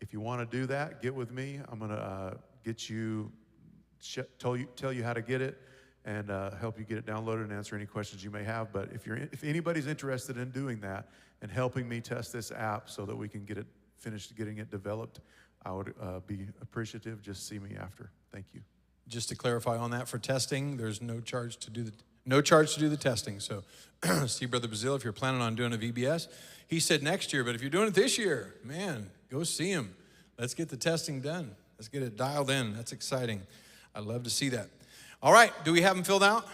If you want to do that, get with me. I'm going to tell you how to get it and help you get it downloaded and answer any questions you may have. But if anybody's interested in doing that and helping me test this app so that we can get it finished, getting it developed, I would be appreciative. Just see me after. Thank you. Just to clarify on that, for testing, there's no charge to do the testing. So see Brother Brazil, if you're planning on doing a VBS, he said next year, but if you're doing it this year, man, go see him. Let's get the testing done. Let's get it dialed in. That's exciting. I'd love to see that. All right, do we have them filled out?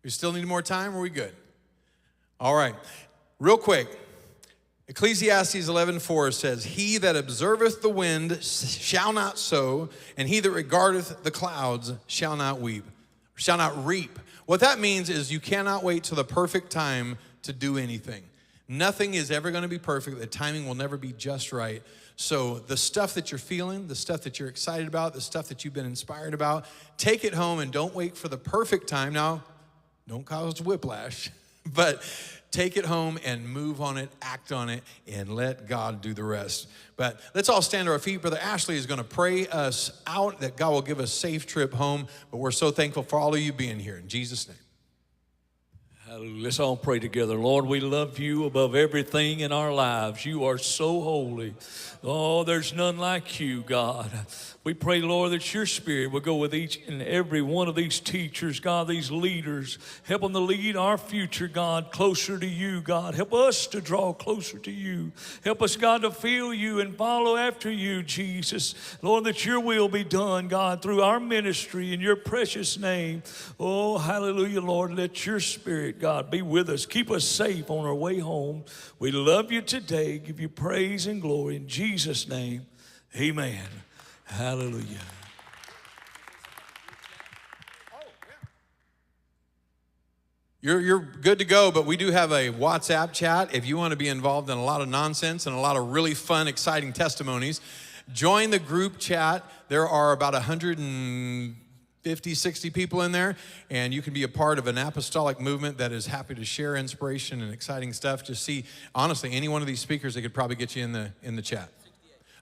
We still need more time, or are we good? All right, real quick. Ecclesiastes 11:4 says, he that observeth the wind shall not sow, and he that regardeth the clouds shall not reap. What that means is you cannot wait till the perfect time to do anything. Nothing is ever going to be perfect. The timing will never be just right. So the stuff that you're feeling, the stuff that you're excited about, the stuff that you've been inspired about, take it home and don't wait for the perfect time. Now, don't cause whiplash, but take it home and move on it, act on it, and let God do the rest. But let's all stand to our feet. Brother Ashley is going to pray us out that God will give us a safe trip home. But we're so thankful for all of you being here. In Jesus' name. Hallelujah. Let's all pray together. Lord, we love you above everything in our lives. You are so holy. Oh, there's none like you, God. We pray, Lord, that your spirit will go with each and every one of these teachers, God, these leaders. Help them to lead our future, God, closer to you, God. Help us to draw closer to you. Help us, God, to feel you and follow after you, Jesus. Lord, that your will be done, God, through our ministry in your precious name. Oh, hallelujah, Lord. Let your spirit, God, God, be with us. Keep us safe on our way home. We love you today. Give you praise and glory. In Jesus' name, amen. Hallelujah. You're good to go, but we do have a WhatsApp chat. If you want to be involved in a lot of nonsense and a lot of really fun, exciting testimonies, join the group chat. There are about 150, 60 people in there, and you can be a part of an apostolic movement that is happy to share inspiration and exciting stuff. Just see, honestly, any one of these speakers, they could probably get you in the chat.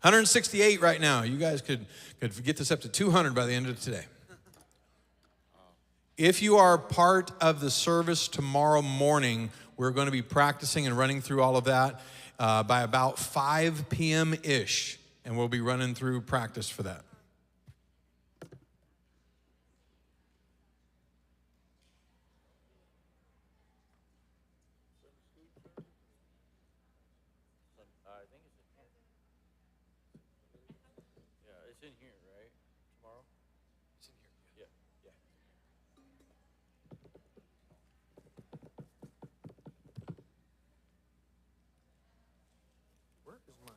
168 right now. You guys could get this up to 200 by the end of today. If you are part of the service tomorrow morning, we're going to be practicing and running through all of that by about 5 p.m.-ish, and we'll be running through practice for that. It's in here, right? Tomorrow? It's in here. Yeah. Where is my...